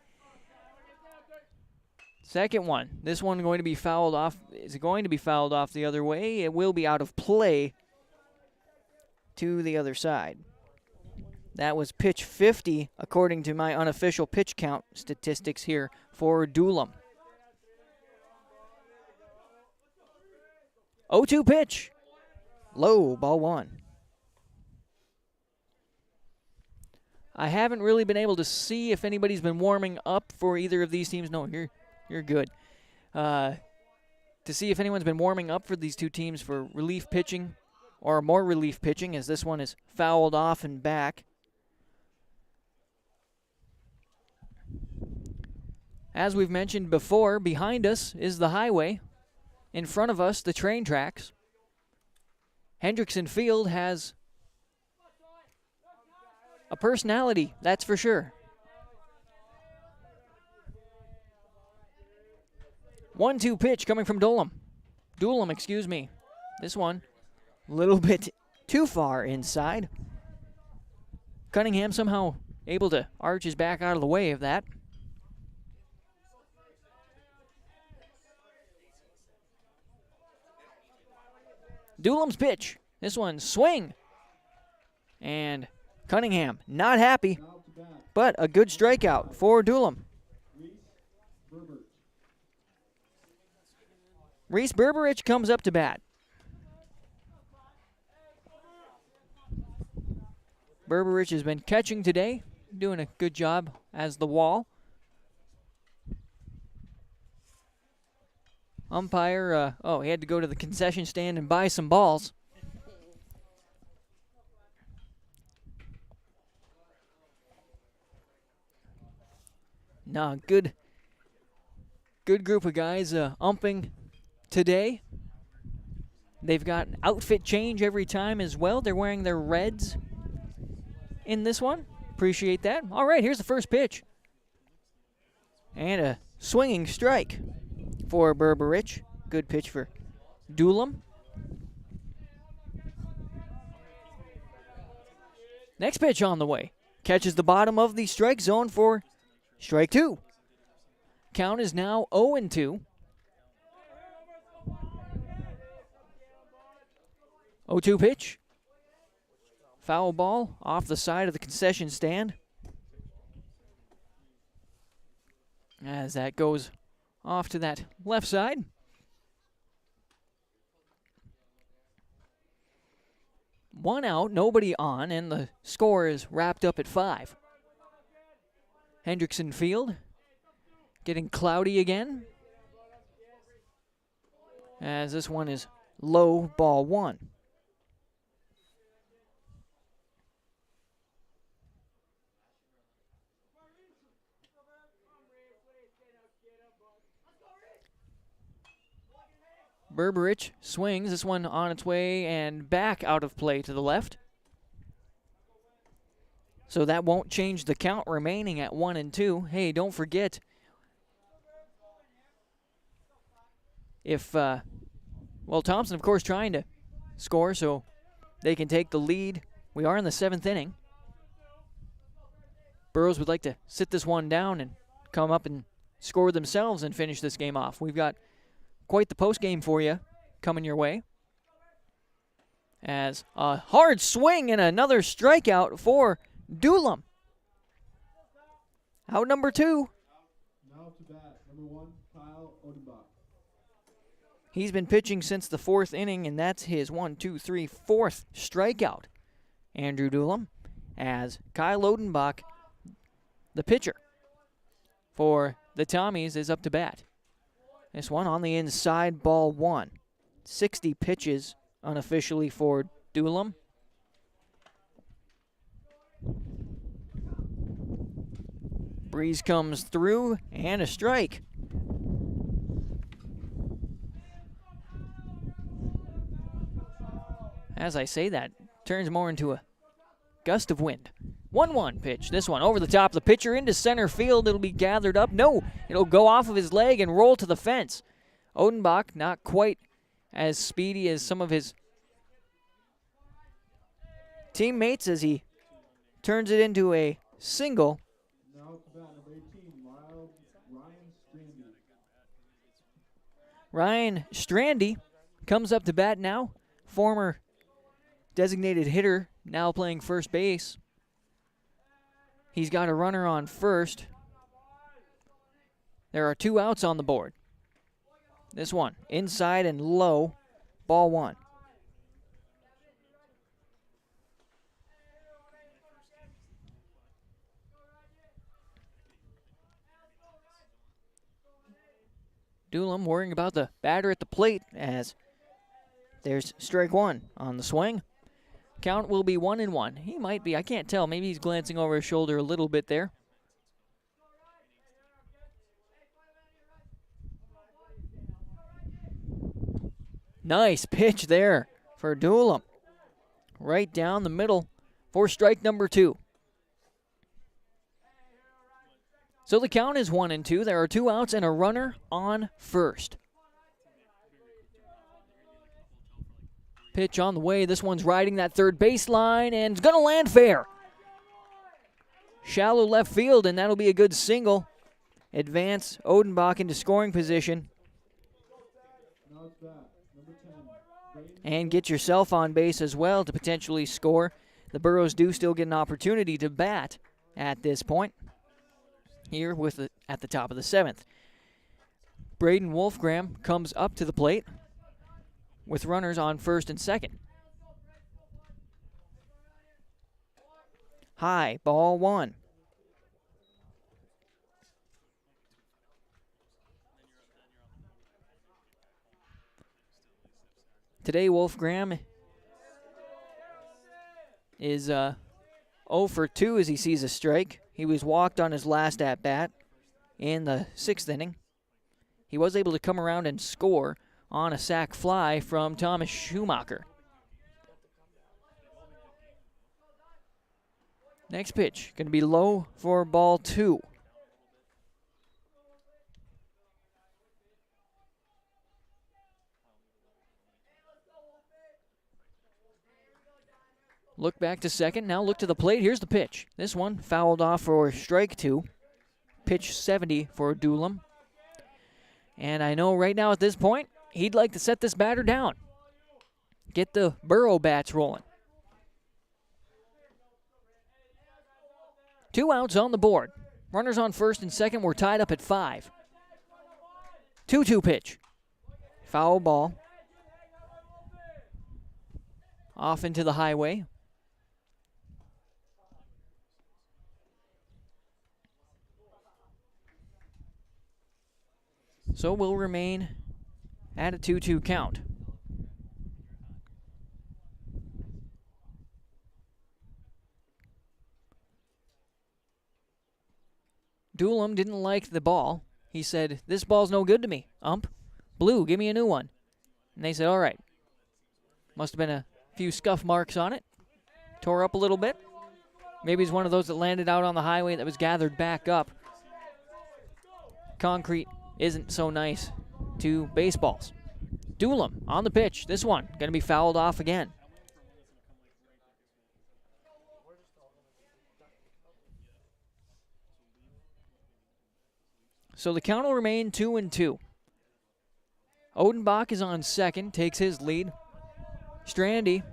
Second one. This one going to be fouled off. Is going to be fouled off the other way. It will be out of play to the other side. That was pitch 50, according to my unofficial pitch count statistics here for Doolum. 0-2 pitch. Low, ball 1. I haven't really been able to see if anybody's been warming up for either of these teams. No, you're good. To see if anyone's been warming up for these two teams for relief pitching or more relief pitching, as this one is fouled off and back. As we've mentioned before, behind us is the highway. In front of us, the train tracks. Hendrickson Field has a personality, that's for sure. 1-2 pitch coming from Doolum. This one a little bit too far inside. Cunningham somehow able to arch his back out of the way of that. Doolum's pitch. This one swing. And Cunningham not happy, but a good strikeout for Doolum. Reese Berberich comes up to bat. Berberich has been catching today, doing a good job as the wall. Umpire, he had to go to the concession stand and buy some balls. No, good group of guys umping today. They've got an outfit change every time as well. They're wearing their reds in this one. Appreciate that. All right, here's the first pitch. And a swinging strike for Berberich. Good pitch for Doolum. Next pitch on the way. Catches the bottom of the strike zone for strike 2. Count is now 0-2. 0-2 pitch. Foul ball off the side of the concession stand. As that goes off to that left side. One out, nobody on, and the score is wrapped up at 5. Hendrickson Field getting cloudy again, as this one is low, ball 1. Berberich swings, this one on its way and back out of play to the left. So that won't change the count, remaining at 1-2. Hey, don't forget, if, Thompson, of course, trying to score so they can take the lead. We are in the 7th inning. Burrows would like to sit this one down and come up and score themselves and finish this game off. We've got quite the postgame for you coming your way. As a hard swing and another strikeout for Dulam. Out number 2. Now to bat, number 1, Kyle Odenbach. He's been pitching since the 4th inning, and that's his 4th strikeout. Andrew Dulam, as Kyle Odenbach, the pitcher for the Tommies, is up to bat. This one on the inside, ball 1. 60 pitches unofficially for Dulam. Breeze comes through, and a strike. As I say that, turns more into a gust of wind. 1-1 pitch. This one over the top of the pitcher into center field. It'll be gathered up. No, it'll go off of his leg and roll to the fence. Odenbach not quite as speedy as some of his teammates as he turns it into a single. Now to bat, number 18, Ryan Strandy. Ryan Strandy comes up to bat now. Former designated hitter, now playing first base. He's got a runner on first. There are 2 outs on the board. This one, inside and low, ball 1. Dulam worrying about the batter at the plate as there's strike 1 on the swing. Count will be 1-1. He might be, I can't tell. Maybe he's glancing over his shoulder a little bit there. Nice pitch there for Dulam. Right down the middle for strike number 2. So the count is 1-2. There are 2 outs and a runner on first. Pitch on the way. This one's riding that third baseline and it's going to land fair. Shallow left field, and that'll be a good single. Advance Odenbach into scoring position. And get yourself on base as well to potentially score. The Burros do still get an opportunity to bat at this point. Here at the top of the 7th. Braden Wolfgram comes up to the plate with runners on first and second. High, ball 1. Today, Wolfgram is 0 for 2 as he sees a strike. He was walked on his last at-bat in the 6th inning. He was able to come around and score on a sac fly from Thomas Schumacher. Next pitch, going to be low for ball 2. Look back to second, now look to the plate. Here's the pitch. This one fouled off for strike 2. Pitch 70 for Dulam. And I know right now at this point, he'd like to set this batter down. Get the Burrow bats rolling. 2 outs on the board. Runners on first and second. We're tied up at 5. 2-2 pitch. Foul ball. Off into the highway. So we'll remain at a 2-2 count. Doolum didn't like the ball. He said, "This ball's no good to me, ump. Blue, give me a new one." And they said, "All right." Must have been a few scuff marks on it. Tore up a little bit. Maybe it's one of those that landed out on the highway that was gathered back up. Concrete isn't so nice to baseballs. Doolum on the pitch. This one going to be fouled off again. So the count will remain 2-2. Odenbach is on second, takes his lead. Strandy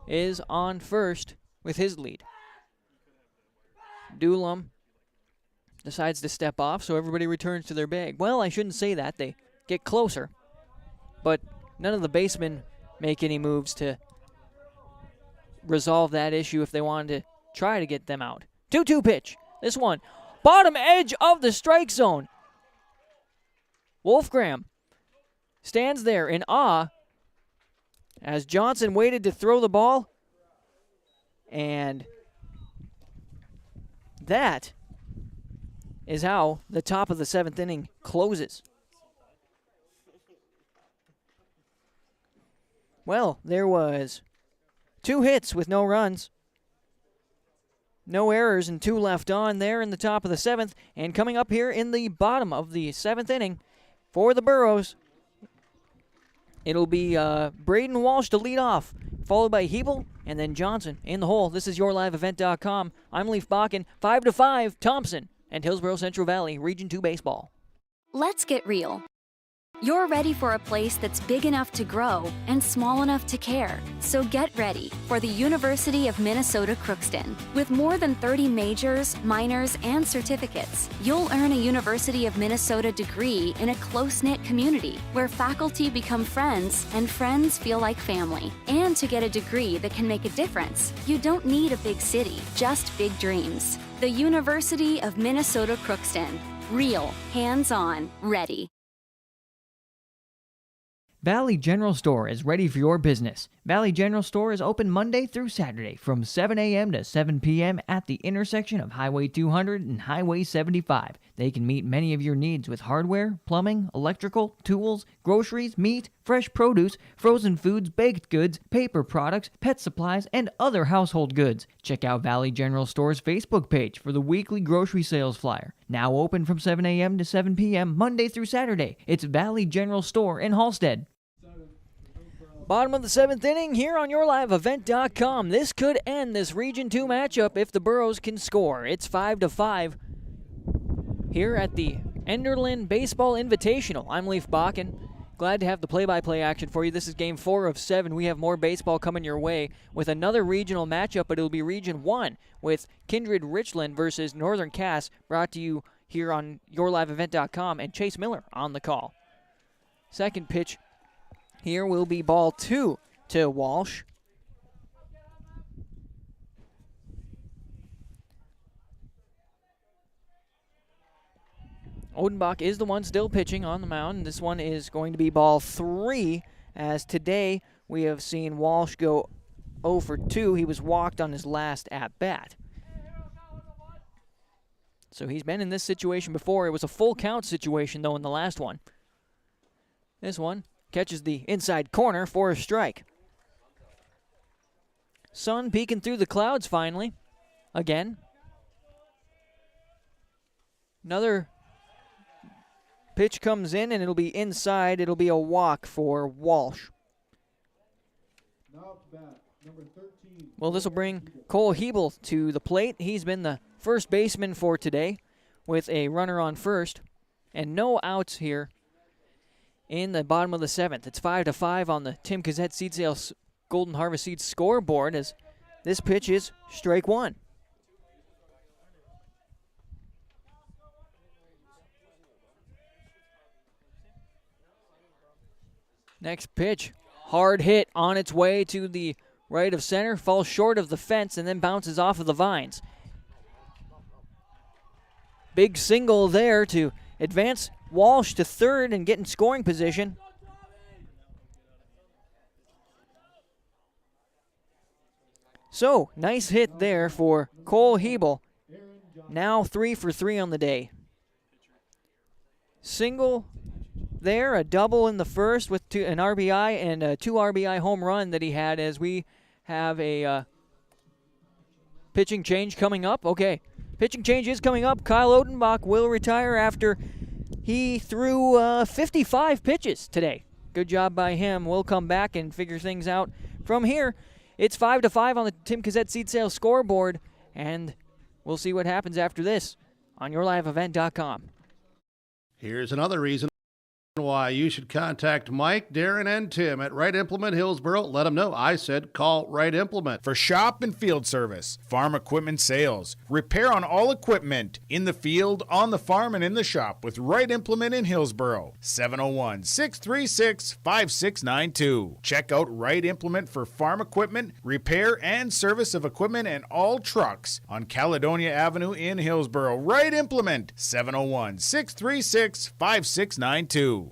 is on first with his lead. Doolum decides to step off, so everybody returns to their bag. Well, I shouldn't say that. They get closer, but none of the basemen make any moves to resolve that issue if they wanted to try to get them out. 2-2 pitch. This one, bottom edge of the strike zone. Wolfgram stands there in awe as Johnson waited to throw the ball, and that is how the top of the 7th inning closes. Well, there was 2 hits with no runs. No errors and 2 left on there in the top of the 7th. And coming up here in the bottom of the 7th inning for the Burros, it'll be Braden Walsh to lead off, followed by Hebel and then Johnson in the hole. This is YourLiveEvent.com. I'm Leaf Bakken. 5-5, Thompson and Hillsboro-Central Valley, Region 2 baseball. Let's get real. You're ready for a place that's big enough to grow and small enough to care. So get ready for the University of Minnesota Crookston. With more than 30 majors, minors, and certificates, you'll earn a University of Minnesota degree in a close-knit community where faculty become friends and friends feel like family. And to get a degree that can make a difference, you don't need a big city, just big dreams. The University of Minnesota Crookston. Real, hands-on, ready. Valley General Store is ready for your business. Valley General Store is open Monday through Saturday from 7 a.m. to 7 p.m. at the intersection of Highway 200 and Highway 75. They can meet many of your needs with hardware, plumbing, electrical, tools, groceries, meat, fresh produce, frozen foods, baked goods, paper products, pet supplies, and other household goods. Check out Valley General Store's Facebook page for the weekly grocery sales flyer. Now open from 7 a.m. to 7 p.m. Monday through Saturday. It's Valley General Store in Halstead. Bottom of the 7th inning here on YourLiveEvent.com. This could end this Region 2 matchup if the Burros can score. It's 5-5 here at the Enderlin Baseball Invitational. I'm Leaf Bakken. Glad to have the play-by-play action for you. This is Game 4 of 7. We have more baseball coming your way with another regional matchup, but it'll be Region 1 with Kindred Richland versus Northern Cass, brought to you here on YourLiveEvent.com, and Chase Miller on the call. Second pitch here will be ball 2 to Walsh. Odenbach is the one still pitching on the mound. This one is going to be ball 3, as today we have seen Walsh go 0 for 2. He was walked on his last at-bat. So he's been in this situation before. It was a full count situation, though, in the last one. This one catches the inside corner for a strike. Sun peeking through the clouds finally. Again. Another pitch comes in, and it'll be inside. It'll be a walk for Walsh. Now to bat, number 13. Well, this will bring Cole Hebel to the plate. He's been the first baseman for today with a runner on first and no outs here in the bottom of the 7th. It's 5-5 on the Tim Cassette Seed Sales Golden Harvest Seeds scoreboard, as this pitch is strike 1. Next pitch, hard hit on its way to the right of center, falls short of the fence, and then bounces off of the vines. Big single there to advance Walsh to third and get in scoring position. So, nice hit there for Cole Hebel. Now 3 for 3 on the day. Single there, a double in the first with an RBI and a 2 RBI home run that he had as we have a pitching change coming up. Okay, pitching change is coming up. Kyle Odenbach will retire after he threw 55 pitches today. Good job by him. We'll come back and figure things out from here. It's 5-5 on the Tim Cassette Seed Sales scoreboard, and we'll see what happens after this on yourliveevent.com. Here's another reason why you should contact Mike, Darren, and Tim at Wright Implement Hillsboro. Let them know I said call Wright Implement. For shop and field service, farm equipment sales, repair on all equipment, in the field, on the farm, and in the shop with Wright Implement in Hillsboro. 701-636-5692. Check out Wright Implement for farm equipment, repair, and service of equipment and all trucks on Caledonia Avenue in Hillsboro. Wright Implement, 701-636-5692.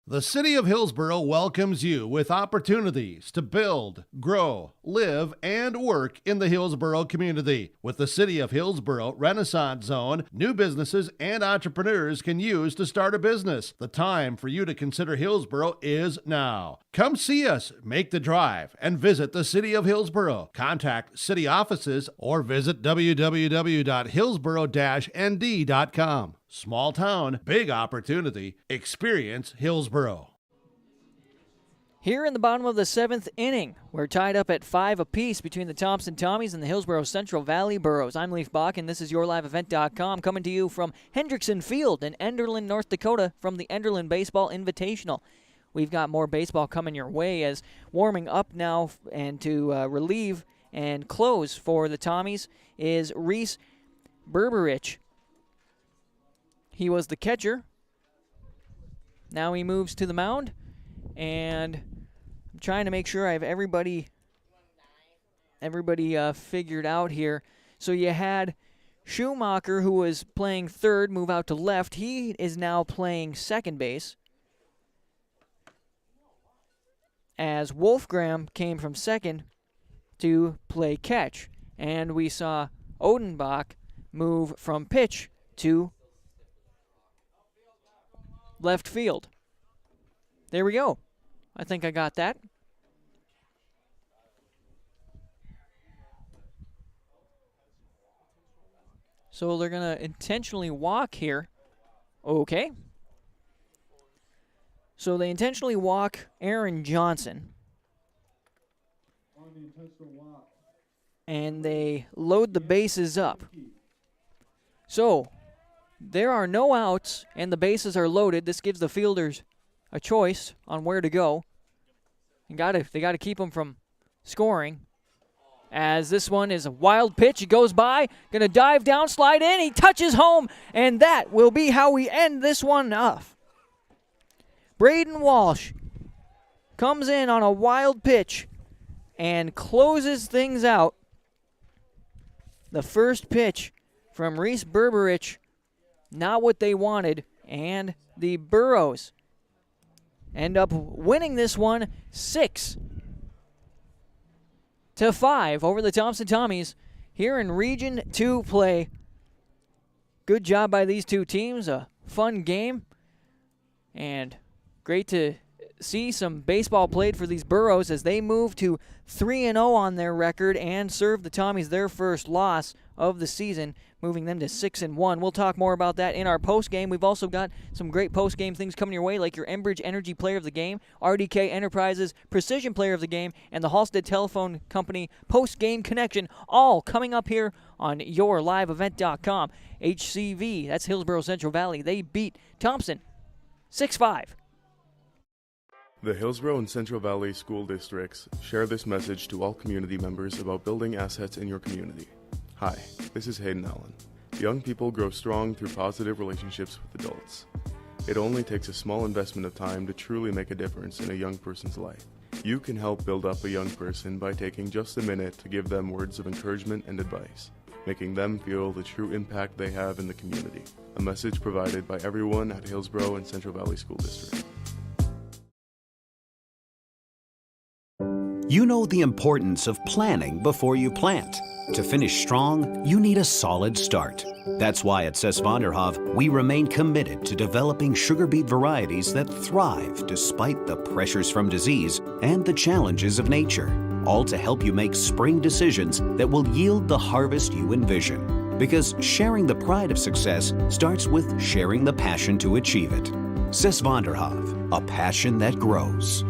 The City of Hillsboro welcomes you with opportunities to build, grow, live, and work in the Hillsboro community. With the City of Hillsboro Renaissance Zone, new businesses and entrepreneurs can use to start a business. The time for you to consider Hillsboro is now. Come see us, make the drive, and visit the City of Hillsboro. Contact city offices or visit www.hillsboro-nd.com. Small town, big opportunity. Experience Hillsboro. Here in the bottom of the 7th inning, we're tied up at 5 apiece between the Thompson Tommies and the Hillsboro-Central Valley Burros. I'm Leaf Bach, and this is YourLiveEvent.com, coming to you from Hendrickson Field in Enderlin, North Dakota, from the Enderlin Baseball Invitational. We've got more baseball coming your way as warming up now and to relieve and close for the Tommies is Reese Berberich. He was the catcher. Now he moves to the mound, and I'm trying to make sure I have everybody figured out here. So you had Schumacher, who was playing third, move out to left. He is now playing second base, as Wolfgram came from second to play catch. And we saw Odenbach move from pitch to left field. There we go. I think I got that. So they're going to intentionally walk here. Okay. So they intentionally walk Aaron Johnson. And they load the bases up. So there are no outs, and the bases are loaded. This gives the fielders a choice on where to go. They got to keep them from scoring. As this one is a wild pitch, it goes by, gonna dive down, slide in, he touches home, and that will be how we end this one off. Braden Walsh comes in on a wild pitch and closes things out. The first pitch from Reese Berberich, not what they wanted, and the Burros end up winning this one 6-5 over the Thompson Tommies here in Region 2 play. Good job by these two teams, a fun game, and great to see some baseball played for these Burros as they move to 3-0 on their record and serve the Tommies their first loss of the season, moving them to 6-1. We'll talk more about that in our postgame. We've also got some great postgame things coming your way, like your Enbridge Energy Player of the Game, RDK Enterprises Precision Player of the Game, and the Halstead Telephone Company Postgame Connection, all coming up here on YourLiveEvent.com. HCV, that's Hillsboro-Central Valley, they beat Thompson 6-5. The Hillsboro and Central Valley School Districts share this message to all community members about building assets in your community. Hi, this is Hayden Allen. Young people grow strong through positive relationships with adults. It only takes a small investment of time to truly make a difference in a young person's life. You can help build up a young person by taking just a minute to give them words of encouragement and advice. making them feel the true impact they have in the community. A message provided by everyone at Hillsboro and Central Valley School District. You know the importance of planning before you plant. To finish strong, you need a solid start. That's why at Cess Vonderhoff, we remain committed to developing sugar beet varieties that thrive despite the pressures from disease and the challenges of nature, all to help you make spring decisions that will yield the harvest you envision. Because sharing the pride of success starts with sharing the passion to achieve it. Cess Vonderhoff, a passion that grows.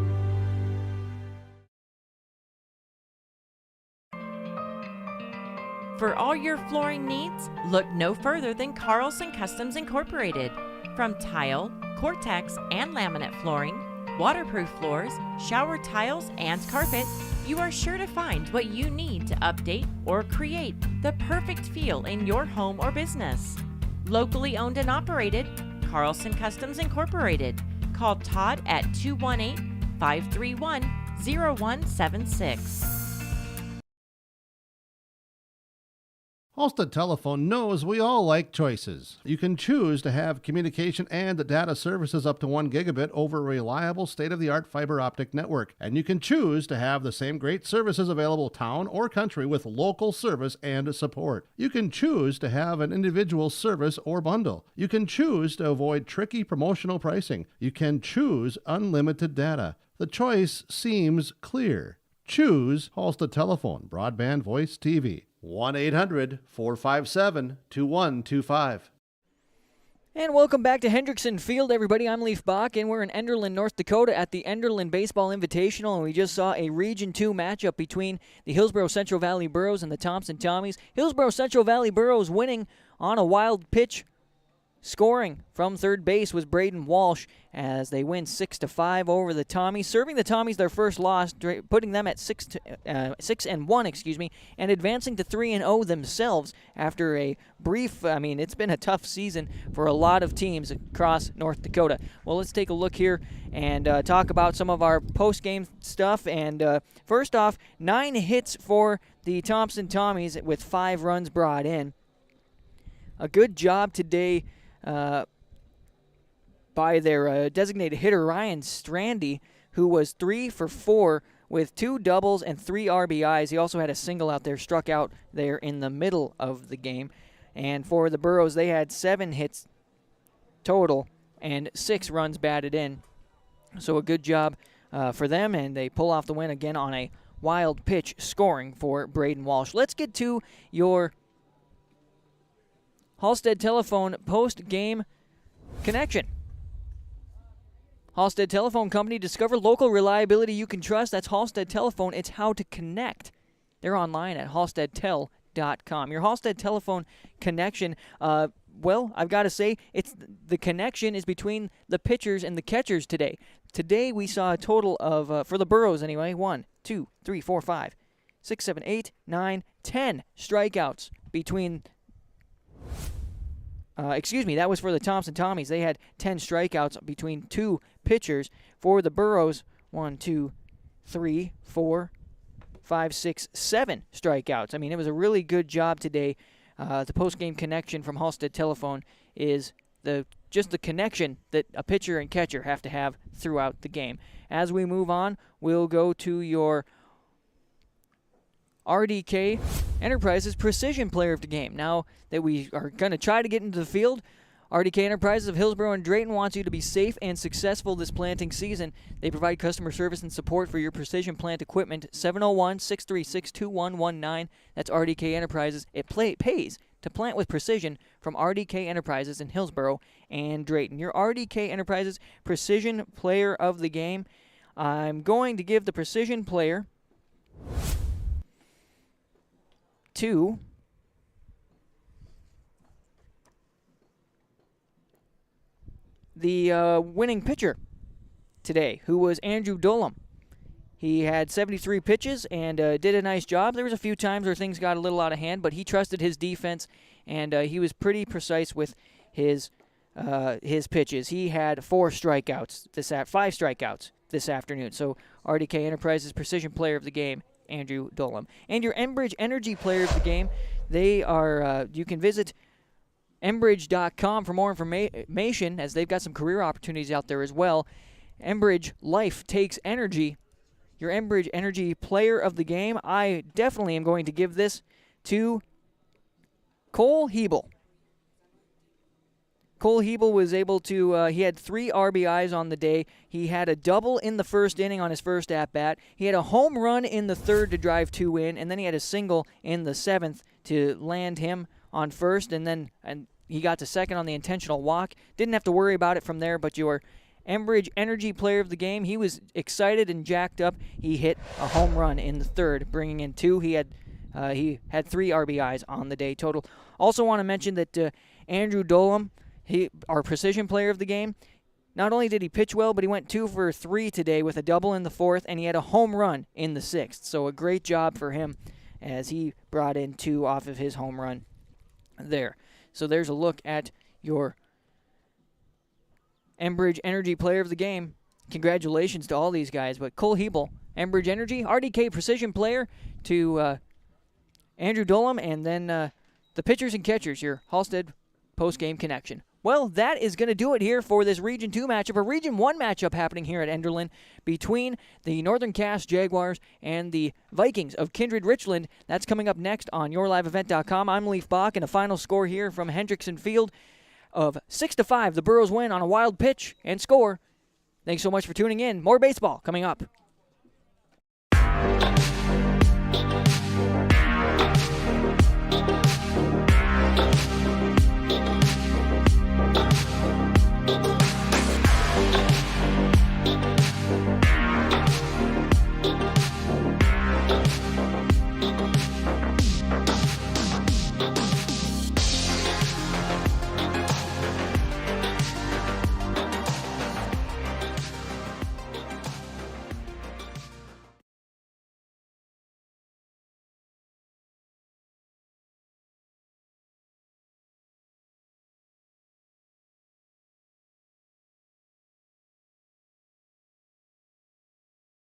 For all your flooring needs, look no further than Carlson Customs Incorporated. From tile, Cortex, and laminate flooring, waterproof floors, shower tiles, and carpet, you are sure to find what you need to update or create the perfect feel in your home or business. Locally owned and operated, Carlson Customs Incorporated. Call Todd at 218-531-0176. Halstead Telephone knows we all like choices. You can choose to have communication and data services up to 1 gigabit over a reliable state-of-the-art fiber optic network. And you can choose to have the same great services available town or country with local service and support. You can choose to have an individual service or bundle. You can choose to avoid tricky promotional pricing. You can choose unlimited data. The choice seems clear. Choose Halstead Telephone, broadband voice TV. 1-800-457-2125. And welcome back to Hendrickson Field, everybody. I'm Leaf Bach, and we're in Enderlin, North Dakota at the Enderlin Baseball Invitational, and we just saw a Region 2 matchup between the Hillsboro-Central Valley Burros and the Thompson Tommies. Hillsboro-Central Valley Burros winning on a wild pitch. Scoring from third base was Braden Walsh as they win 6-5 over the Tommies, serving the Tommies their first loss, putting them at 6-1, and advancing to 3-0 themselves after a brief. It's been a tough season for a lot of teams across North Dakota. Well, let's take a look here and talk about some of our post-game stuff. And first off, 9 hits for the Thompson Tommies with 5 runs brought in. A good job today by their designated hitter, Ryan Strandy, who was 3 for 4 with 2 doubles and 3 RBIs. He also had a single out there, struck out there in the middle of the game. And for the Burros, they had 7 hits total and 6 runs batted in. So a good job for them, and they pull off the win again on a wild pitch scoring for Braden Walsh. Let's get to your Halstead Telephone post-game connection. Halstead Telephone Company, discover local reliability you can trust. That's Halstead Telephone. It's how to connect. They're online at halsteadtel.com. Your Halstead Telephone connection, well, I've got to say, the connection is between the pitchers and the catchers today. Today we saw a total of, for the Burros anyway, 1, 2, 3, 4, 5, 6, 7, 8, 9, 10 strikeouts between that was for the Thompson Tommies. They had 10 strikeouts between 2 pitchers. For the Burros, 1, 2, 3, 4, 5, 6, 7 strikeouts. It was a really good job today. The post-game connection from Halstead Telephone is just the connection that a pitcher and catcher have to have throughout the game. As we move on, we'll go to your RDK Enterprises Precision Player of the Game. Now that we are going to try to get into the field, RDK Enterprises of Hillsboro and Drayton wants you to be safe and successful this planting season. They provide customer service and support for your precision plant equipment. 701-636-2119. That's RDK Enterprises. It pays to plant with precision from RDK Enterprises in Hillsboro and Drayton. Your RDK Enterprises Precision Player of the Game. I'm going to give the Precision Player to the winning pitcher today, who was Andrew Dolam. He had 73 pitches and did a nice job. There was a few times where things got a little out of hand, but he trusted his defense, and he was pretty precise with his pitches. He had 5 strikeouts this afternoon. So RDK Enterprises Precision Player of the Game, Andrew Dolam. And your Enbridge Energy Player of the Game They are, you can visit Enbridge.com for more information, as they've got some career opportunities out there as well. Enbridge Life takes energy. Your Enbridge Energy Player of the Game. I definitely am going to give this to Cole Hebel. Cole Hebel was able to, he had 3 RBIs on the day. He had a double in the first inning on his first at-bat. He had a home run in the third to drive 2 in, and then he had a single in the 7th to land him on first, and he got to second on the intentional walk. Didn't have to worry about it from there, but your Enbridge Energy Player of the Game, he was excited and jacked up. He hit a home run in the third, bringing in 2. He had 3 RBIs on the day total. Also want to mention that Andrew Dolam, our precision player of the game, not only did he pitch well, but he went 2 for 3 today with a double in the 4th, and he had a home run in the 6th. So a great job for him as he brought in 2 off of his home run there. So there's a look at your Enbridge Energy Player of the Game. Congratulations to all these guys. But Cole Hebel, Enbridge Energy, RDK Precision Player to Andrew Dolam, and then the pitchers and catchers, your Halstead Postgame Connection. Well, that is going to do it here for this Region 2 matchup, a Region 1 matchup happening here at Enderlin between the Northern Cass Jaguars and the Vikings of Kindred Richland. That's coming up next on YourLiveEvent.com. I'm Leaf Bach, and a final score here from Hendrickson Field of 6-5. The Burros win on a wild pitch and score. Thanks so much for tuning in. More baseball coming up.